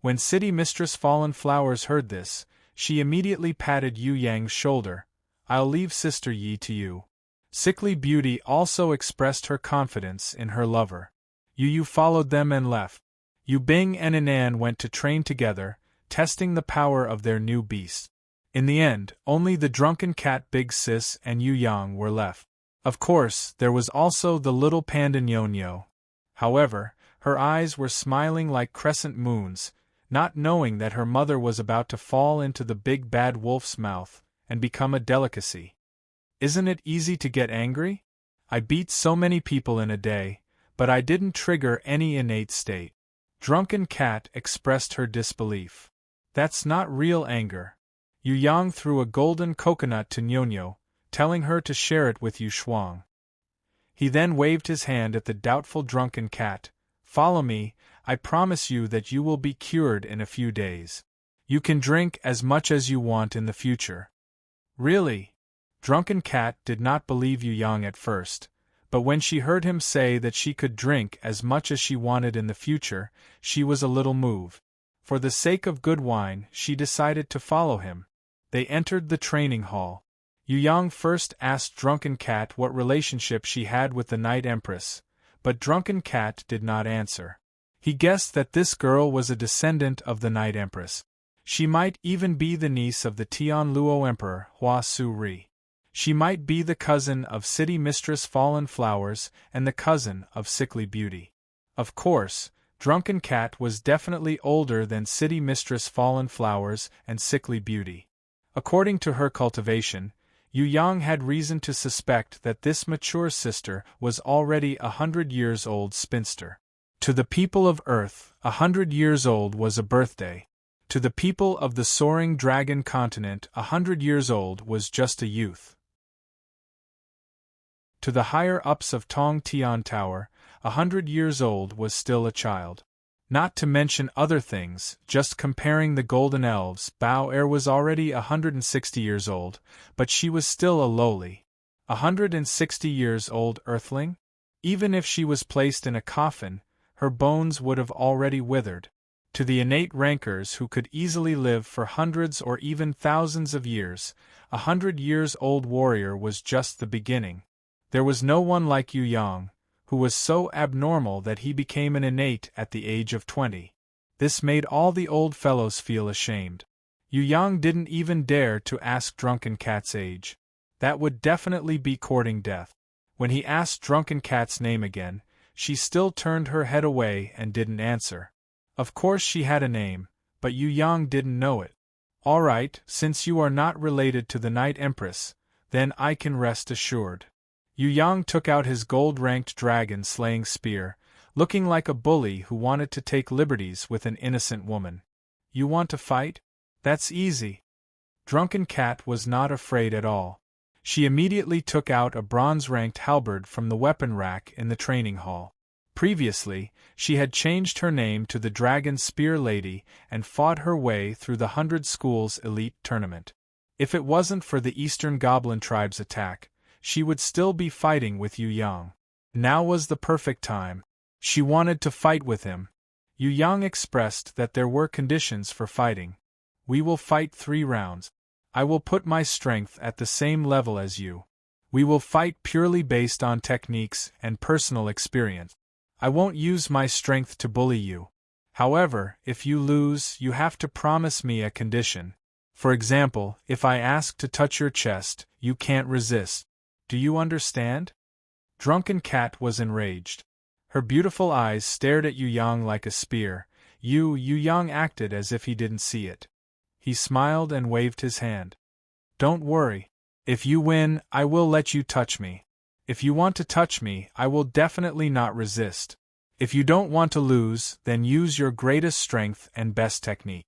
When City Mistress Fallen Flowers heard this, she immediately patted Yu Yang's shoulder. I'll leave Sister Yi to you. Sickly Beauty also expressed her confidence in her lover. Yu followed them and left. Yu Bing and Anan went to train together, testing the power of their new beast. In the end, only the Drunken Cat Big Sis and Yu Yang were left. Of course, there was also the little panda Nyonyo. However, her eyes were smiling like crescent moons, not knowing that her mother was about to fall into the big bad wolf's mouth and become a delicacy. Isn't it easy to get angry? I beat so many people in a day, but I didn't trigger any innate state. Drunken Cat expressed her disbelief. That's not real anger. Yu Yang threw a golden coconut to Nyonyo, telling her to share it with Yu Shuang. He then waved his hand at the doubtful Drunken Cat. Follow me, I promise you that you will be cured in a few days. You can drink as much as you want in the future. Really? Drunken Cat did not believe Yu Yang at first, but when she heard him say that she could drink as much as she wanted in the future, she was a little moved. For the sake of good wine, she decided to follow him. They entered the training hall. Yu Yang first asked Drunken Cat what relationship she had with the Night Empress, but Drunken Cat did not answer. He guessed that this girl was a descendant of the Night Empress. She might even be the niece of the Tianluo Emperor Hua Su-ri. She might be the cousin of City Mistress Fallen Flowers and the cousin of Sickly Beauty. Of course, Drunken Cat was definitely older than City Mistress Fallen Flowers and Sickly Beauty. According to her cultivation, Yu Yang had reason to suspect that this mature sister was already 100 years old spinster. To the people of Earth, 100 years old was a birthday. To the people of the soaring dragon continent, 100 years old was just a youth. To the higher-ups of Tong Tian Tower, 100 years old was still a child. Not to mention other things, just comparing the Golden Elves, Bao Er was already 160 years old, but she was still a lowly 160 years old earthling? Even if she was placed in a coffin, her bones would have already withered. To the innate rankers who could easily live for hundreds or even thousands of years, 100-years-old warrior was just the beginning. There was no one like Yu Yang, who was so abnormal that he became an innate at the age of 20. This made all the old fellows feel ashamed. Yu Yang didn't even dare to ask Drunken Cat's age. That would definitely be courting death. When he asked Drunken Cat's name again, she still turned her head away and didn't answer. Of course she had a name, but Yu Yang didn't know it. All right, since you are not related to the Night Empress, then I can rest assured. Yu Yang took out his gold-ranked dragon-slaying spear, looking like a bully who wanted to take liberties with an innocent woman. You want to fight? That's easy. Drunken Cat was not afraid at all. She immediately took out a bronze-ranked halberd from the weapon rack in the training hall. Previously, she had changed her name to the Dragon Spear Lady and fought her way through the 100 Schools Elite Tournament. If it wasn't for the Eastern Goblin Tribe's attack, she would still be fighting with Yu Yang. Now was the perfect time. She wanted to fight with him. Yu Yang expressed that there were conditions for fighting. We will fight 3 rounds. I will put my strength at the same level as you. We will fight purely based on techniques and personal experience. I won't use my strength to bully you. However, if you lose, you have to promise me a condition. For example, if I ask to touch your chest, you can't resist. Do you understand? Drunken Cat was enraged. Her beautiful eyes stared at Yu Yang like a spear. Yu Yang acted as if he didn't see it. He smiled and waved his hand. Don't worry. If you win, I will let you touch me. If you want to touch me, I will definitely not resist. If you don't want to lose, then use your greatest strength and best technique.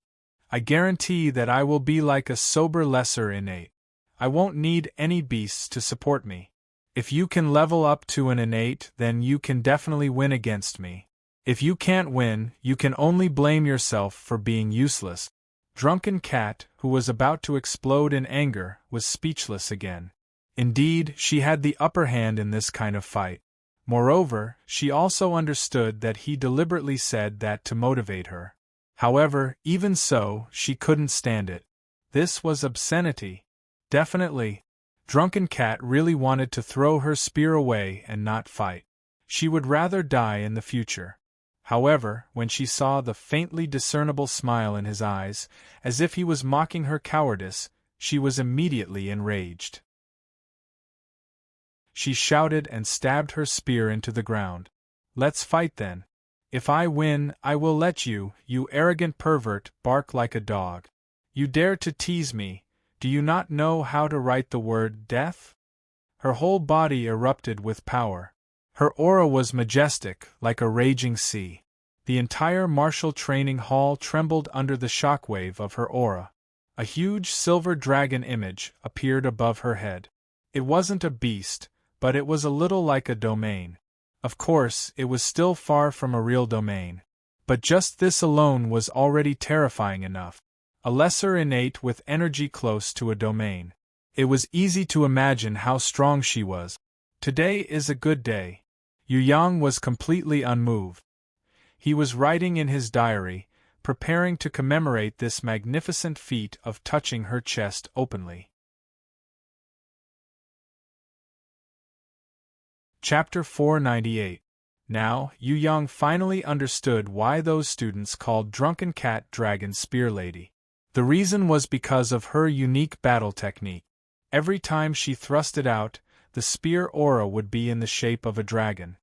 I guarantee that I will be like a sober lesser innate. I won't need any beasts to support me. If you can level up to an innate, then you can definitely win against me. If you can't win, you can only blame yourself for being useless. Drunken Cat, who was about to explode in anger, was speechless again. Indeed, she had the upper hand in this kind of fight. Moreover, she also understood that he deliberately said that to motivate her. However, even so, she couldn't stand it. This was obscenity. Definitely. Drunken Cat really wanted to throw her spear away and not fight. She would rather die in the future. However, when she saw the faintly discernible smile in his eyes, as if he was mocking her cowardice, she was immediately enraged. She shouted and stabbed her spear into the ground. Let's fight then. If I win, I will let you, you arrogant pervert, bark like a dog. You dare to tease me. Do you not know how to write the word death? Her whole body erupted with power. Her aura was majestic, like a raging sea. The entire martial training hall trembled under the shockwave of her aura. A huge silver dragon image appeared above her head. It wasn't a beast, but it was a little like a domain. Of course, it was still far from a real domain. But just this alone was already terrifying enough. A lesser innate with energy close to a domain. It was easy to imagine how strong she was. Today is a good day. Yu Yang was completely unmoved. He was writing in his diary, preparing to commemorate this magnificent feat of touching her chest openly. Chapter 498. Now, Yu Yang finally understood why those students called Drunken Cat Dragon Spear Lady. The reason was because of her unique battle technique. Every time she thrust it out, the spear aura would be in the shape of a dragon.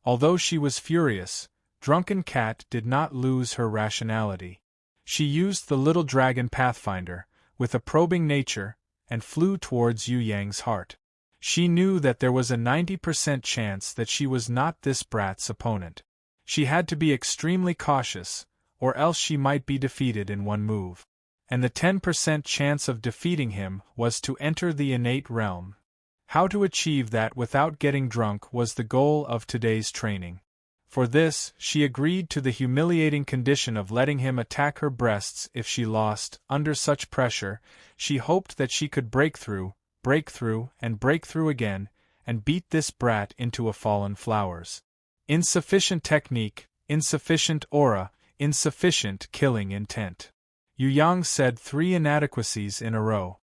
Although she was furious, Drunken Cat did not lose her rationality. She used the little dragon Pathfinder, with a probing nature, and flew towards Yu Yang's heart. She knew that there was a 90% chance that she was not this brat's opponent. She had to be extremely cautious, or else she might be defeated in one move. And the 10% chance of defeating him was to enter the innate realm. How to achieve that without getting drunk was the goal of today's training. For this, she agreed to the humiliating condition of letting him attack her breasts if she lost. Under such pressure, she hoped that she could break through again, and beat this brat into a fallen flowers. Insufficient technique, insufficient aura, insufficient killing intent. Yu Yang said 3 inadequacies in a row.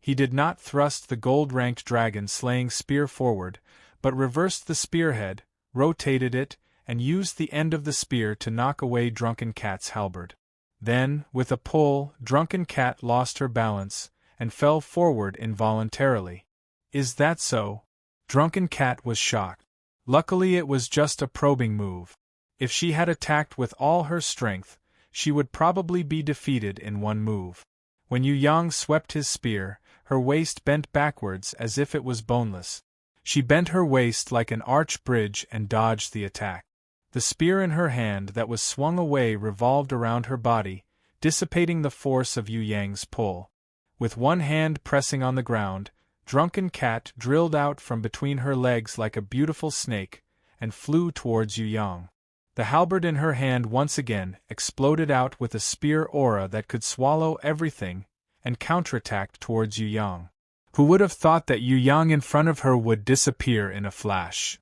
He did not thrust the gold-ranked dragon-slaying spear forward, but reversed the spearhead, rotated it, and used the end of the spear to knock away Drunken Cat's halberd. Then, with a pull, Drunken Cat lost her balance, and fell forward involuntarily. Is that so? Drunken Cat was shocked. Luckily it was just a probing move. If she had attacked with all her strength, she would probably be defeated in one move. When Yu Yang swept his spear, her waist bent backwards as if it was boneless. She bent her waist like an arch bridge and dodged the attack. The spear in her hand that was swung away revolved around her body, dissipating the force of Yu Yang's pull. With one hand pressing on the ground, Drunken Cat drilled out from between her legs like a beautiful snake, and flew towards Yu Yang. The halberd in her hand once again exploded out with a spear aura that could swallow everything, and counterattacked towards Yu Yang. Who would have thought that Yu Yang in front of her would disappear in a flash?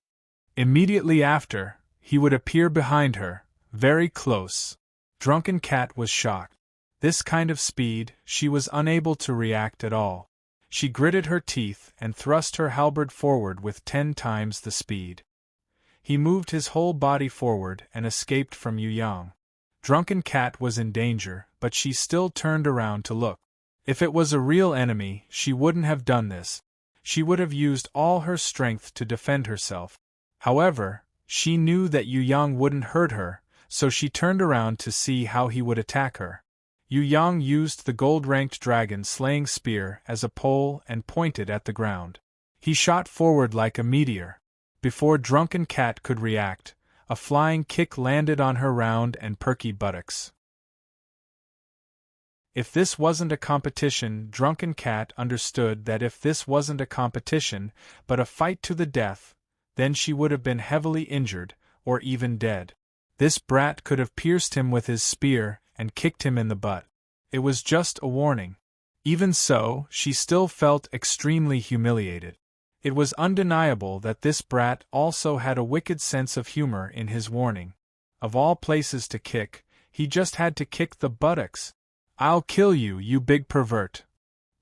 Immediately after, he would appear behind her, very close. Drunken Cat was shocked. This kind of speed, she was unable to react at all. She gritted her teeth and thrust her halberd forward with 10 times the speed. He moved his whole body forward and escaped from Yu Yang. Drunken Cat was in danger, but she still turned around to look. If it was a real enemy, she wouldn't have done this. She would have used all her strength to defend herself. However, she knew that Yu Yang wouldn't hurt her, so she turned around to see how he would attack her. Yu Yang used the gold-ranked dragon-slaying spear as a pole and pointed at the ground. He shot forward like a meteor. Before Drunken Cat could react, a flying kick landed on her round and perky buttocks. If this wasn't a competition, Drunken Cat understood that if this wasn't a competition, but a fight to the death, then she would have been heavily injured, or even dead. This brat could have pierced him with his spear and kicked him in the butt. It was just a warning. Even so, she still felt extremely humiliated. It was undeniable that this brat also had a wicked sense of humor in his warning. Of all places to kick, he just had to kick the buttocks. "I'll kill you, you big pervert."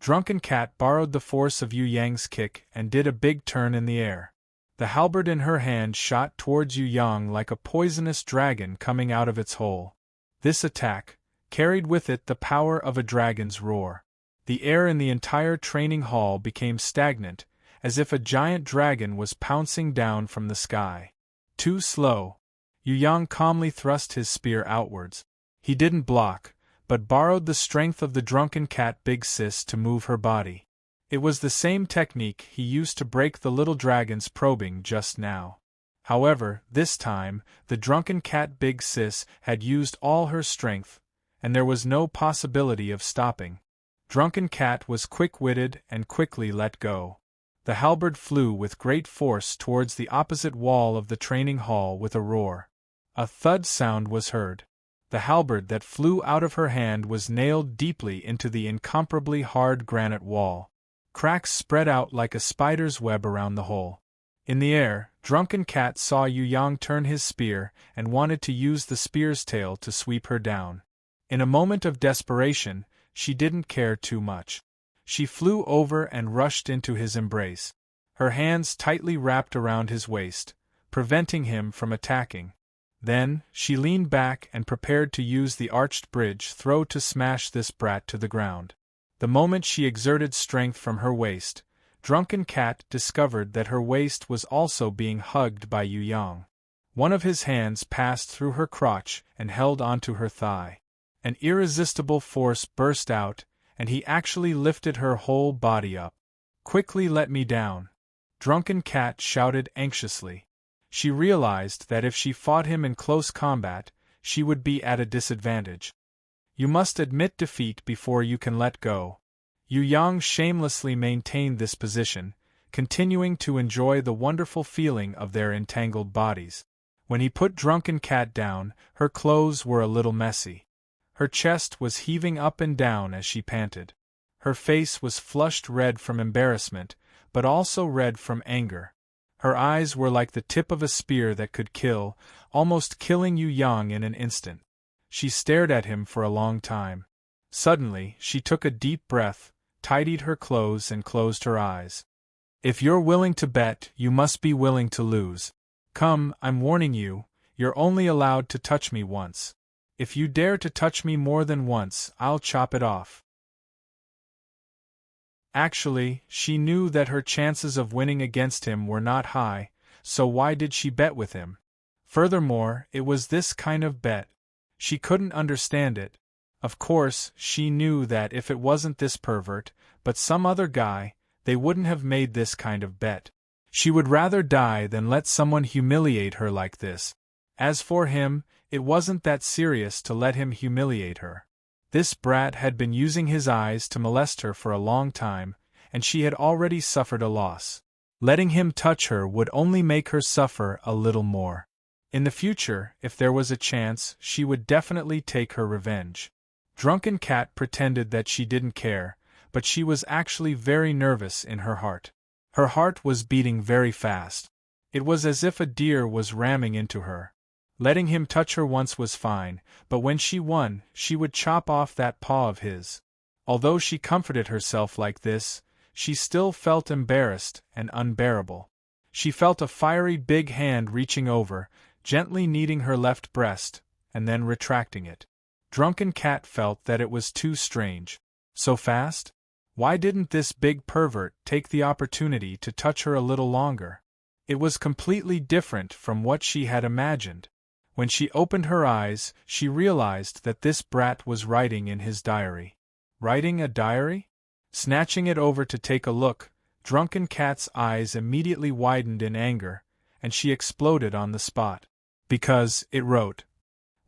Drunken Cat borrowed the force of Yu Yang's kick and did a big turn in the air. The halberd in her hand shot towards Yu Yang like a poisonous dragon coming out of its hole. This attack carried with it the power of a dragon's roar. The air in the entire training hall became stagnant, as if a giant dragon was pouncing down from the sky. Too slow. Yu Yang calmly thrust his spear outwards. He didn't block, but borrowed the strength of the Drunken Cat Big Sis to move her body. It was the same technique he used to break the little dragon's probing just now. However, this time, the Drunken Cat Big Sis had used all her strength, and there was no possibility of stopping. Drunken Cat was quick-witted and quickly let go. The halberd flew with great force towards the opposite wall of the training hall with a roar. A thud sound was heard. The halberd that flew out of her hand was nailed deeply into the incomparably hard granite wall. Cracks spread out like a spider's web around the hole. In the air, Drunken Cat saw Yu Yang turn his spear and wanted to use the spear's tail to sweep her down. In a moment of desperation, she didn't care too much. She flew over and rushed into his embrace. Her hands tightly wrapped around his waist, preventing him from attacking. Then, she leaned back and prepared to use the arched bridge throw to smash this brat to the ground. The moment she exerted strength from her waist, Drunken Cat discovered that her waist was also being hugged by Yu Yang. One of his hands passed through her crotch and held onto her thigh. An irresistible force burst out, and he actually lifted her whole body up. "Quickly let me down," Drunken Cat shouted anxiously. She realized that if she fought him in close combat, she would be at a disadvantage. You must admit defeat before you can let go. Yu Yang shamelessly maintained this position, continuing to enjoy the wonderful feeling of their entangled bodies. When he put Drunken Cat down, her clothes were a little messy. Her chest was heaving up and down as she panted. Her face was flushed red from embarrassment, but also red from anger. Her eyes were like the tip of a spear that could kill, almost killing Yu Yang in an instant. She stared at him for a long time. Suddenly, she took a deep breath, tidied her clothes and closed her eyes. If you're willing to bet, you must be willing to lose. Come, I'm warning you, you're only allowed to touch me once. If you dare to touch me more than once, I'll chop it off. Actually, she knew that her chances of winning against him were not high, so why did she bet with him? Furthermore, it was this kind of bet. She couldn't understand it. Of course, she knew that if it wasn't this pervert, but some other guy, they wouldn't have made this kind of bet. She would rather die than let someone humiliate her like this. As for him, it wasn't that serious to let him humiliate her. This brat had been using his eyes to molest her for a long time, and she had already suffered a loss. Letting him touch her would only make her suffer a little more. In the future, if there was a chance, she would definitely take her revenge. Drunken Cat pretended that she didn't care, but she was actually very nervous in her heart. Her heart was beating very fast. It was as if a deer was ramming into her. Letting him touch her once was fine, but when she won, she would chop off that paw of his. Although she comforted herself like this, she still felt embarrassed and unbearable. She felt a fiery big hand reaching over, gently kneading her left breast, and then retracting it. Drunken Cat felt that it was too strange. So fast? Why didn't this big pervert take the opportunity to touch her a little longer? It was completely different from what she had imagined. When she opened her eyes, she realized that this brat was writing in his diary. Writing a diary? Snatching it over to take a look, Drunken Cat's eyes immediately widened in anger, and she exploded on the spot. Because, it wrote.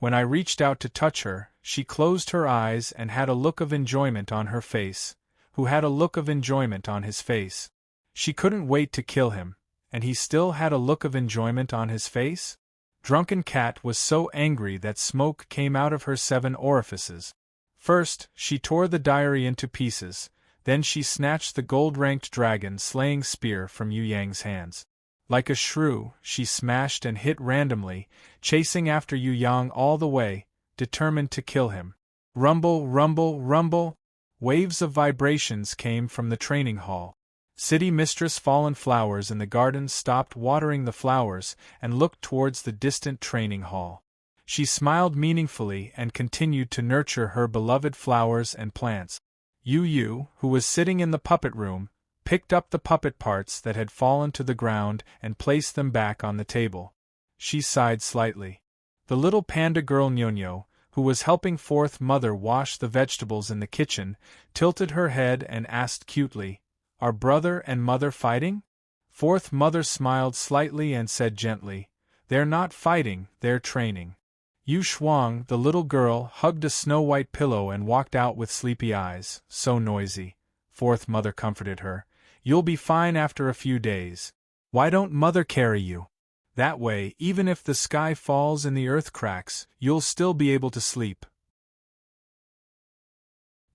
When I reached out to touch her, she closed her eyes and had a look of enjoyment on her face, who had a look of enjoyment on his face. She couldn't wait to kill him, and he still had a look of enjoyment on his face? Drunken Cat was so angry that smoke came out of her 7 orifices. First, she tore the diary into pieces, then she snatched the gold-ranked dragon-slaying spear from Yu Yang's hands. Like a shrew, she smashed and hit randomly, chasing after Yu Yang all the way, determined to kill him. Rumble, rumble, rumble! Waves of vibrations came from the training hall. City Mistress Fallen Flowers in the garden stopped watering the flowers and looked towards the distant training hall. She smiled meaningfully and continued to nurture her beloved flowers and plants. Yu, who was sitting in the puppet room, picked up the puppet parts that had fallen to the ground and placed them back on the table. She sighed slightly. The little panda girl Nyonyo, who was helping Fourth Mother wash the vegetables in the kitchen, tilted her head and asked cutely, "Are brother and mother fighting?" Fourth Mother smiled slightly and said gently, "They're not fighting, they're training." Yu Shuang, the little girl, hugged a snow-white pillow and walked out with sleepy eyes. "So noisy," Fourth Mother comforted her. "You'll be fine after a few days. Why don't Mother carry you? That way, even if the sky falls and the earth cracks, you'll still be able to sleep."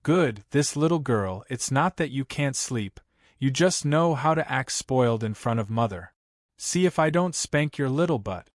"Good, this little girl, it's not that you can't sleep. You just know how to act spoiled in front of Mother. See if I don't spank your little butt."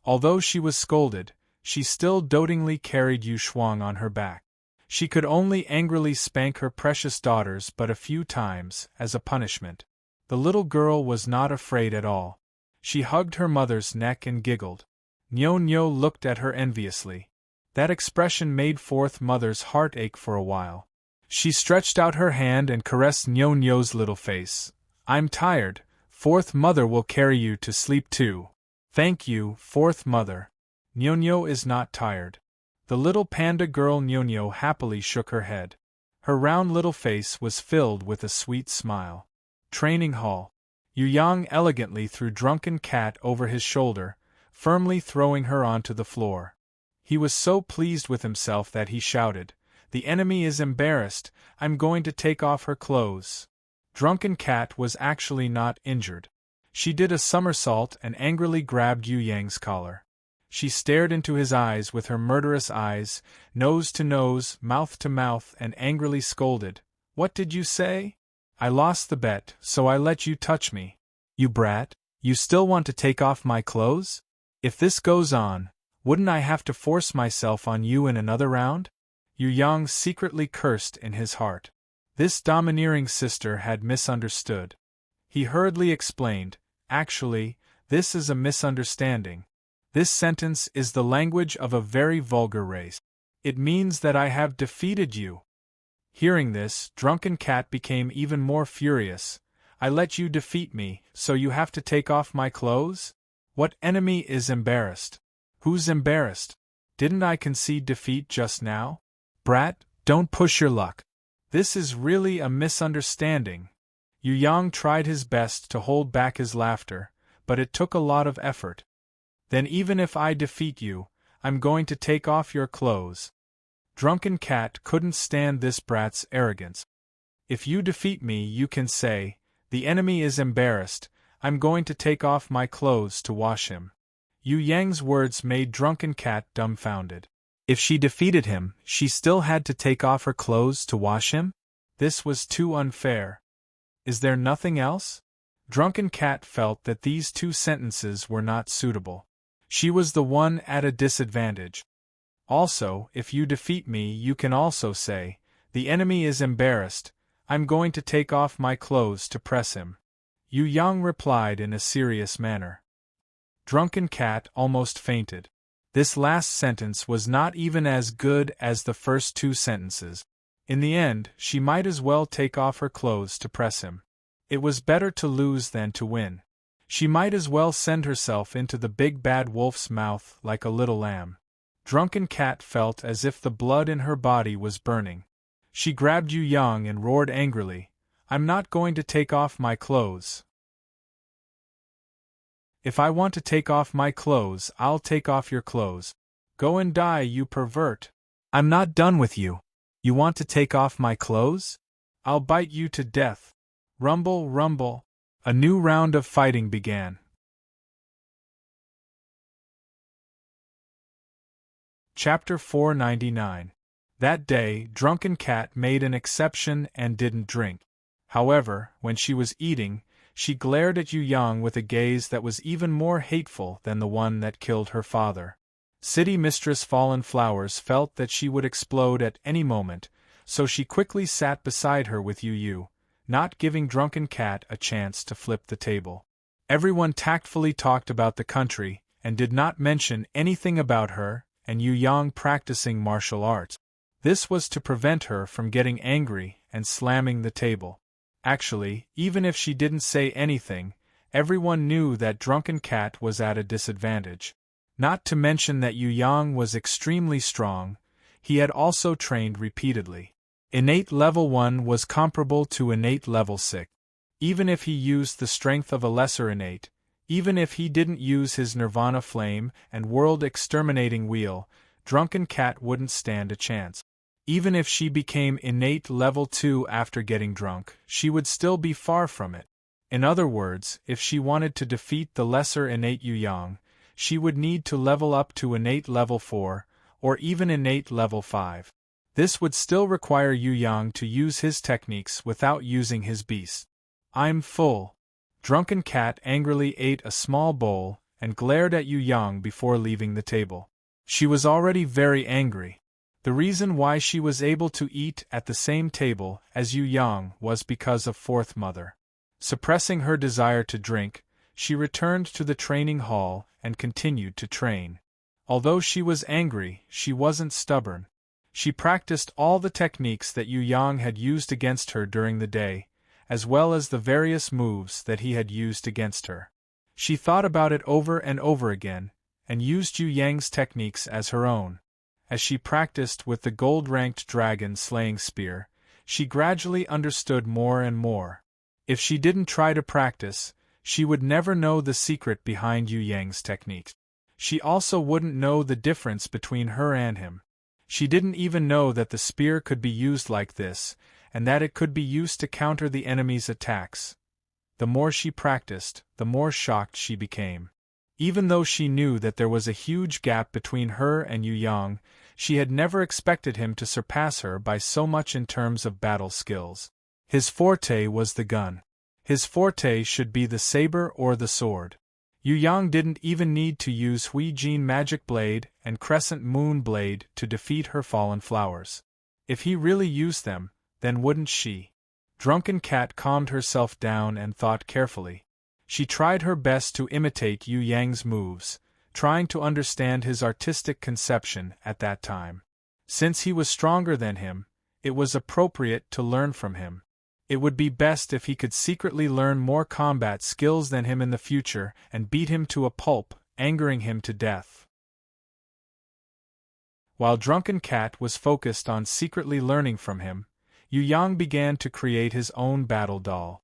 Although she was scolded, she still dotingly carried Yu Shuang on her back. She could only angrily spank her precious daughters but a few times, as a punishment. The little girl was not afraid at all. She hugged her mother's neck and giggled. Nyo looked at her enviously. That expression made Fourth Mother's heart ache for a while. She stretched out her hand and caressed Nyo's little face. "I'm tired. Fourth Mother will carry you to sleep too." "Thank you, Fourth Mother. Nyo is not tired." The little panda girl Nyo happily shook her head. Her round little face was filled with a sweet smile. Training hall. Yu Yang elegantly threw Drunken Cat over his shoulder, firmly throwing her onto the floor. He was so pleased with himself that he shouted, "The enemy is embarrassed, I'm going to take off her clothes." Drunken Cat was actually not injured. She did a somersault and angrily grabbed Yu Yang's collar. She stared into his eyes with her murderous eyes, nose to nose, mouth to mouth, and angrily scolded, "What did you say? I lost the bet, so I let you touch me. You brat." You still want to take off my clothes? If this goes on, wouldn't I have to force myself on you in another round? Yu Yang secretly cursed in his heart. This domineering sister had misunderstood. He hurriedly explained, actually, this is a misunderstanding. This sentence is the language of a very vulgar race. It means that I have defeated you. Hearing this, Drunken Cat became even more furious. I let you defeat me, so you have to take off my clothes? What enemy is embarrassed? Who's embarrassed? Didn't I concede defeat just now? Brat, don't push your luck. This is really a misunderstanding. Yu Yang tried his best to hold back his laughter, but it took a lot of effort. Then even if I defeat you, I'm going to take off your clothes. Drunken Cat couldn't stand this brat's arrogance. If you defeat me, you can say, the enemy is embarrassed, I'm going to take off my clothes to wash him. Yu Yang's words made Drunken Cat dumbfounded. If she defeated him, she still had to take off her clothes to wash him? This was too unfair. Is there nothing else? Drunken Cat felt that these two sentences were not suitable. She was the one at a disadvantage. Also, if you defeat me, you can also say, the enemy is embarrassed, I'm going to take off my clothes to press him. Yu Yang replied in a serious manner. Drunken Cat almost fainted. This last sentence was not even as good as the first two sentences. In the end, she might as well take off her clothes to press him. It was better to lose than to win. She might as well send herself into the big bad wolf's mouth like a little lamb. Drunken Cat felt as if the blood in her body was burning. She grabbed Yu Yang and roared angrily, I'm not going to take off my clothes. If I want to take off my clothes, I'll take off your clothes. Go and die, you pervert. I'm not done with you. You want to take off my clothes? I'll bite you to death. Rumble, rumble. A new round of fighting began. Chapter 499. That day, Drunken Cat made an exception and didn't drink. However, when she was eating, she glared at Yu Yang with a gaze that was even more hateful than the one that killed her father. City Mistress Fallen Flowers felt that she would explode at any moment, so she quickly sat beside her with Yu, not giving Drunken Cat a chance to flip the table. Everyone tactfully talked about the country, and did not mention anything about her and Yu Yang practicing martial arts. This was to prevent her from getting angry and slamming the table. Actually, even if she didn't say anything, everyone knew that Drunken Cat was at a disadvantage. Not to mention that Yu Yang was extremely strong, he had also trained repeatedly. Innate level 1 was comparable to innate level 6. Even if he used the strength of a lesser innate, even if he didn't use his Nirvana Flame and World Exterminating Wheel, Drunken Cat wouldn't stand a chance. Even if she became innate level 2 after getting drunk, she would still be far from it. In other words, if she wanted to defeat the lesser innate Yu Yang, she would need to level up to innate level 4, or even innate level 5. This would still require Yu Yang to use his techniques without using his beast. I'm full. Drunken Cat angrily ate a small bowl and glared at Yu Yang before leaving the table. She was already very angry. The reason why she was able to eat at the same table as Yu Yang was because of Fourth Mother. Suppressing her desire to drink, she returned to the training hall and continued to train. Although she was angry, she wasn't stubborn. She practiced all the techniques that Yu Yang had used against her during the day, as well as the various moves that he had used against her. She thought about it over and over again, and used Yu Yang's techniques as her own. As she practiced with the gold-ranked dragon slaying spear, she gradually understood more and more. If she didn't try to practice, she would never know the secret behind Yu Yang's techniques. She also wouldn't know the difference between her and him. She didn't even know that the spear could be used like this, and that it could be used to counter the enemy's attacks. The more she practiced, the more shocked she became. Even though she knew that there was a huge gap between her and Yu Yang, she had never expected him to surpass her by so much in terms of battle skills. His forte was the gun. His forte should be the saber or the sword. Yu Yang didn't even need to use Hui Jin magic blade and crescent moon blade to defeat her fallen flowers. If he really used them, then wouldn't she? Drunken Cat calmed herself down and thought carefully. She tried her best to imitate Yu Yang's moves, trying to understand his artistic conception at that time. Since he was stronger than him, it was appropriate to learn from him. It would be best if he could secretly learn more combat skills than him in the future and beat him to a pulp, angering him to death. While Drunken Cat was focused on secretly learning from him, Yu Yang began to create his own battle doll.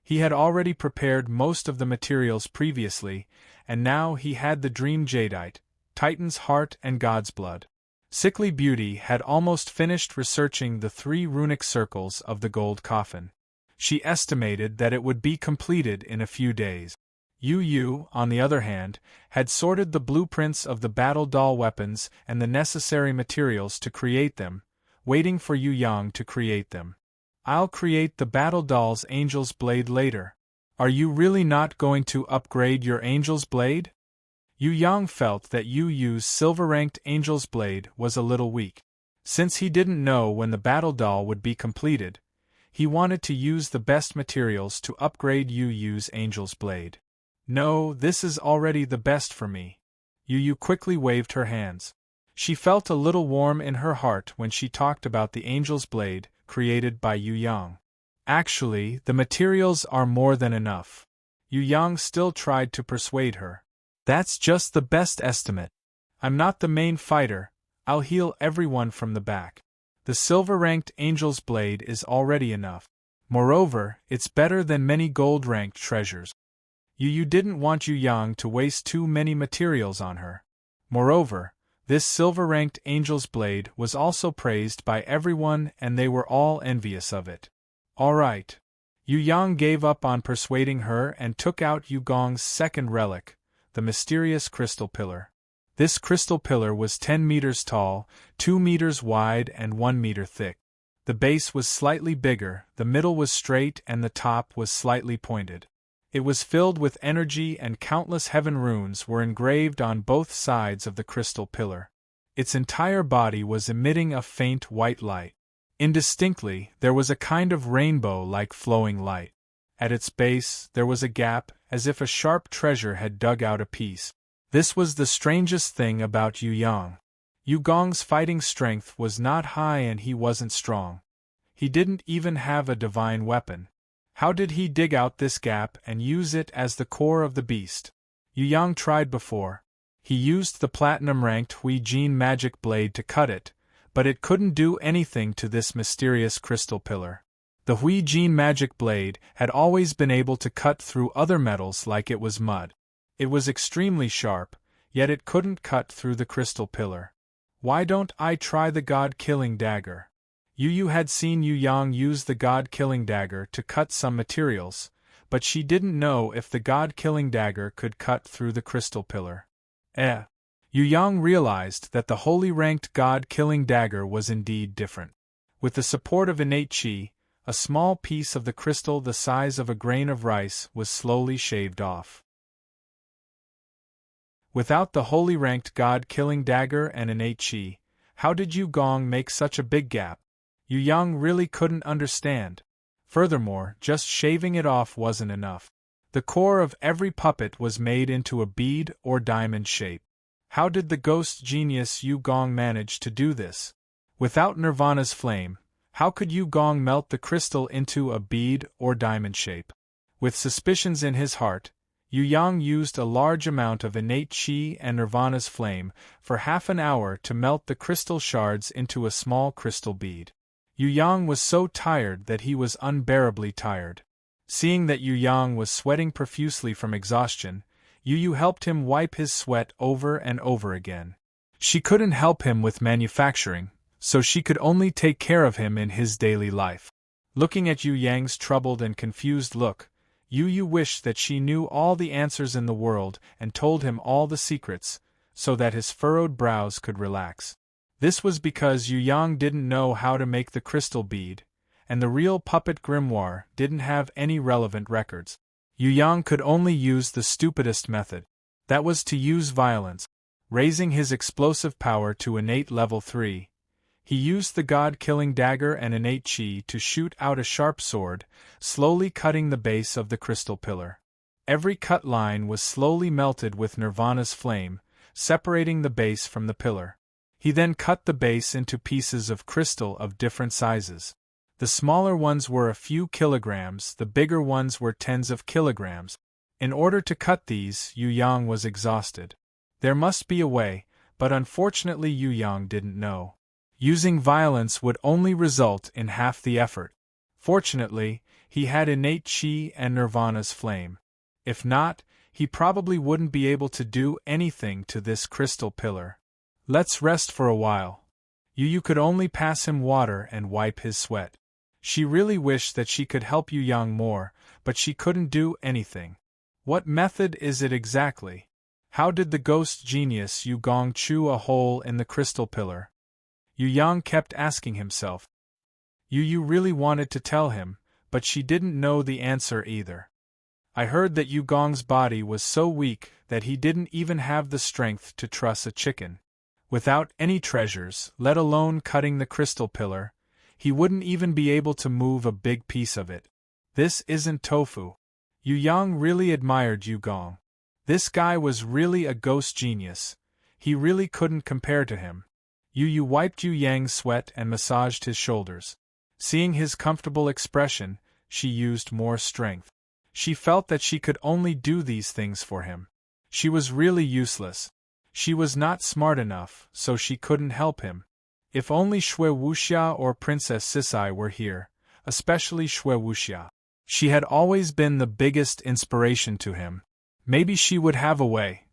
He had already prepared most of the materials previously, and now he had the Dream Jadeite, Titan's Heart and God's Blood. Sickly Beauty had almost finished researching the 3 runic circles of the gold coffin. She estimated that it would be completed in a few days. Yu, on the other hand, had sorted the blueprints of the battle doll weapons and the necessary materials to create them, waiting for Yu Yang to create them. I'll create the battle doll's Angel's Blade later. Are you really not going to upgrade your Angel's Blade? Yu Yang felt that Yu's silver-ranked Angel's Blade was a little weak. Since he didn't know when the battle doll would be completed, he wanted to use the best materials to upgrade Yu's Angel's Blade. No, this is already the best for me. Yu quickly waved her hands. She felt a little warm in her heart when she talked about the Angel's Blade created by Yu Yang. Actually, the materials are more than enough. Yu Yang still tried to persuade her. That's just the best estimate. I'm not the main fighter, I'll heal everyone from the back. The silver-ranked Angel's Blade is already enough. Moreover, it's better than many gold-ranked treasures. Yu didn't want Yu Yang to waste too many materials on her. Moreover, this silver-ranked Angel's Blade was also praised by everyone and they were all envious of it. All right. Yu Yang gave up on persuading her and took out Yu Gong's second relic, the mysterious crystal pillar. This crystal pillar was 10 meters tall, 2 meters wide and 1 meter thick. The base was slightly bigger, the middle was straight and the top was slightly pointed. It was filled with energy and countless heaven runes were engraved on both sides of the crystal pillar. Its entire body was emitting a faint white light. Indistinctly, there was a kind of rainbow-like flowing light. At its base, there was a gap, as if a sharp treasure had dug out a piece. This was the strangest thing about Yu Yang. Yu Gong's fighting strength was not high and he wasn't strong. He didn't even have a divine weapon. How did he dig out this gap and use it as the core of the beast? Yu Yang tried before. He used the platinum-ranked Hui Jin magic blade to cut it, but it couldn't do anything to this mysterious crystal pillar. The Hui Jin magic blade had always been able to cut through other metals like it was mud. It was extremely sharp, yet it couldn't cut through the crystal pillar. Why don't I try the god-killing dagger? Yu had seen Yu Yang use the god-killing dagger to cut some materials, but she didn't know if the god-killing dagger could cut through the crystal pillar. Yu Yang realized that the holy-ranked god-killing dagger was indeed different. With the support of innate qi, a small piece of the crystal the size of a grain of rice was slowly shaved off. Without the holy-ranked god-killing dagger and innate qi, how did Yu Gong make such a big gap? Yu Yang really couldn't understand. Furthermore, just shaving it off wasn't enough. The core of every puppet was made into a bead or diamond shape. How did the ghost genius Yu Gong manage to do this? Without Nirvana's flame, how could Yu Gong melt the crystal into a bead or diamond shape? With suspicions in his heart, Yu Yang used a large amount of innate qi and Nirvana's flame for half an hour to melt the crystal shards into a small crystal bead. Yu Yang was so tired that he was unbearably tired. Seeing that Yu Yang was sweating profusely from exhaustion, Yu helped him wipe his sweat over and over again. She couldn't help him with manufacturing, so she could only take care of him in his daily life. Looking at Yu Yang's troubled and confused look, Yu wished that she knew all the answers in the world and told him all the secrets, so that his furrowed brows could relax. This was because Yu Yang didn't know how to make the crystal bead, and the real puppet grimoire didn't have any relevant records. Yu Yang could only use the stupidest method. That was to use violence. Raising his explosive power to innate level 3, he used the god-killing dagger and innate chi to shoot out a sharp sword, slowly cutting the base of the crystal pillar. Every cut line was slowly melted with Nirvana's flame, separating the base from the pillar. He then cut the base into pieces of crystal of different sizes. The smaller ones were a few kilograms, the bigger ones were tens of kilograms. In order to cut these, Yu Yang was exhausted. There must be a way, but unfortunately Yu Yang didn't know. Using violence would only result in half the effort. Fortunately, he had innate chi and Nirvana's flame. If not, he probably wouldn't be able to do anything to this crystal pillar. Let's rest for a while. Yu could only pass him water and wipe his sweat. She really wished that she could help Yu Yang more, but she couldn't do anything. What method is it exactly? How did the ghost genius Yu Gong chew a hole in the crystal pillar? Yu Yang kept asking himself. Yu really wanted to tell him, but she didn't know the answer either. I heard that Yu Gong's body was so weak that he didn't even have the strength to truss a chicken. Without any treasures, let alone cutting the crystal pillar, he wouldn't even be able to move a big piece of it. This isn't tofu. Yu Yang really admired Yu Gong. This guy was really a ghost genius. He really couldn't compare to him. Yu wiped Yu Yang's sweat and massaged his shoulders. Seeing his comfortable expression, she used more strength. She felt that she could only do these things for him. She was really useless. She was not smart enough, so she couldn't help him. If only Xue Wuxia or Princess Sisai were here, especially Xue Wuxia. She had always been the biggest inspiration to him. Maybe she would have a way.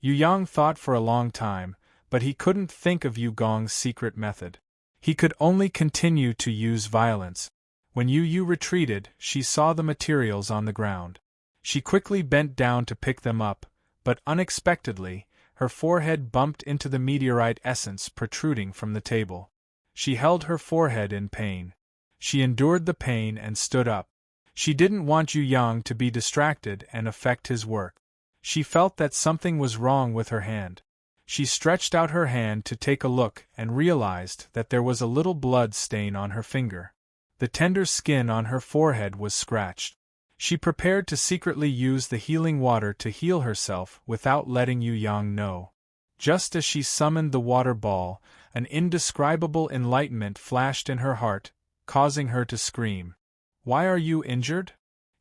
Yu Yang thought for a long time, but he couldn't think of Yu Gong's secret method. He could only continue to use violence. When Yu retreated, she saw the materials on the ground. She quickly bent down to pick them up, but unexpectedly, her forehead bumped into the meteorite essence protruding from the table. She held her forehead in pain. She endured the pain and stood up. She didn't want Yu Yang to be distracted and affect his work. She felt that something was wrong with her hand. She stretched out her hand to take a look and realized that there was a little blood stain on her finger. The tender skin on her forehead was scratched. She prepared to secretly use the healing water to heal herself without letting Yu Yang know. Just as she summoned the water ball, an indescribable enlightenment flashed in her heart, causing her to scream. "Why are you injured?"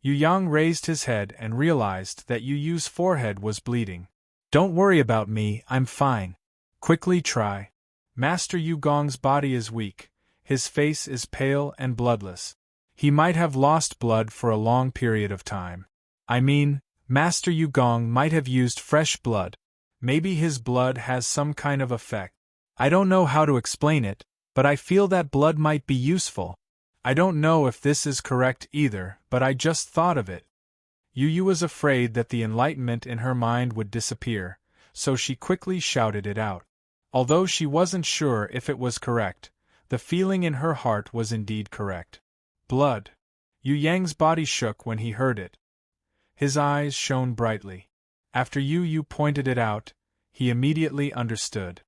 Yu Yang raised his head and realized that Yu's forehead was bleeding. "Don't worry about me, I'm fine." "Quickly try." Master Yu Gong's body is weak. His face is pale and bloodless. He might have lost blood for a long period of time. I mean, Master Yu Gong might have used fresh blood. Maybe his blood has some kind of effect. I don't know how to explain it, but I feel that blood might be useful. I don't know if this is correct either, but I just thought of it. Yu was afraid that the enlightenment in her mind would disappear, so she quickly shouted it out. Although she wasn't sure if it was correct, the feeling in her heart was indeed correct. Blood. Yu Yang's body shook when he heard it. His eyes shone brightly. After Yu pointed it out, he immediately understood.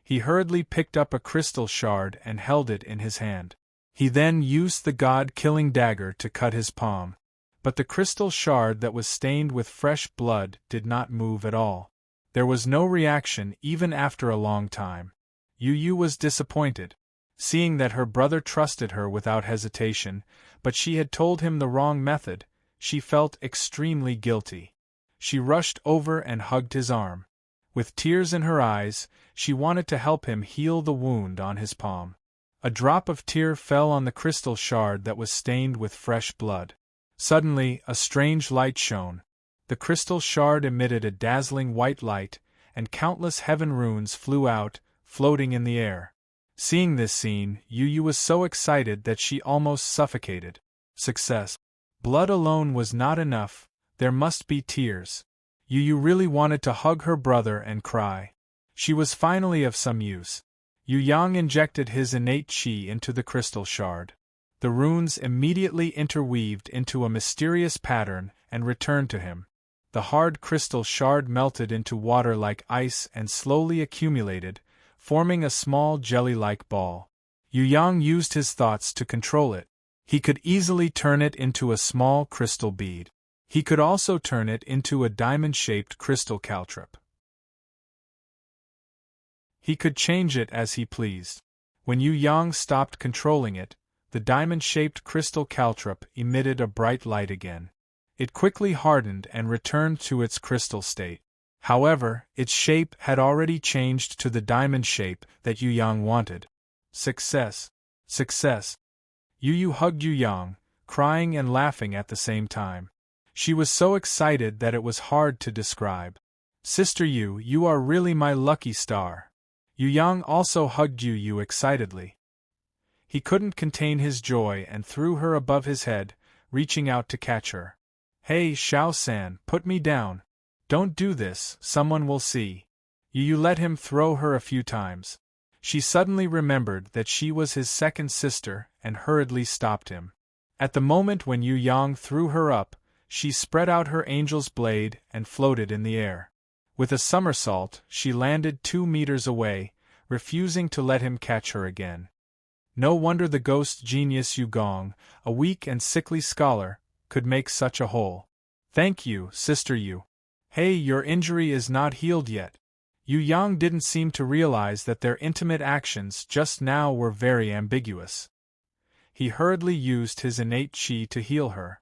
He hurriedly picked up a crystal shard and held it in his hand. He then used the god-killing dagger to cut his palm. But the crystal shard that was stained with fresh blood did not move at all. There was no reaction even after a long time. Yu was disappointed. Seeing that her brother trusted her without hesitation, but she had told him the wrong method, she felt extremely guilty. She rushed over and hugged his arm. With tears in her eyes, she wanted to help him heal the wound on his palm. A drop of tear fell on the crystal shard that was stained with fresh blood. Suddenly, a strange light shone. The crystal shard emitted a dazzling white light, and countless heaven runes flew out, floating in the air. Seeing this scene, Yu was so excited that she almost suffocated. Success. Blood alone was not enough, there must be tears. Yu really wanted to hug her brother and cry. She was finally of some use. Yu Yang injected his innate qi into the crystal shard. The runes immediately interweaved into a mysterious pattern and returned to him. The hard crystal shard melted into water like ice and slowly accumulated, forming a small jelly-like ball. Yu Yang used his thoughts to control it. He could easily turn it into a small crystal bead. He could also turn it into a diamond-shaped crystal caltrip. He could change it as he pleased. When Yu Yang stopped controlling it, the diamond-shaped crystal caltrip emitted a bright light again. It quickly hardened and returned to its crystal state. However, its shape had already changed to the diamond shape that Yu Yang wanted. Success! Success! Yu hugged Yu Yang, crying and laughing at the same time. She was so excited that it was hard to describe. Sister Yu, you are really my lucky star. Yu Yang also hugged Yu excitedly. He couldn't contain his joy and threw her above his head, reaching out to catch her. Hey, Xiao-san, put me down. Don't do this, someone will see. Yu let him throw her a few times. She suddenly remembered that she was his second sister and hurriedly stopped him. At the moment when Yu Yang threw her up, she spread out her angel's blade and floated in the air. With a somersault, she landed 2 meters away, refusing to let him catch her again. No wonder the ghost genius Yu Gong, a weak and sickly scholar, could make such a hole. Thank you, Sister Yu. Hey, your injury is not healed yet. Yu Yang didn't seem to realize that their intimate actions just now were very ambiguous. He hurriedly used his innate qi to heal her.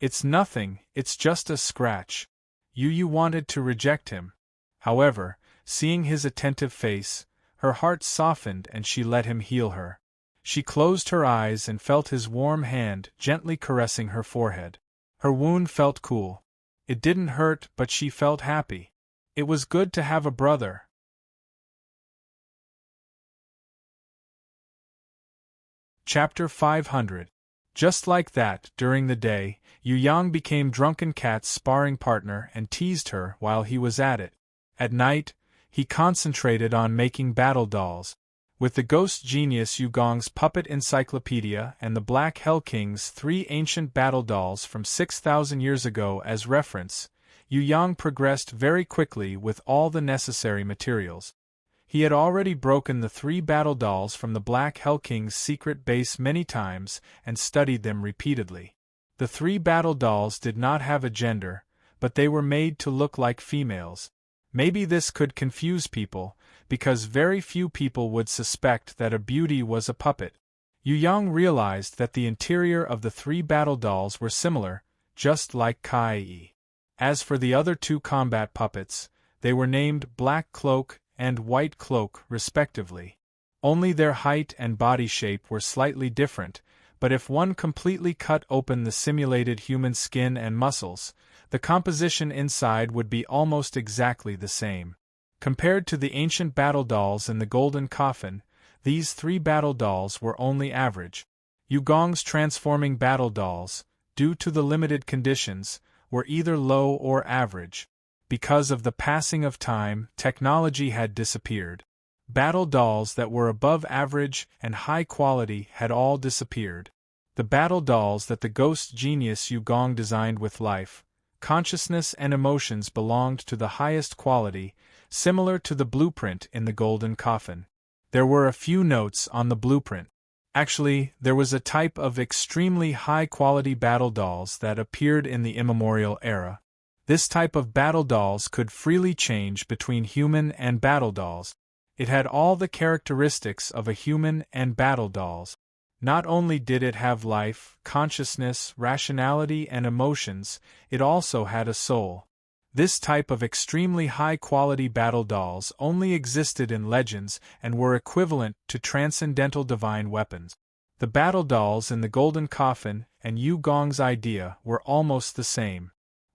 It's nothing, it's just a scratch. Yu wanted to reject him. However, seeing his attentive face, her heart softened and she let him heal her. She closed her eyes and felt his warm hand gently caressing her forehead. Her wound felt cool. It didn't hurt, but she felt happy. It was good to have a brother. Chapter 500. Just like that, during the day, Yu Yang became Drunken Cat's sparring partner and teased her while he was at it. At night, he concentrated on making battle dolls. With the ghost genius Yu Gong's puppet encyclopedia and the Black Hell King's 3 ancient battle dolls from 6,000 years ago as reference, Yu Yang progressed very quickly with all the necessary materials. He had already broken the 3 battle dolls from the Black Hell King's secret base many times and studied them repeatedly. The 3 battle dolls did not have a gender, but they were made to look like females. Maybe this could confuse people, because very few people would suspect that a beauty was a puppet. Yu Yang realized that the interior of the 3 battle dolls were similar, just like Kai. As for the other 2 combat puppets, they were named Black Cloak and White Cloak respectively. Only their height and body shape were slightly different, but if one completely cut open the simulated human skin and muscles, the composition inside would be almost exactly the same. Compared to the ancient battle dolls in the golden coffin, these 3 battle dolls were only average. Yu Gong's transforming battle dolls, due to the limited conditions, were either low or average. Because of the passing of time, technology had disappeared. Battle dolls that were above average and high quality had all disappeared. The battle dolls that the ghost genius Yu Gong designed with life, consciousness and emotions belonged to the highest quality, similar to the blueprint in the golden coffin. There were a few notes on the blueprint. Actually, there was a type of extremely high-quality battle dolls that appeared in the immemorial era. This type of battle dolls could freely change between human and battle dolls. It had all the characteristics of a human and battle dolls. Not only did it have life, consciousness, rationality, and emotions, it also had a soul. This type of extremely high-quality battle dolls only existed in legends and were equivalent to transcendental divine weapons. The battle dolls in the golden coffin and Yu Gong's idea were almost the same.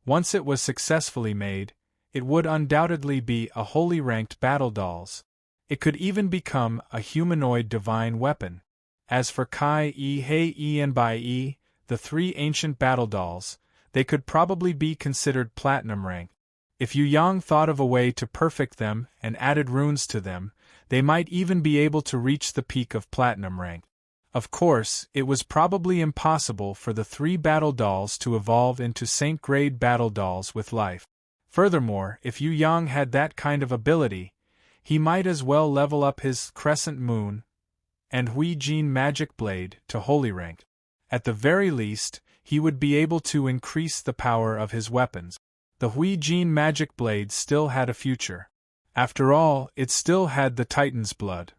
Once it was successfully made, it would undoubtedly be a wholly ranked battle dolls. It could even become a humanoid divine weapon. As for Kai, Hei, and Bai, the 3 ancient battle dolls, they could probably be considered platinum rank. If Yu Yang thought of a way to perfect them and added runes to them, they might even be able to reach the peak of platinum rank. Of course, it was probably impossible for the 3 battle dolls to evolve into Saint-grade battle dolls with life. Furthermore, if Yu Yang had that kind of ability, he might as well level up his Crescent Moon and Hui Jin Magic Blade to Holy rank. At the very least, he would be able to increase the power of his weapons. The Hui Jin Magic Blade still had a future. After all, it still had the Titan's blood.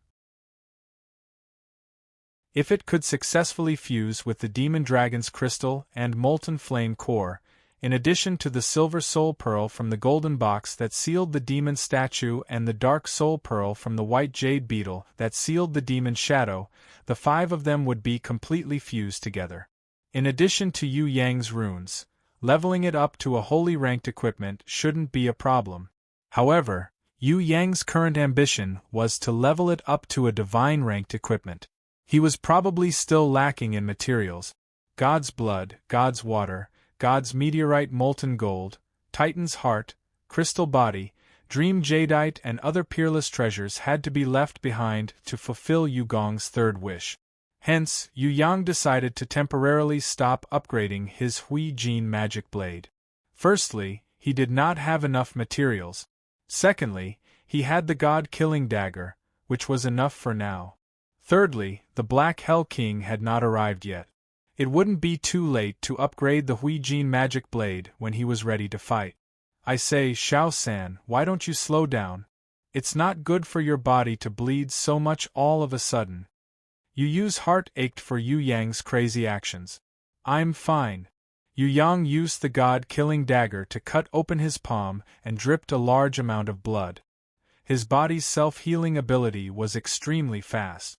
If it could successfully fuse with the Demon Dragon's crystal and molten flame core, in addition to the silver soul pearl from the golden box that sealed the demon statue and the dark soul pearl from the white jade beetle that sealed the demon shadow, the 5 of them would be completely fused together. In addition to Yu Yang's runes, leveling it up to a holy ranked equipment shouldn't be a problem. However, Yu Yang's current ambition was to level it up to a divine ranked equipment. He was probably still lacking in materials. God's blood, God's water, God's meteorite molten gold, Titan's heart, crystal body, dream jadeite and other peerless treasures had to be left behind to fulfill Yu Gong's 3rd wish. Hence, Yu Yang decided to temporarily stop upgrading his Hui Jin magic blade. Firstly, he did not have enough materials. Secondly, he had the god-killing dagger, which was enough for now. Thirdly, the Black Hell King had not arrived yet. It wouldn't be too late to upgrade the Hui Jin magic blade when he was ready to fight. I say, Xiao-san, why don't you slow down? It's not good for your body to bleed so much all of a sudden. Yu Yu's heart ached for Yu Yang's crazy actions. I'm fine. Yu Yang used the god-killing dagger to cut open his palm and dripped a large amount of blood. His body's self-healing ability was extremely fast.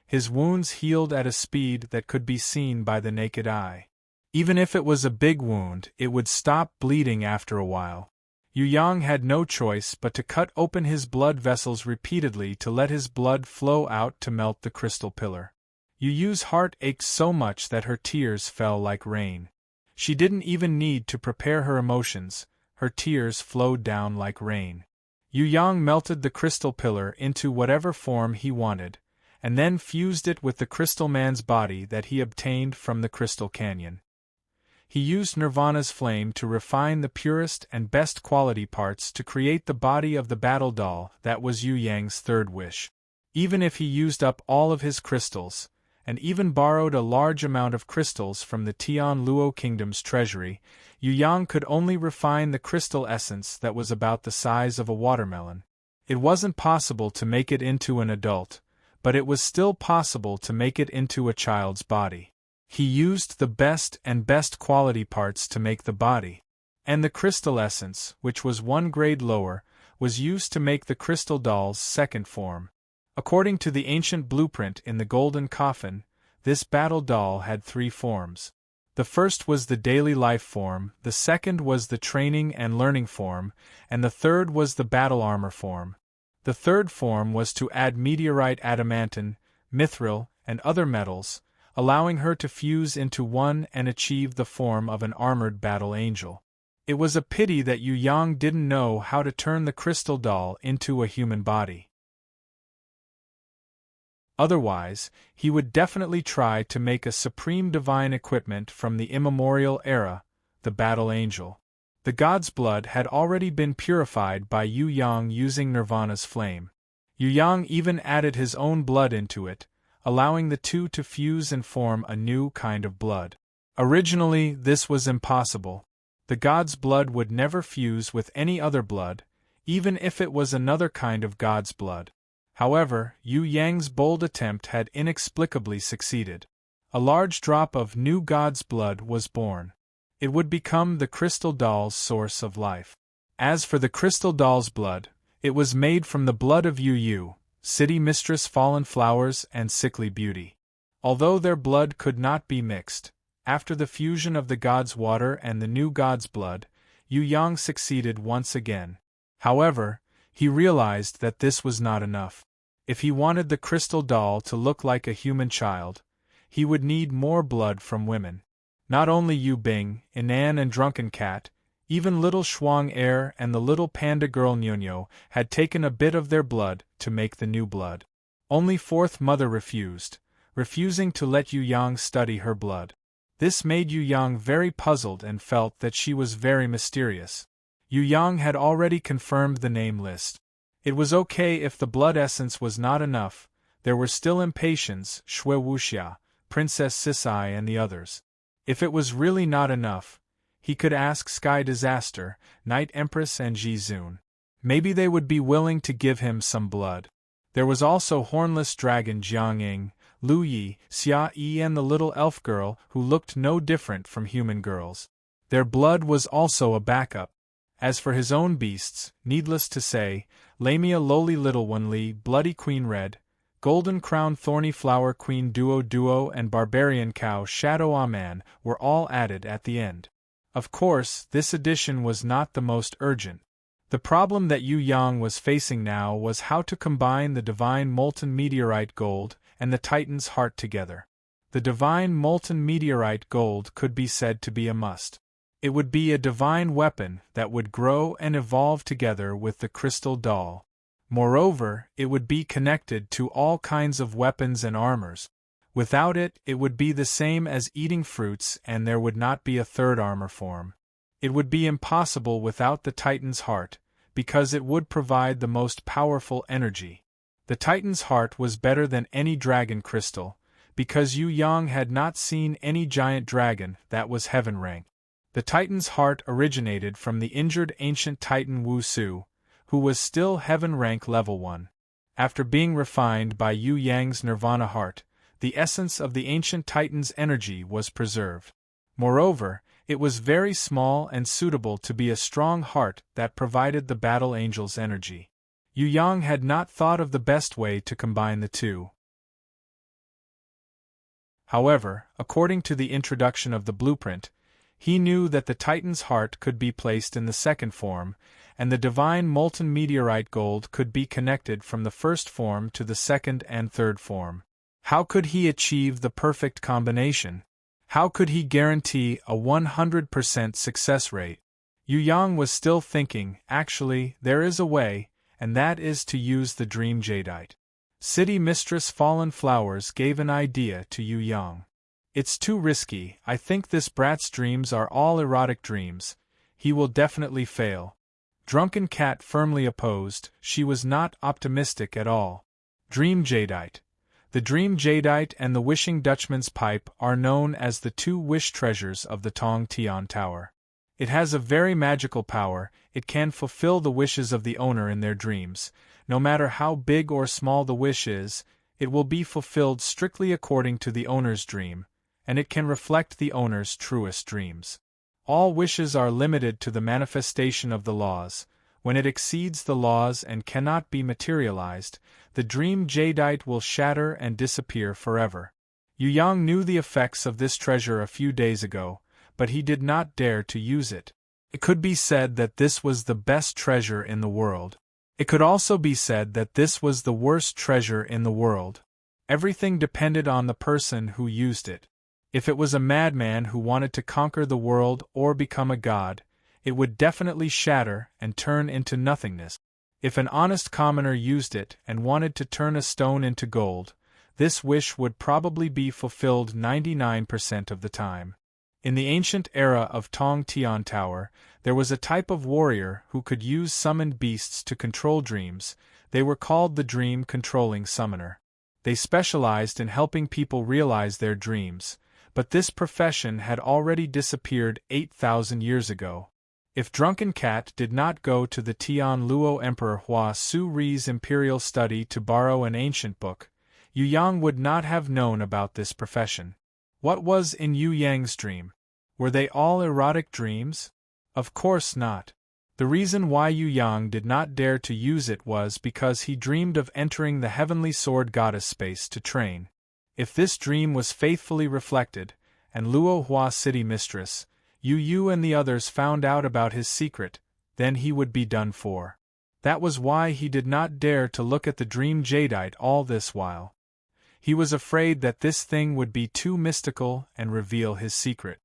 His wounds healed at a speed that could be seen by the naked eye. Even if it was a big wound, it would stop bleeding after a while. Yu Yang had no choice but to cut open his blood vessels repeatedly to let his blood flow out to melt the crystal pillar. Yu Yu's heart ached so much that her tears fell like rain. She didn't even need to prepare her emotions, her tears flowed down like rain. Yu Yang melted the crystal pillar into whatever form he wanted, and then fused it with the crystal man's body that he obtained from the crystal canyon. He used Nirvana's flame to refine the purest and best quality parts to create the body of the battle doll that was Yu Yang's 3rd wish. Even if he used up all of his crystals, and even borrowed a large amount of crystals from the Tian Luo Kingdom's treasury, Yu Yang could only refine the crystal essence that was about the size of a watermelon. It wasn't possible to make it into an adult, but it was still possible to make it into a child's body. He used the best and best quality parts to make the body. And the crystal essence, which was 1 grade lower, was used to make the crystal doll's 2nd form. According to the ancient blueprint in the golden coffin, this battle doll had 3 forms. The first was the daily life form, the second was the training and learning form, and the third was the battle armor form. The third form was to add meteorite adamantine, mithril, and other metals, allowing her to fuse into one and achieve the form of an armored battle angel. It was a pity that Yu Yang didn't know how to turn the crystal doll into a human body. Otherwise, he would definitely try to make a supreme divine equipment from the immemorial era, the battle angel. The god's blood had already been purified by Yu Yang using Nirvana's flame. Yu Yang even added his own blood into it, allowing the two to fuse and form a new kind of blood. Originally, this was impossible. The god's blood would never fuse with any other blood, even if it was another kind of god's blood. However, Yu Yang's bold attempt had inexplicably succeeded. A large drop of new god's blood was born. It would become the crystal doll's source of life. As for the crystal doll's blood, it was made from the blood of Yu Yu, city mistress fallen flowers and sickly beauty. Although their blood could not be mixed, after the fusion of the god's water and the new god's blood, Yu Yang succeeded once again. However, he realized that this was not enough. If he wanted the crystal doll to look like a human child, he would need more blood from women. Not only Yu Bing, Inan and Drunken Cat, Even little Shuang Er and the little panda girl Nyonyo had taken a bit of their blood to make the new blood. Only fourth mother refusing to let Yu Yang study her blood. This made Yu Yang very puzzled and felt that she was very mysterious. Yu Yang had already confirmed the name list. It was okay if the blood essence was not enough, there were still impatience, Shui Wuxia, Princess Sisai and the others. If it was really not enough, he could ask Sky Disaster, Night Empress and Ji Zun. Maybe they would be willing to give him some blood. There was also Hornless Dragon Jiang Ying, Lu Yi, Xia Yi and the little elf girl who looked no different from human girls. Their blood was also a backup. As for his own beasts, needless to say, Lamia Lowly Little One Li, Bloody Queen Red, Golden Crown Thorny Flower Queen Duo and Barbarian Cow Shadow Aman were all added at the end. Of course, this addition was not the most urgent. The problem that Yu Yang was facing now was how to combine the Divine Molten Meteorite Gold and the Titan's Heart together. The Divine Molten Meteorite Gold could be said to be a must. It would be a divine weapon that would grow and evolve together with the crystal doll. Moreover, it would be connected to all kinds of weapons and armors. Without it, it would be the same as eating fruits and there would not be a third armor form. It would be impossible without the Titan's Heart, because it would provide the most powerful energy. The Titan's Heart was better than any dragon crystal, because Yu Yang had not seen any giant dragon that was heaven rank. The Titan's Heart originated from the injured ancient Titan Wu Su, who was still heaven rank level 1. After being refined by Yu Yang's Nirvana Heart, the essence of the ancient Titan's energy was preserved. Moreover, it was very small and suitable to be a strong heart that provided the battle angel's energy. Yu Yang had not thought of the best way to combine the two. However, according to the introduction of the blueprint, he knew that the Titan's Heart could be placed in the second form, and the Divine Molten Meteorite Gold could be connected from the first form to the second and third form. How could he achieve the perfect combination? How could he guarantee a 100% success rate? Yu Yang was still thinking, actually, there is a way, and that is to use the Dream Jadeite. City Mistress Fallen Flowers gave an idea to Yu Yang. It's too risky, I think this brat's dreams are all erotic dreams, he will definitely fail. Drunken Cat firmly opposed, she was not optimistic at all. Dream Jadeite. The Dream Jadeite and the Wishing Dutchman's Pipe are known as the two wish treasures of the Tong Tian Tower. It has a very magical power, it can fulfill the wishes of the owner in their dreams. No matter how big or small the wish is, it will be fulfilled strictly according to the owner's dream, and it can reflect the owner's truest dreams. All wishes are limited to the manifestation of the laws. When it exceeds the laws and cannot be materialized, the Dream Jadeite will shatter and disappear forever. Yu Yang knew the effects of this treasure a few days ago, but he did not dare to use it. It could be said that this was the best treasure in the world. It could also be said that this was the worst treasure in the world. Everything depended on the person who used it. If it was a madman who wanted to conquer the world or become a god, it would definitely shatter and turn into nothingness. If an honest commoner used it and wanted to turn a stone into gold, this wish would probably be fulfilled 99% of the time. In the ancient era of Tong Tian Tower, there was a type of warrior who could use summoned beasts to control dreams. They were called the Dream Controlling Summoner. They specialized in helping people realize their dreams, but this profession had already disappeared 8,000 years ago. If Drunken Cat did not go to the Tian Luo Emperor Hua Su Ri's imperial study to borrow an ancient book, Yu Yang would not have known about this profession. What was in Yu Yang's dream? Were they all erotic dreams? Of course not. The reason why Yu Yang did not dare to use it was because he dreamed of entering the heavenly sword goddess space to train. If this dream was faithfully reflected, and Luo Hua City Mistress, Yu and the others found out about his secret, then he would be done for. That was why he did not dare to look at the Dream Jadeite all this while. He was afraid that this thing would be too mystical and reveal his secret.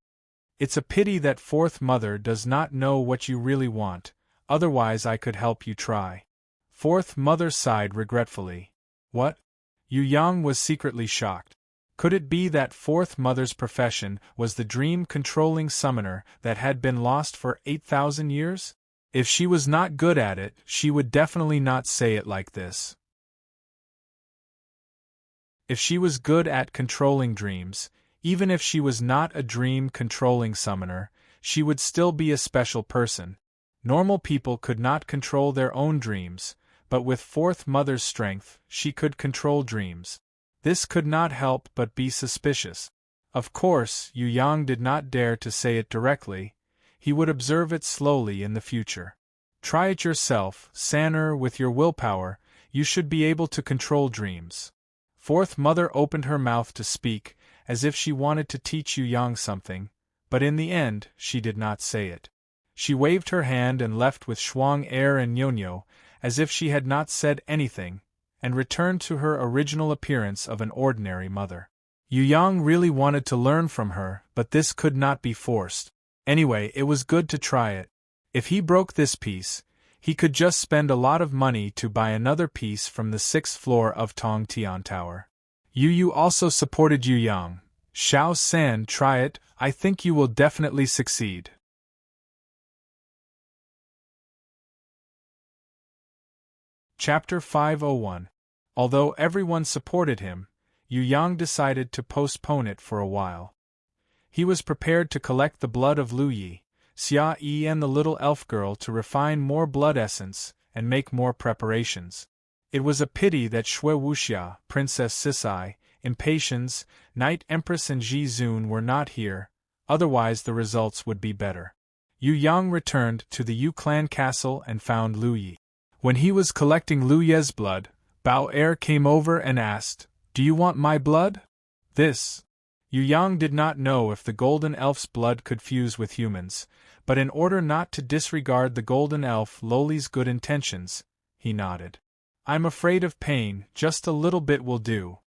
It's a pity that Fourth Mother does not know what you really want, otherwise I could help you try. Fourth Mother sighed regretfully. What? Yu Yang was secretly shocked. Could it be that Fourth Mother's profession was the dream-controlling summoner that had been lost for 8,000 years? If she was not good at it, she would definitely not say it like this. If she was good at controlling dreams, even if she was not a dream-controlling summoner, she would still be a special person. Normal people could not control their own dreams, but with Fourth Mother's strength, she could control dreams. This could not help but be suspicious. Of course, Yu Yang did not dare to say it directly. He would observe it slowly in the future. Try it yourself, Sanner, with your willpower, you should be able to control dreams. Fourth Mother opened her mouth to speak, as if she wanted to teach Yu Yang something, but in the end, she did not say it. She waved her hand and left with Shuang Er and Nyonyo, as if she had not said anything, and returned to her original appearance of an ordinary mother. Yu Yang really wanted to learn from her, but this could not be forced. Anyway, it was good to try it. If he broke this piece, he could just spend a lot of money to buy another piece from the 6th floor of Tong Tian Tower. Yu Yu also supported Yu Yang. Xiao San, try it, I think you will definitely succeed. Chapter 501. Although everyone supported him, Yu Yang decided to postpone it for a while. He was prepared to collect the blood of Lu Yi, Xia Yi and the little elf girl to refine more blood essence and make more preparations. It was a pity that Shui Wuxia, Princess Sisai, Impatience, Night Empress and Ji Zun were not here, otherwise the results would be better. Yu Yang returned to the Yu clan castle and found Lu Yi. When he was collecting Lu Ye's blood, Bao Er came over and asked, "Do you want my blood?" This. Yu Yang did not know if the Golden Elf's blood could fuse with humans, but in order not to disregard the Golden Elf Loli's good intentions, he nodded. "I'm afraid of pain, just a little bit will do."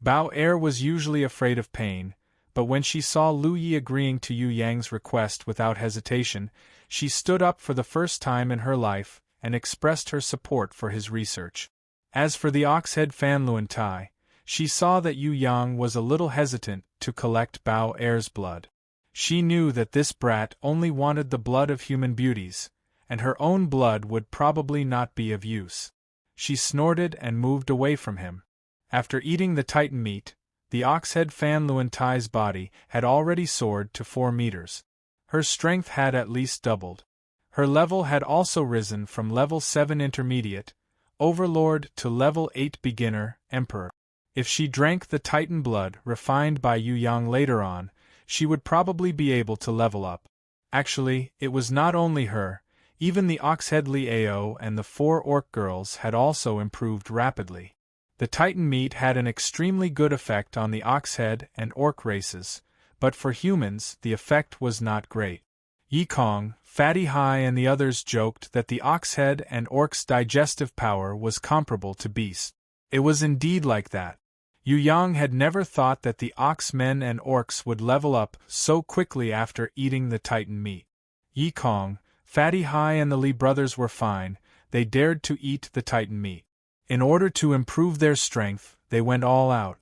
Bao Er was usually afraid of pain, but when she saw Lu Yi agreeing to Yu Yang's request without hesitation, she stood up for the first time in her life and expressed her support for his research. As for the Oxhead Fan Luan Tai, she saw that Yu Yang was a little hesitant to collect Bao Er's blood. She knew that this brat only wanted the blood of human beauties, and her own blood would probably not be of use. She snorted and moved away from him. After eating the Titan meat, the Oxhead Fan Luan Tai's body had already soared to 4 meters. Her strength had at least doubled. Her level had also risen from level 7 intermediate, overlord, to level 8 beginner, emperor. If she drank the Titan blood refined by Yu Yang later on, she would probably be able to level up. Actually, it was not only her, even the Oxhead Liao and the 4 orc girls had also improved rapidly. The Titan meat had an extremely good effect on the Oxhead and orc races, but for humans the effect was not great. Yikong, Fatty Hai and the others joked that the Oxhead and orc's digestive power was comparable to beast. It was indeed like that. Yu Yang had never thought that the Oxmen and orcs would level up so quickly after eating the Titan meat. Yikong, Fatty Hai and the Li brothers were fine, they dared to eat the Titan meat. In order to improve their strength, they went all out.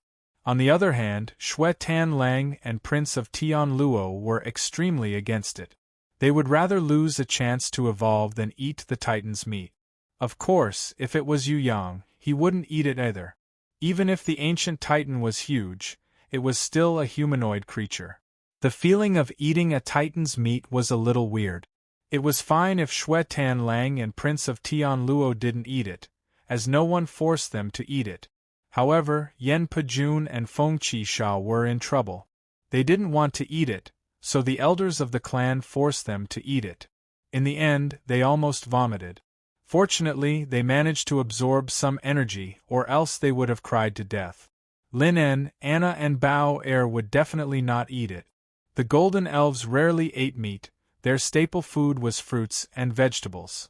On the other hand, Shui Tan Lang and Prince of Tian Luo were extremely against it. They would rather lose a chance to evolve than eat the Titan's meat. Of course, if it was Yu Yang, he wouldn't eat it either. Even if the ancient Titan was huge, it was still a humanoid creature. The feeling of eating a Titan's meat was a little weird. It was fine if Shui Tan Lang and Prince of Tian Luo didn't eat it, as no one forced them to eat it. However, Yen Pejun and Feng Qisha were in trouble. They didn't want to eat it, so the elders of the clan forced them to eat it. In the end, they almost vomited. Fortunately, they managed to absorb some energy, or else they would have cried to death. Lin En, Anna and Bao Er would definitely not eat it. The Golden Elves rarely ate meat, their staple food was fruits and vegetables.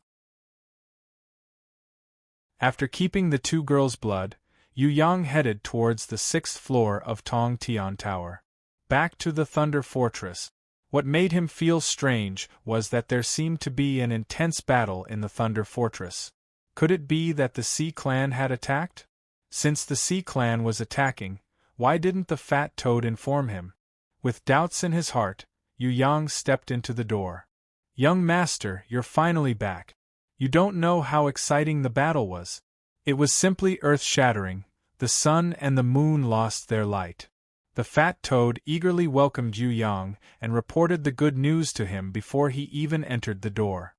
After keeping the 2 girls' blood, Yu Yang headed towards the 6th floor of Tong Tian Tower. Back to the Thunder Fortress. What made him feel strange was that there seemed to be an intense battle in the Thunder Fortress. Could it be that the Sea Clan had attacked? Since the Sea Clan was attacking, why didn't the fat toad inform him? With doubts in his heart, Yu Yang stepped into the door. "Young master, you're finally back. You don't know how exciting the battle was. It was simply earth-shattering. The sun and the moon lost their light." The fat toad eagerly welcomed Yu Yang and reported the good news to him before he even entered the door.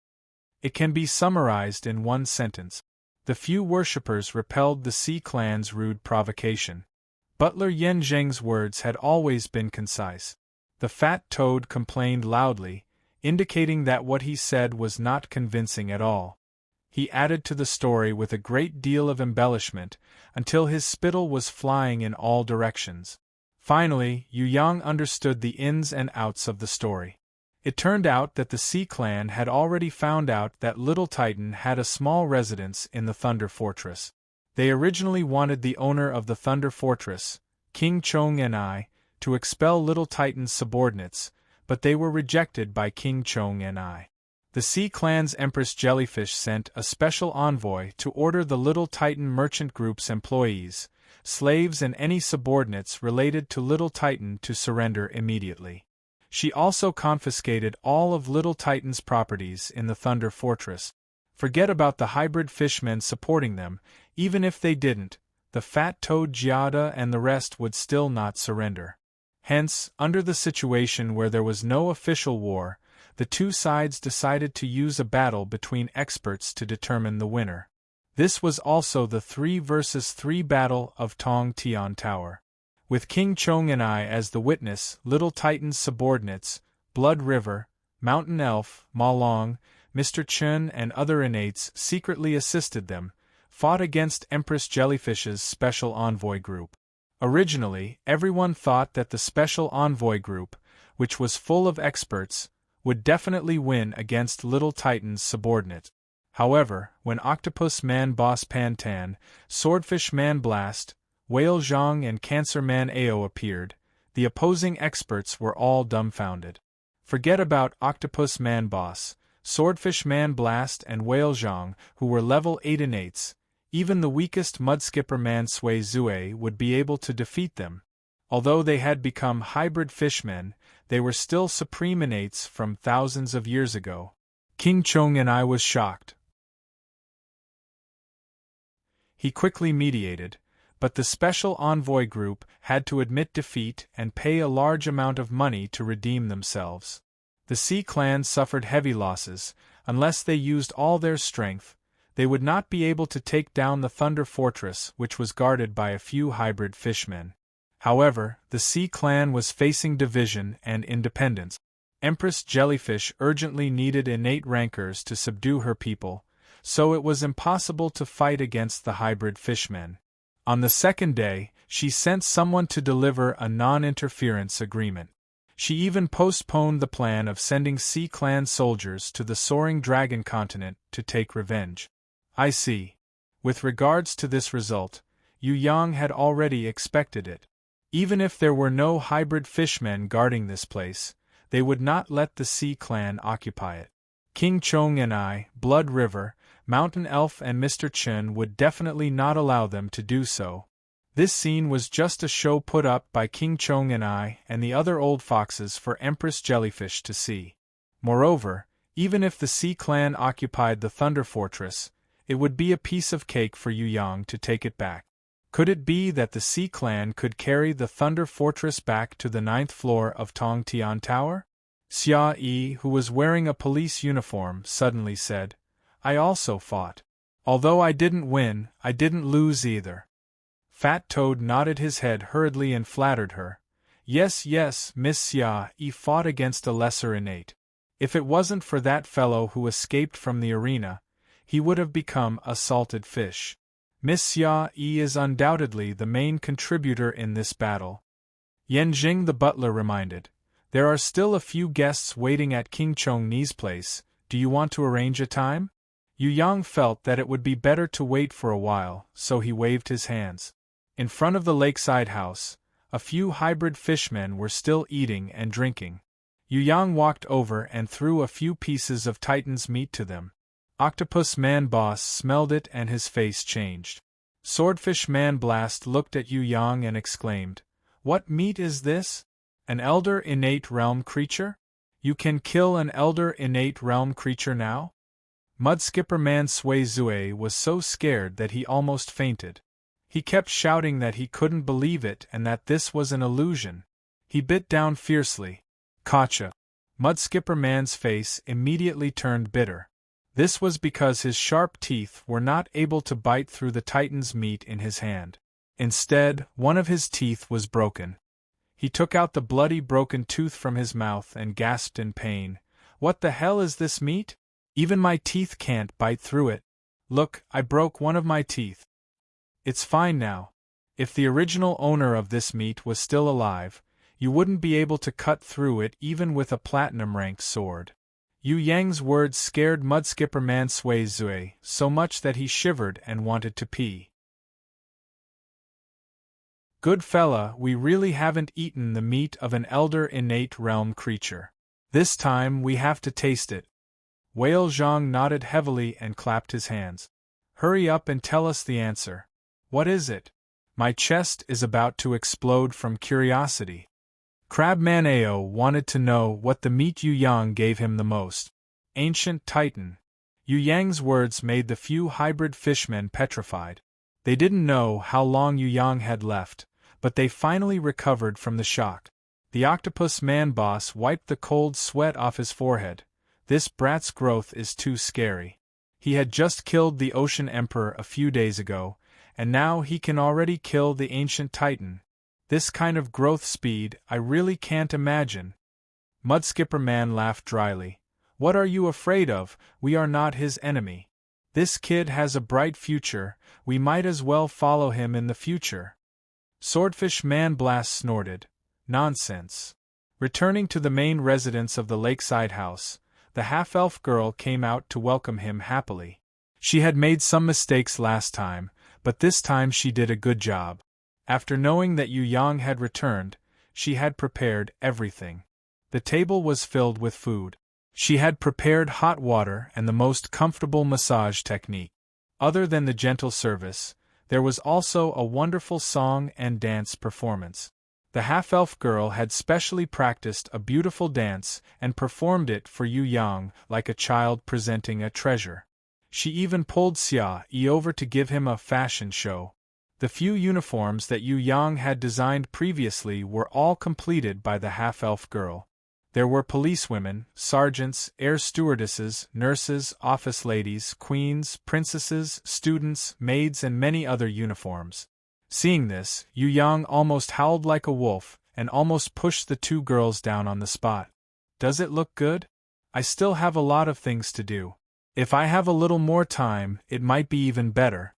It can be summarized in one sentence. The few worshippers repelled the Sea Clan's rude provocation. Butler Yen Zheng's words had always been concise. The fat toad complained loudly, indicating that what he said was not convincing at all. He added to the story with a great deal of embellishment, until his spittle was flying in all directions. Finally, Yu Yang understood the ins and outs of the story. It turned out that the Sea Clan had already found out that Little Titan had a small residence in the Thunder Fortress. They originally wanted the owner of the Thunder Fortress, King Chong-ni, to expel Little Titan's subordinates, but they were rejected by King Chong-ni. The Sea Clan's Empress Jellyfish sent a special envoy to order the Little Titan Merchant Group's employees, slaves and any subordinates related to Little Titan to surrender immediately. She also confiscated all of Little Titan's properties in the Thunder Fortress. Forget about the hybrid fishmen supporting them. Even if they didn't, the fat toad Giada and the rest would still not surrender. Hence, under the situation where there was no official war, the two sides decided to use a battle between experts to determine the winner. This was also the 3 versus 3 battle of Tong Tian Tower. With King Chong-ni as the witness, Little Titan's subordinates, Blood River, Mountain Elf, Ma Long, Mr. Chen and other innates secretly assisted them, fought against Empress Jellyfish's Special Envoy Group. Originally, everyone thought that the Special Envoy Group, which was full of experts, would definitely win against Little Titan's subordinate. However, when Octopus Man Boss Pantan, Swordfish Man Blast, Whale Zhang and Cancer Man Ao appeared, the opposing experts were all dumbfounded. Forget about Octopus Man Boss, Swordfish Man Blast and Whale Zhang, who were level 8 innates. Even the weakest Mudskipper Man Sui Zue would be able to defeat them. Although they had become hybrid fishmen, they were still supreme innates from thousands of years ago. King Chong-ni was shocked. He quickly mediated, but the Special Envoy Group had to admit defeat and pay a large amount of money to redeem themselves. The Sea Clan suffered heavy losses. Unless they used all their strength, they would not be able to take down the Thunder Fortress, which was guarded by a few hybrid fishmen. However, the Sea Clan was facing division and independence. Empress Jellyfish urgently needed innate rancors to subdue her people, so it was impossible to fight against the hybrid fishmen. On the second day, she sent someone to deliver a non-interference agreement. She even postponed the plan of sending Sea Clan soldiers to the Soaring Dragon continent to take revenge. I see. With regards to this result, Yu Yang had already expected it. Even if there were no hybrid fishmen guarding this place, they would not let the Sea Clan occupy it. King Chong-ni, Blood River, Mountain Elf and Mr. Chen would definitely not allow them to do so. This scene was just a show put up by King Chong-ni and the other old foxes for Empress Jellyfish to see. Moreover, even if the Sea Clan occupied the Thunder Fortress, it would be a piece of cake for Yu Yang to take it back. Could it be that the Sea Clan could carry the Thunder Fortress back to the 9th floor of Tong Tian Tower? Xia Yi, who was wearing a police uniform, suddenly said, "I also fought. Although I didn't win, I didn't lose either." Fat Toad nodded his head hurriedly and flattered her. Yes, Miss Xia Yi fought against a lesser innate. If it wasn't for that fellow who escaped from the arena, he would have become a salted fish. Miss Xia Yi is undoubtedly the main contributor in this battle. Yen Jing the butler reminded. There are still a few guests waiting at King Chong-ni's place. Do you want to arrange a time? Yu Yang felt that it would be better to wait for a while, so he waved his hands. In front of the lakeside house, a few hybrid fishmen were still eating and drinking. Yu Yang walked over and threw a few pieces of Titan's meat to them. Octopus Man Boss smelled it and his face changed. Swordfish Man Blast looked at Yu Yang and exclaimed, "What meat is this? An Elder Innate Realm creature? You can kill an Elder Innate Realm creature now?" Mudskipper Man Sui Zue was so scared that he almost fainted. He kept shouting that he couldn't believe it and that this was an illusion. He bit down fiercely. Gotcha. Mudskipper Man's face immediately turned bitter. This was because his sharp teeth were not able to bite through the Titan's meat in his hand. Instead, one of his teeth was broken. He took out the bloody broken tooth from his mouth and gasped in pain. "What the hell is this meat? Even my teeth can't bite through it. Look, I broke one of my teeth. It's fine now. If the original owner of this meat was still alive, you wouldn't be able to cut through it even with a platinum-ranked sword." Yu Yang's words scared Mudskipper Man Sui Zue so much that he shivered and wanted to pee. "Good fella, we really haven't eaten the meat of an Elder Innate Realm creature. This time we have to taste it." Whale Zhang nodded heavily and clapped his hands. "Hurry up and tell us the answer. What is it? My chest is about to explode from curiosity." Crabman Ao wanted to know what the meat Yu Yang gave him the most. Ancient Titan. Yu Yang's words made the few hybrid fishmen petrified. They didn't know how long Yu Yang had left, but they finally recovered from the shock. The Octopus Man Boss wiped the cold sweat off his forehead. This brat's growth is too scary. He had just killed the Ocean Emperor a few days ago, and now he can already kill the Ancient Titan. This kind of growth speed I really can't imagine. Mudskipper Man laughed dryly. "What are you afraid of? We are not his enemy. This kid has a bright future, we might as well follow him in the future." Swordfish Man Blast snorted. "Nonsense." Returning to the main residence of the lakeside house, the half-elf girl came out to welcome him happily. She had made some mistakes last time, but this time she did a good job. After knowing that Yu Yang had returned, she had prepared everything. The table was filled with food. She had prepared hot water and the most comfortable massage technique. Other than the gentle service, there was also a wonderful song and dance performance. The half-elf girl had specially practiced a beautiful dance and performed it for Yu Yang like a child presenting a treasure. She even pulled Xia Yi over to give him a fashion show. The few uniforms that Yu Yang had designed previously were all completed by the half-elf girl. There were policewomen, sergeants, air stewardesses, nurses, office ladies, queens, princesses, students, maids and many other uniforms. Seeing this, Yu Yang almost howled like a wolf, and almost pushed the two girls down on the spot. "Does it look good? I still have a lot of things to do. If I have a little more time, it might be even better."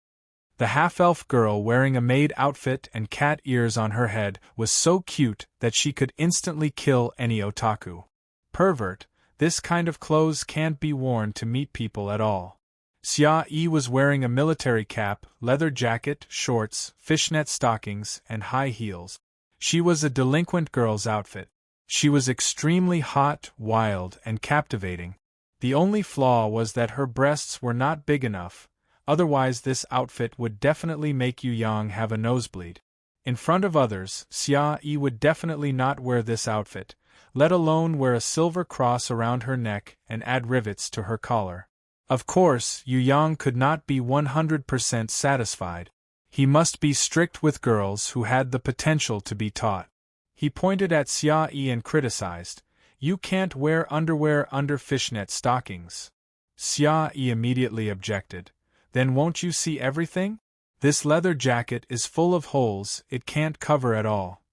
The half-elf girl wearing a maid outfit and cat ears on her head was so cute that she could instantly kill any otaku. Pervert, this kind of clothes can't be worn to meet people at all. Xia Yi was wearing a military cap, leather jacket, shorts, fishnet stockings, and high heels. She was a delinquent girl's outfit. She was extremely hot, wild, and captivating. The only flaw was that her breasts were not big enough. Otherwise this outfit would definitely make Yu Yang have a nosebleed. In front of others, Xia Yi would definitely not wear this outfit, let alone wear a silver cross around her neck and add rivets to her collar. Of course, Yu Yang could not be 100% satisfied. He must be strict with girls who had the potential to be taught. He pointed at Xia Yi and criticized, "You can't wear underwear under fishnet stockings." Xia Yi immediately objected. "Then won't you see everything? This leather jacket is full of holes, it can't cover at all.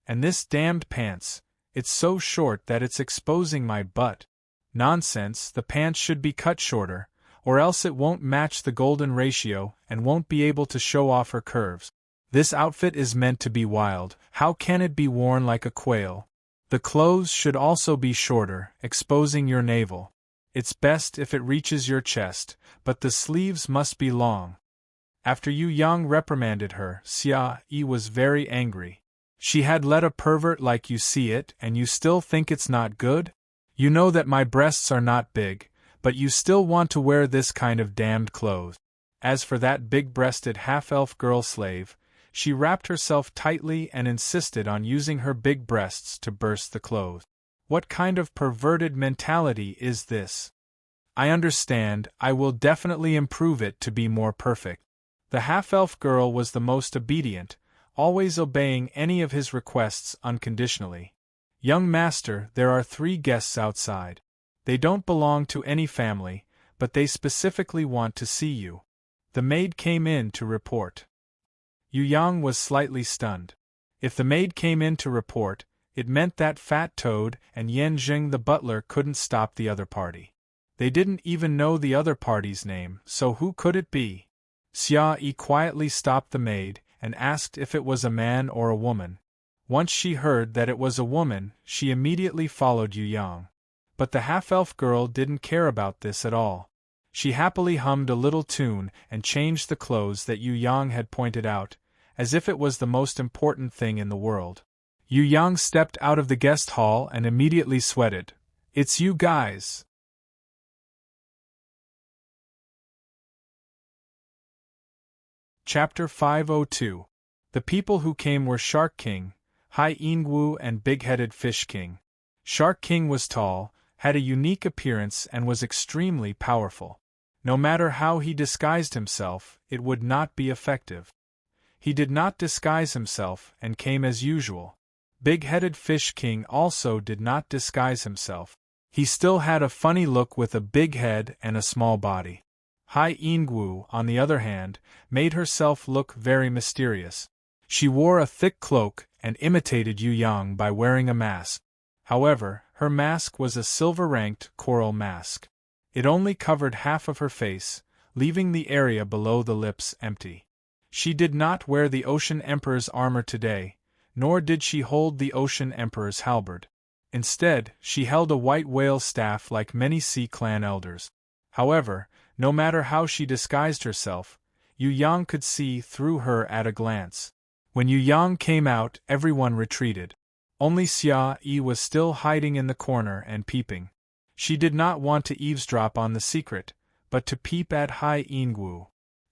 And this damned pants, it's so short that it's exposing my butt." "Nonsense, the pants should be cut shorter, or else it won't match the golden ratio and won't be able to show off her curves. This outfit is meant to be wild, how can it be worn like a quail? The clothes should also be shorter, exposing your navel. It's best if it reaches your chest, but the sleeves must be long." After Yu Yang reprimanded her, Xia Yi was very angry. She had let a pervert like you see it, and you still think it's not good? You know that my breasts are not big, but you still want to wear this kind of damned clothes. As for that big-breasted half-elf girl-slave, she wrapped herself tightly and insisted on using her big breasts to burst the clothes. What kind of perverted mentality is this? I understand, I will definitely improve it to be more perfect. The half-elf girl was the most obedient, always obeying any of his requests unconditionally. Young master, there are 3 guests outside. They don't belong to any family, but they specifically want to see you. The maid came in to report. Yu Yang was slightly stunned. If the maid came in to report, it meant that Fat Toad and Yen Jing the butler couldn't stop the other party. They didn't even know the other party's name, so who could it be? Xia Yi quietly stopped the maid and asked if it was a man or a woman. Once she heard that it was a woman, she immediately followed Yu Yang. But the half-elf girl didn't care about this at all. She happily hummed a little tune and changed the clothes that Yu Yang had pointed out, as if it was the most important thing in the world. Yu Yang stepped out of the guest hall and immediately sweated. It's you guys. Chapter 502. The people who came were Shark King, Hai Yingwu and Big-Headed Fish King. Shark King was tall, had a unique appearance and was extremely powerful. No matter how he disguised himself, it would not be effective. He did not disguise himself and came as usual. Big-Headed Fish King also did not disguise himself. He still had a funny look with a big head and a small body. Hai Yingwu, on the other hand, made herself look very mysterious. She wore a thick cloak and imitated Yu Yang by wearing a mask. However, her mask was a silver-ranked coral mask. It only covered half of her face, leaving the area below the lips empty. She did not wear the Ocean Emperor's armor today, nor did she hold the Ocean Emperor's halberd. Instead, she held a white whale staff like many Sea Clan elders. However, no matter how she disguised herself, Yu Yang could see through her at a glance. When Yu Yang came out, everyone retreated. Only Xia Yi was still hiding in the corner and peeping. She did not want to eavesdrop on the secret, but to peep at Hai Yingwu.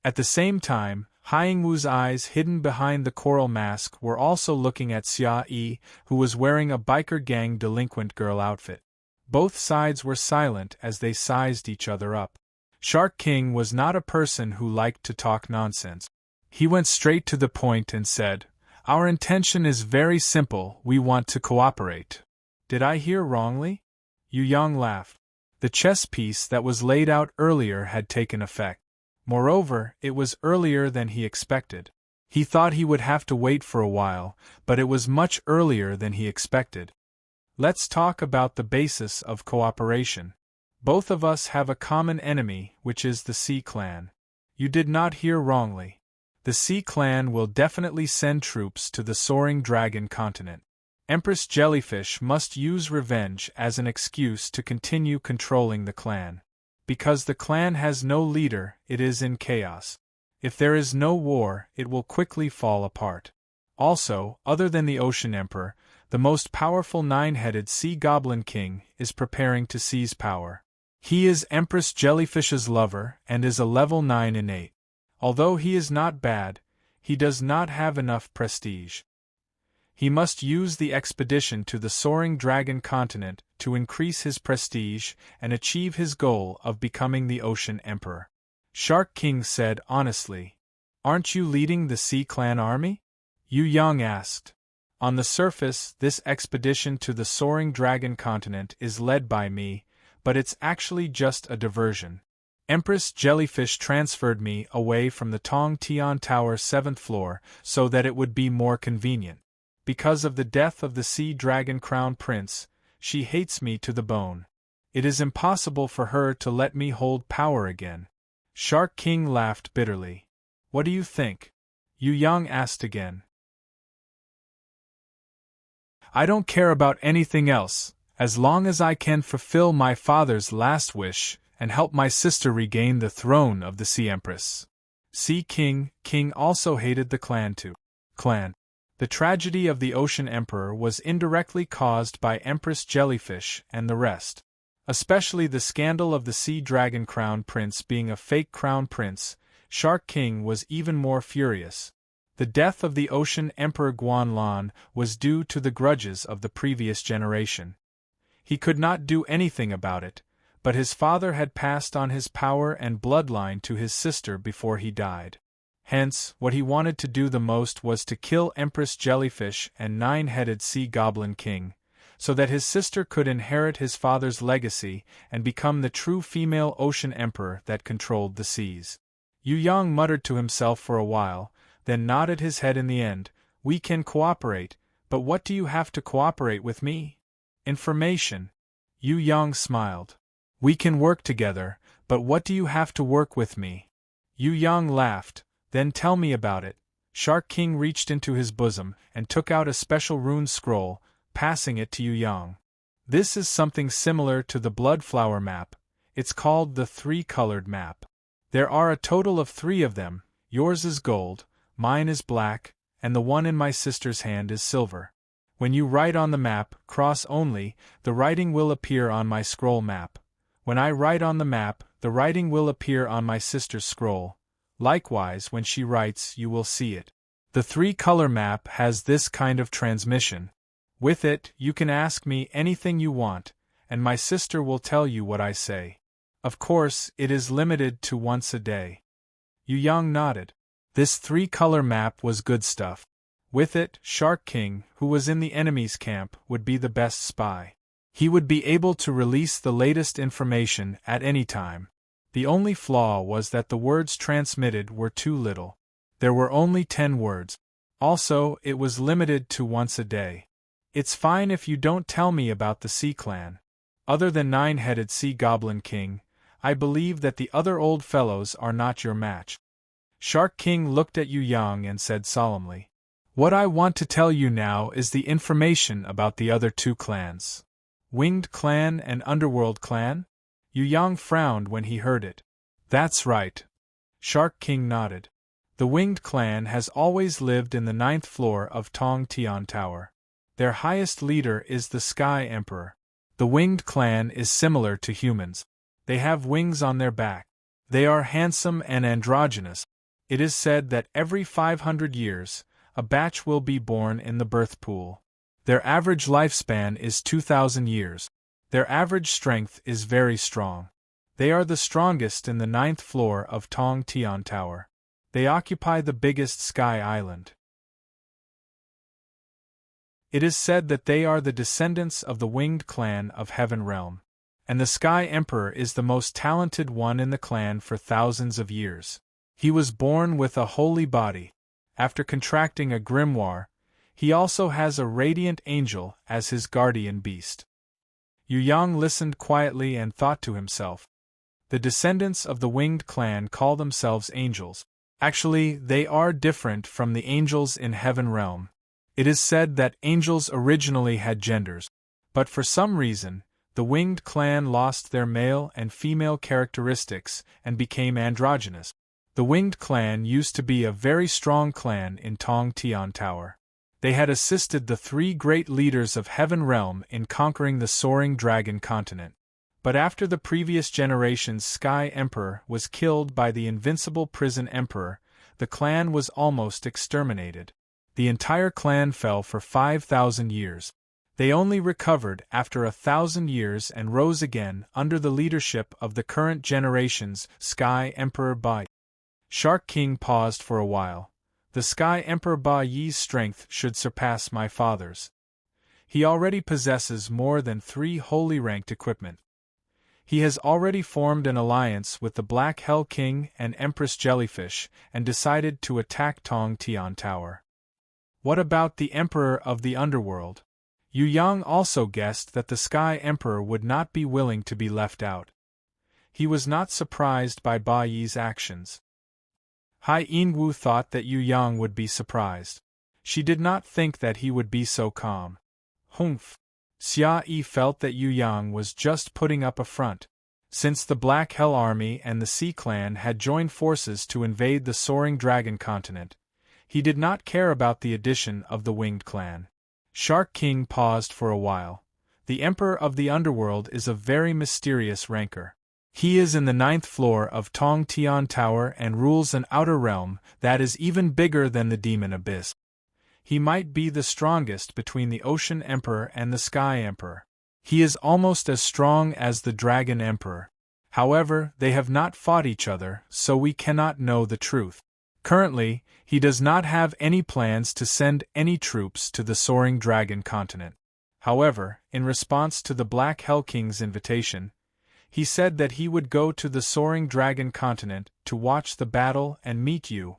At the same time, Hai Yingwu's eyes hidden behind the coral mask were also looking at Xia Yi, who was wearing a biker gang delinquent girl outfit. Both sides were silent as they sized each other up. Shark King was not a person who liked to talk nonsense. He went straight to the point and said, "Our intention is very simple, we want to cooperate." Did I hear wrongly? Yu Yang laughed. The chess piece that was laid out earlier had taken effect. Moreover, it was earlier than he expected. He thought he would have to wait for a while, but it was much earlier than he expected. Let's talk about the basis of cooperation. Both of us have a common enemy, which is the Sea Clan. You did not hear wrongly. The Sea Clan will definitely send troops to the Soaring Dragon continent. Empress Jellyfish must use revenge as an excuse to continue controlling the clan. Because the clan has no leader, it is in chaos. If there is no war, it will quickly fall apart. Also, other than the Ocean Emperor, the most powerful 9-headed Sea Goblin King is preparing to seize power. He is Empress Jellyfish's lover and is a level 9 innate. Although he is not bad, he does not have enough prestige. He must use the expedition to the Soaring Dragon continent to increase his prestige and achieve his goal of becoming the Ocean Emperor. Shark King said honestly, "Aren't you leading the Sea Clan army?" Yu Yang asked. On the surface, this expedition to the Soaring Dragon continent is led by me, but it's actually just a diversion. Empress Jellyfish transferred me away from the Tong Tian Tower 7th floor so that it would be more convenient. Because of the death of the Sea Dragon Crown Prince, she hates me to the bone. It is impossible for her to let me hold power again. Shark King laughed bitterly. What do you think? Yu Yang asked again. I don't care about anything else, as long as I can fulfill my father's last wish and help my sister regain the throne of the Sea Empress. Sea King also hated the clan too. The tragedy of the Ocean Emperor was indirectly caused by Empress Jellyfish and the rest. Especially the scandal of the Sea Dragon Crown Prince being a fake Crown Prince, Shark King was even more furious. The death of the Ocean Emperor Guan Lan was due to the grudges of the previous generation. He could not do anything about it, but his father had passed on his power and bloodline to his sister before he died. Hence, what he wanted to do the most was to kill Empress Jellyfish and Nine-Headed Sea Goblin King, so that his sister could inherit his father's legacy and become the true female Ocean Emperor that controlled the seas. Yu Yang muttered to himself for a while, then nodded his head in the end. We can cooperate, but what do you have to cooperate with me? Information. Yu Yang smiled. We can work together, but what do you have to work with me? Yu Yang laughed. Then tell me about it. Shark King reached into his bosom and took out a special rune scroll, passing it to Yu Yang. This is something similar to the blood flower map. It's called the three-colored map. There are a total of 3 of them. Yours is gold, mine is black, and the one in my sister's hand is silver. When you write on the map, cross only, the writing will appear on my scroll map. When I write on the map, the writing will appear on my sister's scroll. Likewise, when she writes, you will see it. The 3-color map has this kind of transmission. With it, you can ask me anything you want, and my sister will tell you what I say. Of course, it is limited to once a day. Yu Yang nodded. This 3-color map was good stuff. With it, Shark King, who was in the enemy's camp, would be the best spy. He would be able to release the latest information at any time. The only flaw was that the words transmitted were too little. There were only 10 words. Also, it was limited to once a day. It's fine if you don't tell me about the Sea Clan. Other than Nine-Headed Sea Goblin King, I believe that the other old fellows are not your match. Shark King looked at Yu Yang and said solemnly, What I want to tell you now is the information about the other 2 clans. Winged Clan and Underworld Clan? Yu Yang frowned when he heard it. That's right. Shark King nodded. The Winged Clan has always lived in the 9th floor of Tong Tian Tower. Their highest leader is the Sky Emperor. The Winged Clan is similar to humans. They have wings on their back. They are handsome and androgynous. It is said that every 500 years, a batch will be born in the birth pool. Their average lifespan is 2,000 years. Their average strength is very strong. They are the strongest in the 9th floor of Tong Tian Tower. They occupy the biggest sky island. It is said that they are the descendants of the Winged Clan of Heaven Realm. And the Sky Emperor is the most talented one in the clan for thousands of years. He was born with a holy body. After contracting a grimoire, he also has a radiant angel as his guardian beast. Yu Yang listened quietly and thought to himself. The descendants of the Winged Clan call themselves angels. Actually, they are different from the angels in Heaven Realm. It is said that angels originally had genders, but for some reason, the Winged Clan lost their male and female characteristics and became androgynous. The Winged Clan used to be a very strong clan in Tong Tian Tower. They had assisted the 3 great leaders of Heaven Realm in conquering the soaring dragon continent. But after the previous generation's Sky Emperor was killed by the invincible Prison Emperor, the clan was almost exterminated. The entire clan fell for 5,000 years. They only recovered after 1,000 years and rose again under the leadership of the current generation's Sky Emperor Ba. Shark King paused for a while. The Sky Emperor Ba Yi's strength should surpass my father's. He already possesses more than 3 holy ranked equipment. He has already formed an alliance with the Black Hell King and Empress Jellyfish and decided to attack Tong Tian Tower. What about the Emperor of the Underworld? Yu Yang also guessed that the Sky Emperor would not be willing to be left out. He was not surprised by Ba Yi's actions. Hai Yinwu thought that Yu Yang would be surprised. She did not think that he would be so calm. Humph! Xia Yi felt that Yu Yang was just putting up a front. Since the Black Hell Army and the Sea Clan had joined forces to invade the soaring dragon continent, He did not care about the addition of the winged clan. Shark King paused for a while. The Emperor of the Underworld is a very mysterious rancor. He is in the 9th floor of Tong Tian Tower and rules an outer realm that is even bigger than the Demon Abyss. He might be the strongest between the Ocean Emperor and the Sky Emperor. He is almost as strong as the Dragon Emperor. However, they have not fought each other, so we cannot know the truth. Currently, he does not have any plans to send any troops to the Soaring Dragon continent. However, in response to the Black Hell King's invitation, he said that he would go to the Soaring Dragon continent to watch the battle and meet you.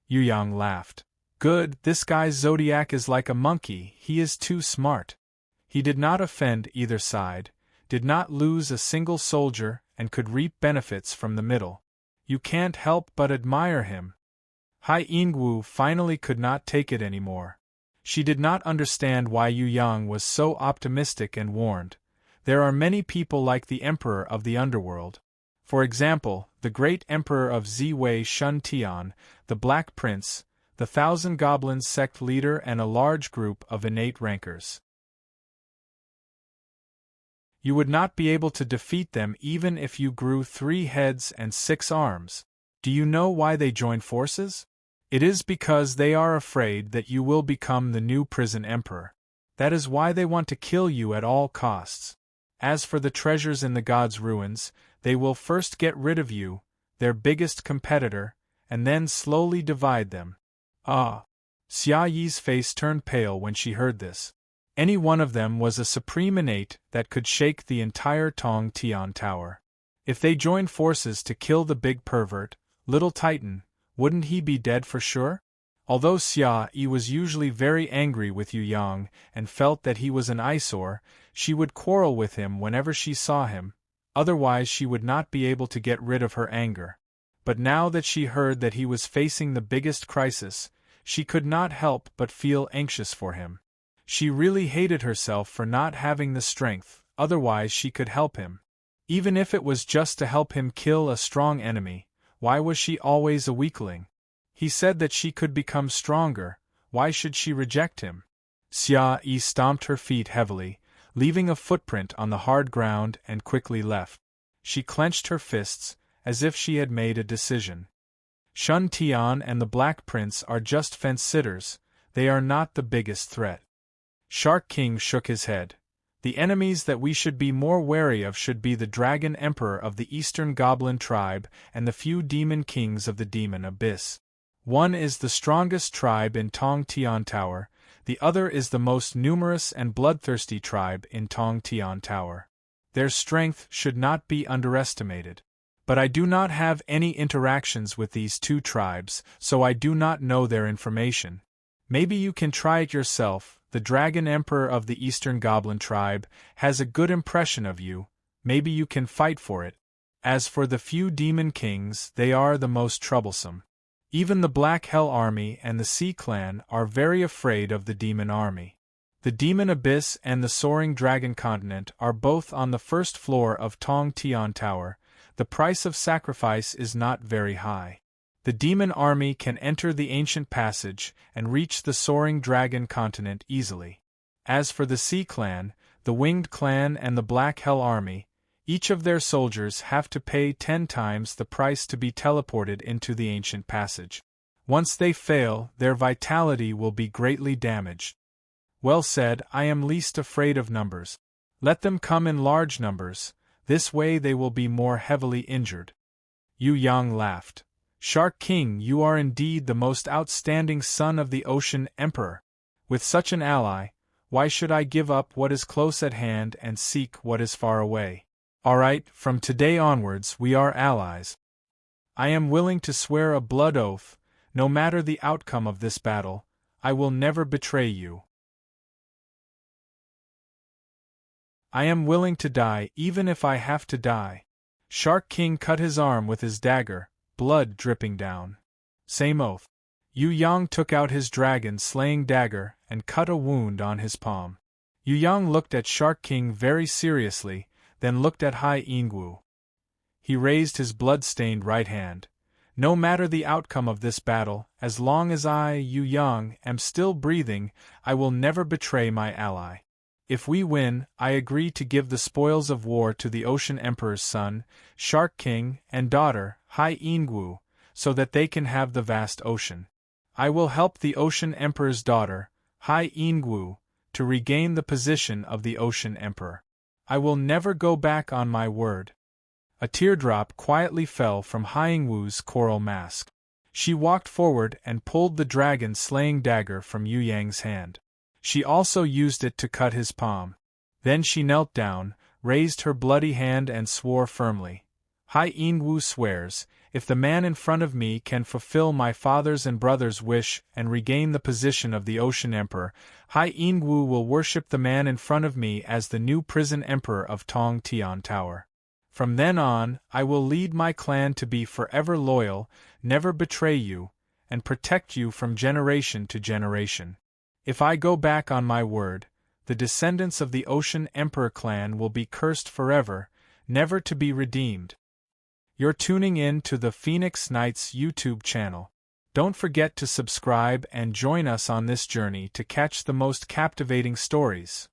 Yu Yang laughed. Good, this guy's zodiac is like a monkey, he is too smart. He did not offend either side, did not lose a single soldier, and could reap benefits from the middle. You can't help but admire him. Hai Yingwu finally could not take it anymore. She did not understand why Yu Yang was so optimistic and warned. There are many people like the Emperor of the Underworld. For example, the great Emperor of Ziwei Shun Tian, the Black Prince, the Thousand Goblins sect leader and a large group of innate rankers. You would not be able to defeat them even if you grew 3 heads and 6 arms. Do you know why they join forces? It is because they are afraid that you will become the new prison emperor. That is why they want to kill you at all costs. As for the treasures in the gods' ruins, they will first get rid of you, their biggest competitor, and then slowly divide them. Ah! Xia Yi's face turned pale when she heard this. Any one of them was a supreme innate that could shake the entire Tong Tian Tower. If they joined forces to kill the big pervert, Little Titan, wouldn't he be dead for sure? Although Xia Yi was usually very angry with Yu Yang and felt that he was an eyesore, she would quarrel with him whenever she saw him, otherwise she would not be able to get rid of her anger. But now that she heard that he was facing the biggest crisis, she could not help but feel anxious for him. She really hated herself for not having the strength, otherwise she could help him. Even if it was just to help him kill a strong enemy, why was she always a weakling? He said that she could become stronger, why should she reject him? Xia Yi stomped her feet heavily, leaving a footprint on the hard ground and quickly left. She clenched her fists, as if she had made a decision. Shun Tian and the Black Prince are just fence-sitters, they are not the biggest threat. Shark King shook his head. The enemies that we should be more wary of should be the Dragon Emperor of the Eastern Goblin tribe and the few Demon Kings of the Demon Abyss. One is the strongest tribe in Tong Tian Tower, the other is the most numerous and bloodthirsty tribe in Tong Tian Tower. Their strength should not be underestimated. But I do not have any interactions with these 2 tribes, so I do not know their information. Maybe you can try it yourself. The Dragon Emperor of the Eastern Goblin tribe has a good impression of you, maybe you can fight for it. As for the few Demon Kings, they are the most troublesome. Even the Black Hell Army and the Sea Clan are very afraid of the Demon Army. The Demon Abyss and the Soaring Dragon Continent are both on the 1st floor of Tong Tian Tower. The price of sacrifice is not very high. The Demon Army can enter the Ancient Passage and reach the Soaring Dragon Continent easily. As for the Sea Clan, the Winged Clan and the Black Hell Army, each of their soldiers have to pay 10 times the price to be teleported into the Ancient Passage. Once they fail, their vitality will be greatly damaged. Well said, I am least afraid of numbers. Let them come in large numbers, this way they will be more heavily injured. Yu Yang laughed. Shark King, you are indeed the most outstanding son of the Ocean Emperor. With such an ally, why should I give up what is close at hand and seek what is far away? Alright, from today onwards we are allies. I am willing to swear a blood oath, no matter the outcome of this battle, I will never betray you. I am willing to die even if I have to die. Shark King cut his arm with his dagger, blood dripping down. Same oath. Yu Yang took out his dragon-slaying dagger and cut a wound on his palm. Yu Yang looked at Shark King very seriously, then looked at Hai Yingwu. He raised his blood-stained right hand. No matter the outcome of this battle, as long as I, Yu Yang, am still breathing, I will never betray my ally. If we win, I agree to give the spoils of war to the Ocean Emperor's son, Shark King, and daughter, Hai Ingwu, so that they can have the vast ocean. I will help the Ocean Emperor's daughter, Hai Ingwu, to regain the position of the Ocean Emperor. I will never go back on my word. A teardrop quietly fell from Hai Ingwu's coral mask. She walked forward and pulled the dragon-slaying dagger from Yu Yang's hand. She also used it to cut his palm. Then she knelt down, raised her bloody hand and swore firmly. Hai Ingwu swears, if the man in front of me can fulfill my father's and brother's wish and regain the position of the Ocean Emperor, Hai Ingwu will worship the man in front of me as the new prison emperor of Tong Tian Tower. From then on, I will lead my clan to be forever loyal, never betray you, and protect you from generation to generation. If I go back on my word, the descendants of the Ocean Emperor clan will be cursed forever, never to be redeemed. You're tuning in to the Phoenix Knights YouTube channel. Don't forget to subscribe and join us on this journey to catch the most captivating stories.